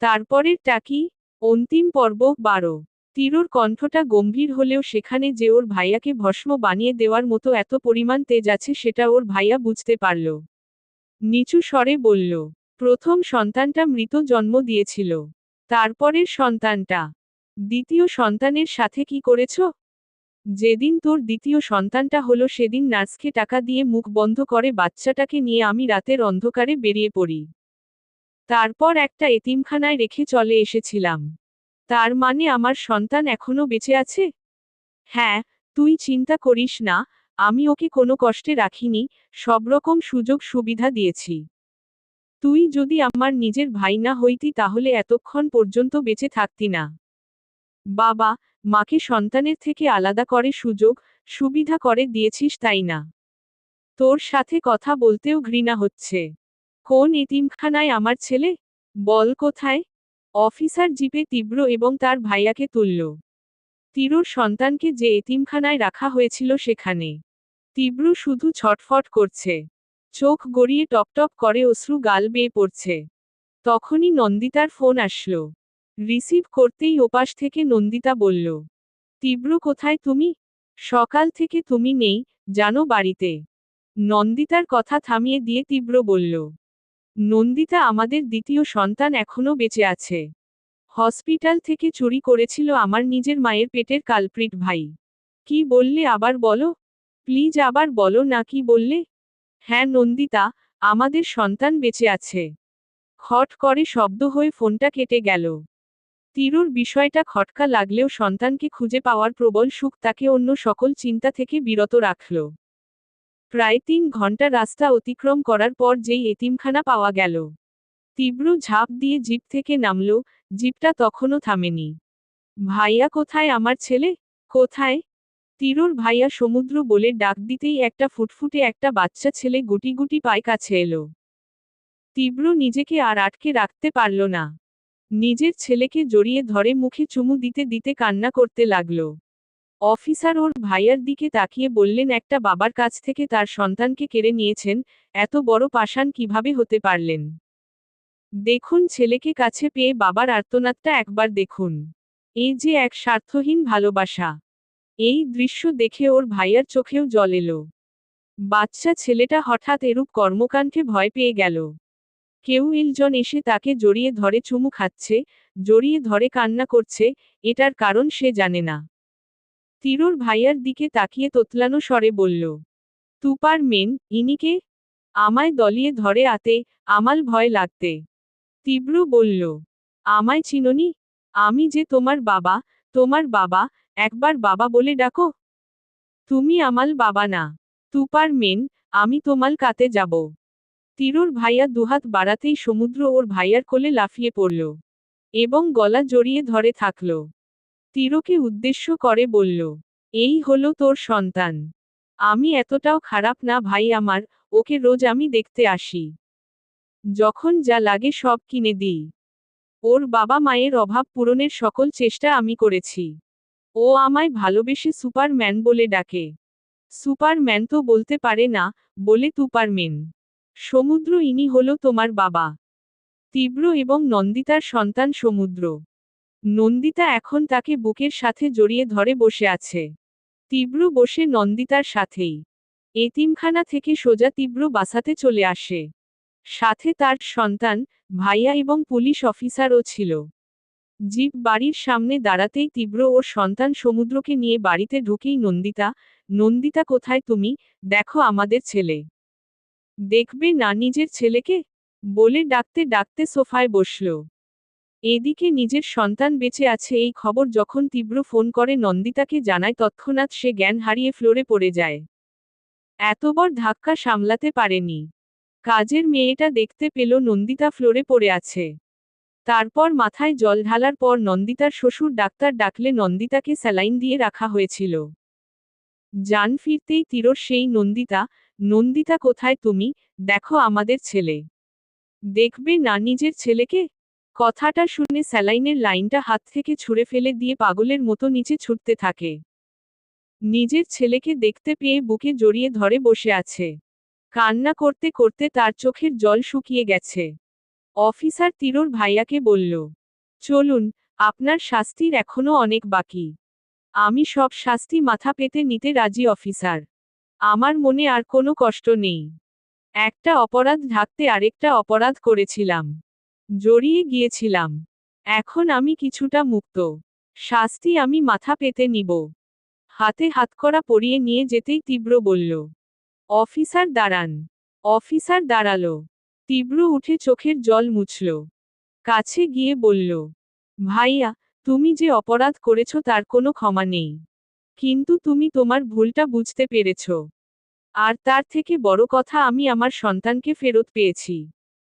তারপরেরটা কি? অন্তিম পর্ব 12। তীরুর কণ্ঠটা গম্ভীর হলেও সেখানে যে ওর ভাইয়াকে ভস্ম বানিয়ে দেওয়ার মতো এত পরিমাণ তেজ আছে সেটা ওর ভাইয়া বুঝতে পারল। নিচু স্বরে বলল, প্রথম সন্তানটা মৃত জন্ম দিয়েছিল। তারপরের সন্তানটা? দ্বিতীয় সন্তানের সাথে কি করেছ? যেদিন তোর দ্বিতীয় সন্তানটা হলো সেদিন নার্সকে টাকা দিয়ে মুখ বন্ধ করে বাচ্চাটাকে নিয়ে আমি রাতের অন্ধকারে বেরিয়ে পড়ি। তারপর একটা এতিমখানায় রেখে চলে এসেছিলাম। তার মানে আমার সন্তান এখনো বেঁচে আছে? হ্যাঁ, তুই চিন্তা করিস না, আমি ওকে কোনো কষ্টে রাখিনি, সব রকম সুযোগ সুবিধা দিয়েছি। তুই যদি আমার নিজের ভাই না হইতি তাহলে এতক্ষণ পর্যন্ত বেঁচে থাকতি না। বাবা, মাকে সন্তানের থেকে আলাদা করে সুযোগ সুবিধা করে দিয়েছিস তাই না? তোর সাথে কথা বলতেও ঘৃণা হচ্ছে। কোন এতিমখানায় আমার ছেলে? বল কোথায়? অফিসার জিপে তীব্র এবং তার ভাইয়াকে তুলল। তীব্রর সন্তানকে যে এতিমখানায় রাখা হয়েছিল সেখানে। তীব্র শুধু ছটফট করছে। চোখ গড়িয়ে টপটপ করে অশ্রু গাল বেয়ে পড়ছে। তখনই নন্দিতার ফোন আসলো। রিসিভ করতেই ওপাশ থেকে নন্দিতা বলল, তীব্র কোথায় তুমি? সকাল থেকে তুমি নেই, জানো বাড়িতে। নন্দিতার কথা থামিয়ে দিয়ে তীব্র বলল, নন্দিতা আমাদের দ্বিতীয় সন্তান এখনো বেঁচে আছে। হসপিটাল থেকে চুরি করেছিল আমার নিজের মায়ের পেটের কালপ্রিট ভাই। কি বললে আবার বলো? প্লিজ আবার বলো না কি বললে? হ্যাঁ নন্দিতা, আমাদের সন্তান বেঁচে আছে। খট করে শব্দ হয়ে ফোনটা কেটে গেল। তীরুর বিষয়টা খটকা লাগলেও সন্তানকে খুঁজে পাওয়ার প্রবল সুখ তাকে অন্য সকল চিন্তা থেকে বিরত রাখল। প্রায় 3 ঘন্টা রাস্তা অতিক্রম করার পর যেই এতিমখানা পাওয়া গেল। তীব্র ঝাঁপ দিয়ে জিপ থেকে নামল, জিপটা তখনও থামেনি। ভাইয়া কোথায় আমার ছেলে? কোথায়? তীরুর ভাইয়া সমুদ্র বলে ডাক দিতেই একটা ফুটফুটে একটা বাচ্চা ছেলে গুটি গুটি পায় কাছে এলো। তীব্র নিজেকে আর আটকে রাখতে পারল না। নিজের ছেলেকে জড়িয়ে ধরে মুখে চুমু দিতে দিতে কান্না করতে লাগল। অফিসার ওর ভাইয়ার দিকে তাকিয়ে বললেন, একটা বাবার কাছ থেকে তার সন্তানকে কেড়ে নিয়েছেন, এত বড় পাষাণ কিভাবে হতে পারলেন? দেখুন ছেলেকে কাছে পেয়ে বাবার আর্তনাদটা একবার দেখুন। এই যে এক স্বার্থহীন ভালোবাসা। এই দৃশ্য দেখে ওর ভাইয়ার চোখেও জল এলো। বাচ্চা ছেলেটা হঠাৎ এরূপ কর্মকাণ্ডে ভয় পেয়ে গেল। কেউ একজন এসে তাকে জড়িয়ে ধরে চুমু খাচ্ছে, জড়িয়ে ধরে কান্না করছে, এটার কারণ সে জানে না। তীরুর ভাইয়ার দিকে তাকিয়ে তোতলানো স্বরে বলল, তুপার মেন, ইনিকে? আমায় দলিয়ে ধরে আতে, আমাল ভয় লাগতে। তীব্র বলল, আমায় চিনোনি? আমি যে তোমার বাবা, তোমার বাবা, একবার বাবা বলে ডাকো। তুমি আমাল বাবা না। তুপার মেন, আমি তোমাল কাতে যাব। তীরুর ভাইয়া দুহাত বাড়াতেই সমুদ্র ওর ভাইয়ার কোলে লাফিয়ে পড়ল এবং গলা জড়িয়ে ধরে থাকল। তীরকে উদ্দেশ্য করে বলল, এই হলো তোর সন্তান। আমি এতটাও খারাপ না ভাই আমার, ওকে রোজ আমি দেখতে আসি। যখন যা লাগে সব কিনে দিই। ওর বাবা মায়ের অভাব পূরণের সকল চেষ্টা আমি করেছি। ও আমায় ভালোবেসে সুপারম্যান বলে ডাকে। সুপারম্যান তো বলতে পারে না, বলে তুপারমেন। সমুদ্র ইনি হলো তোমার বাবা। তীব্র এবং নন্দিতার সন্তান সমুদ্র। নন্দিতা এখন তাকে বুকের সাথে জড়িয়ে ধরে বসে আছে। তীব্র বসে নন্দিতার সাথেই। এতিমখানা থেকে সোজা তীব্র বাসাতে চলে আসে। সাথে তার সন্তান, ভাইয়া এবং পুলিশ অফিসারও ছিল। জিপ বাড়ির সামনে দাঁড়াতেই তীব্র ওর সন্তান সমুদ্রকে নিয়ে বাড়িতে ঢুকেই নন্দিতা, নন্দিতা কোথায় তুমি, দেখো আমাদের ছেলে। দেখবে না নিজের ছেলেকে, বলে ডাকতে ডাকতে সোফায় বসল। এদিকে নিজের সন্তান বেঁচে আছে এই খবর যখন তীব্র ফোন করে নন্দিতাকে জানায় তৎক্ষণাৎ সে জ্ঞান হারিয়ে ফ্লোরে পড়ে যায়। এত বড় ধাক্কা সামলাতে পারেনি। কাজের মেয়েটা দেখতে পেল নন্দিতা ফ্লোরে পড়ে আছে। তারপর মাথায় জল ঢালার পর নন্দিতার শ্বশুর ডাক্তার ডাকলে নন্দিতাকে স্যালাইন দিয়ে রাখা হয়েছিল। জান ফিরতেই তীরর সেই নন্দিতা, নন্দিতা কোথায় তুমি, দেখো আমাদের ছেলে। দেখবে না নিজের ছেলেকে। কথাটা শুনে স্যালাইনের লাইনটা হাত থেকে ছুঁড়ে ফেলে দিয়ে পাগলের মতো নিচে ছুটতে থাকে। নিজের ছেলেকে দেখতে পেয়ে বুকে জড়িয়ে ধরে বসে আছে। কান্না করতে করতে তার চোখের জল শুকিয়ে গেছে। অফিসার তীরর ভাইয়াকে বলল, চলুন, আপনার শাস্তির এখনো অনেক বাকি। আমি সব শাস্তি মাথা পেতে নিতে রাজি অফিসার। আমার মনে আর কোনো কষ্ট নেই। একটা অপরাধ ঢাকতে আরেকটা অপরাধ করেছিলাম। জড়িয়ে গিয়েছিলাম। এখন আমি কিছুটা মুক্ত। শাস্তি আমি মাথা পেতে নিব। হাতে হাতকড়া পরিয়ে নিয়ে যেতেই তীব্র বলল, অফিসার দাঁড়ান। অফিসার দাঁড়ালো। তীব্র উঠে চোখের জল মুছল। কাছে গিয়ে বলল, ভাইয়া, তুমি যে অপরাধ করেছ তার কোনো ক্ষমা নেই। কিন্তু তুমি তোমার ভুলটা বুঝতে পেরেছ। আর তার থেকে বড় কথা আমি আমার সন্তানকে ফেরত পেয়েছি।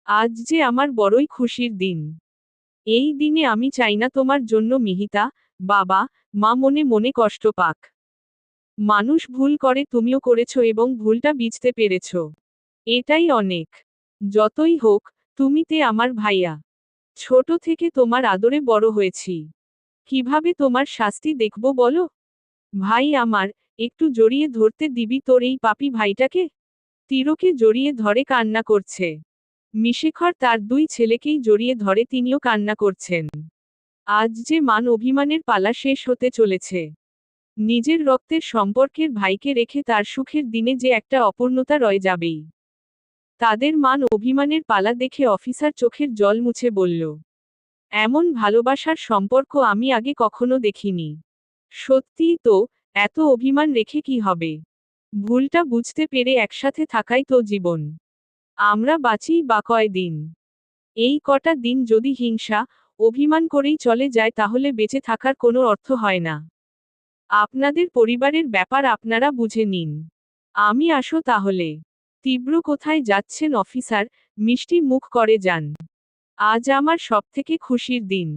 আজ যে আমার বড়ই খুশির দিন। এই দিনে আমি চাই না তোমার জন্য মিহিতা, বাবা, মা মনে মনে কষ্ট পাক। মানুষ ভুল করে তুমিও করেছ এবং ভুলটা বুঝতে পেরেছ। এটাই অনেক। যতই হোক, তুমি তে আমার ভাইয়া। ছোট থেকে তোমার আদরে বড় হয়েছি। কিভাবে তোমার শাস্তি দেখব বলো? ভাই আমার, একটু জড়িয়ে ধরতে দিবি তোর এই পাপী ভাইটাকে? তীরকে জড়িয়ে ধরে কান্না করছে। মিশেখর তার দুই ছেলেকেই জড়িয়ে ধরে তিনিও কান্না করছেন। আজ যে মান অভিমানের পালা শেষ হতে চলেছে। নিজের রক্তের সম্পর্কের ভাইকে রেখে তার সুখের দিনে যে একটা অপূর্ণতা রয়ে যাবেই। তাদের মান অভিমানের পালা দেখে অফিসার চোখের জল মুছে বলল, এমন ভালোবাসার সম্পর্ক আমি আগে কখনো দেখিনি। সত্যিই তো, এত অভিমান রেখে কি হবে? ভুলটা বুঝতে পেরে একসাথে থাকাই তো জীবন। আমরা বাঁচি বা কয়দিন? এই কটা দিন যদি হিংসা, অভিমান করেই চলে যায় তাহলে বেঁচে থাকার কোনো অর্থ হয় না। আপনাদের পরিবারের ব্যাপার আপনারা বুঝে নিন। আমি আসো তাহলে। তীব্র কোথায় যাচ্ছেন অফিসার, মিষ্টি মুখ করে যান। আজ আমার সবথেকে খুশির দিন।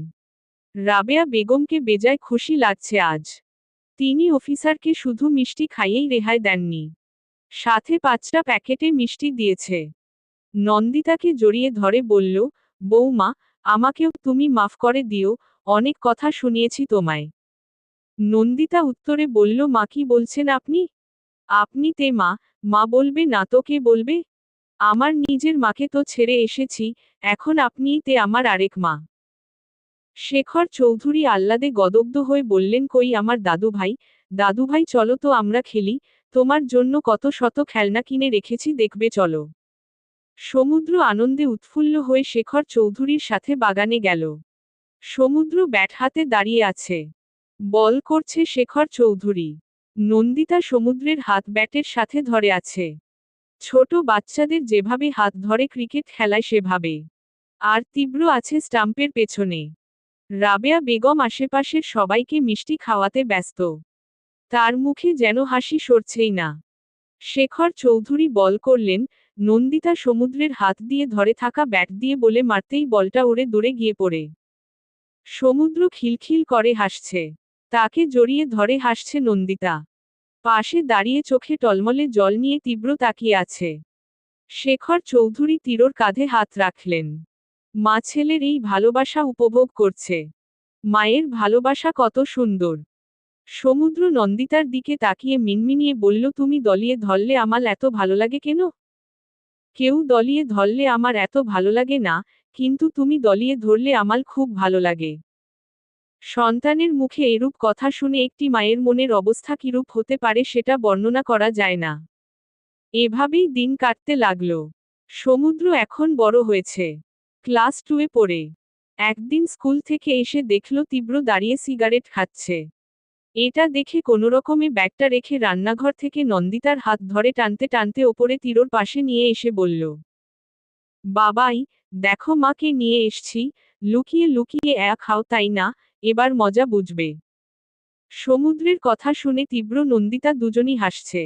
রাবেয়া বেগমকে বেজায় খুশি লাগছে আজ। তিনি অফিসারকে শুধু মিষ্টি খাইয়েই রেহাই দেননি। সাথে 5টা প্যাকেটে মিষ্টি দিয়েছে। নন্দিতাকে জড়িয়ে ধরে বলল, বৌমা, আমাকেও তুমি মাফ করে দিও, অনেক কথা শুনিয়েছি তোমায়। নন্দিতা উত্তরে বলল, মা কি বলছেন আপনি? আপনি তে মা, মা বলবে না তো কে বলবে? আমার নিজের মাকে তো ছেড়ে এসেছি, এখন আপনিই তে আমার আরেক মা। শেখর চৌধুরী আহ্লাদে গদগ্ধ হয়ে বললেন, কই আমার দাদুভাই, দাদুভাই চলো তো আমরা খেলি, তোমার জন্য কত শত খেলনা কিনে রেখেছি দেখবে চলো। সমুদ্র আনন্দে উৎফুল্ল হয়ে শেখর চৌধুরীর সাথে বাগানে গেল। সমুদ্র ব্যাট হাতে দাঁড়িয়ে আছে। বল করছে শেখর চৌধুরী। নন্দিতা সমুদ্রের হাত ব্যাটের সাথে ধরে আছে। ছোট বাচ্চাদের যেভাবে হাত ধরে ক্রিকেট খেলায় সেভাবে। আর তীব্র আছে স্টাম্পের পেছনে। রাবেয়া বেগম আশেপাশের সবাইকে মিষ্টি খাওয়াতে ব্যস্ত। তার মুখে যেন হাসি সরছেই না। শেখর চৌধুরী বল করলেন, নন্দিতা সমুদ্রের হাত দিয়ে ধরে থাকা ব্যাট দিয়ে বলে মারতেই বলটা উড়ে দূরে গিয়ে পড়ে। সমুদ্র খিলখিল করে হাসছে। তাকে জড়িয়ে ধরে হাসছে নন্দিতা। পাশে দাঁড়িয়ে চোখে টলমলে জল নিয়ে তীব্র তাকিয়ে আছে। শেখর চৌধুরী তীরর কাঁধে হাত রাখলেন। মা ছেলের এই ভালোবাসা উপভোগ করছে। মায়ের ভালোবাসা কত সুন্দর। সমুদ্র নন্দিতার দিকে তাকিয়ে মিনমিনিয়ে বলল, তুমি দলিয়ে ধরলে আমার এত ভালো লাগে কেন? কেউ দলিয়ে ধরলে আমার এত ভালো লাগে না, কিন্তু তুমি দলিয়ে ধরলে আমার খুব ভালো লাগে। সন্তানের মুখে এরূপ কথা শুনে একটি মায়ের মনের অবস্থা কিরূপ হতে পারে সেটা বর্ণনা করা যায় না। এভাবেই দিন কাটতে লাগল। সমুদ্র এখন বড় হয়েছে। ক্লাস 2-এ পড়ে। একদিন স্কুল থেকে এসে দেখল তীব্র দাঁড়িয়ে সিগারেট খাচ্ছে। এটা দেখে কোনোরকমে ব্যাগটা রেখে রান্নাঘর থেকে নন্দিতার হাত ধরে টানতে টানতে ওপরে তীরর পাশে নিয়ে এসে বলল, বাবাই, দেখো মাকে নিয়ে এসছি, লুকিয়ে লুকিয়ে খাও তাই না, এবার মজা বুঝবে। সমুদ্রের কথা শুনে তীব্র নন্দিতা দুজনই হাসছে।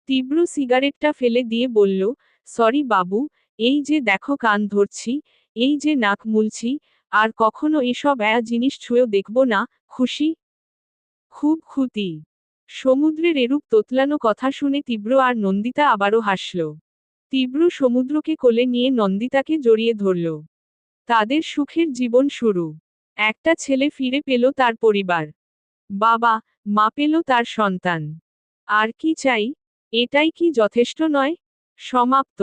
তীব্র সিগারেটটা ফেলে দিয়ে বলল, সরি বাবু, এই যে দেখো কান ধরছি, এই যে নাক মুলছি, আর কখনো এসব জিনিস ছুঁয়েও দেখব না, খুশি? খুব খুশি। সমুদ্রের এরূপ তোতলানো কথা শুনে তীব্র আর নন্দিতা আবারও হাসল। তীব্র সমুদ্রকে কোলে নিয়ে নন্দিতাকে জড়িয়ে ধরল। তাদের সুখের জীবন শুরু। একটা ছেলে ফিরে পেল তার পরিবার। বাবা, মা পেল তার সন্তান। আর কি চাই? এটাই কি যথেষ্ট নয়? সমাপ্ত।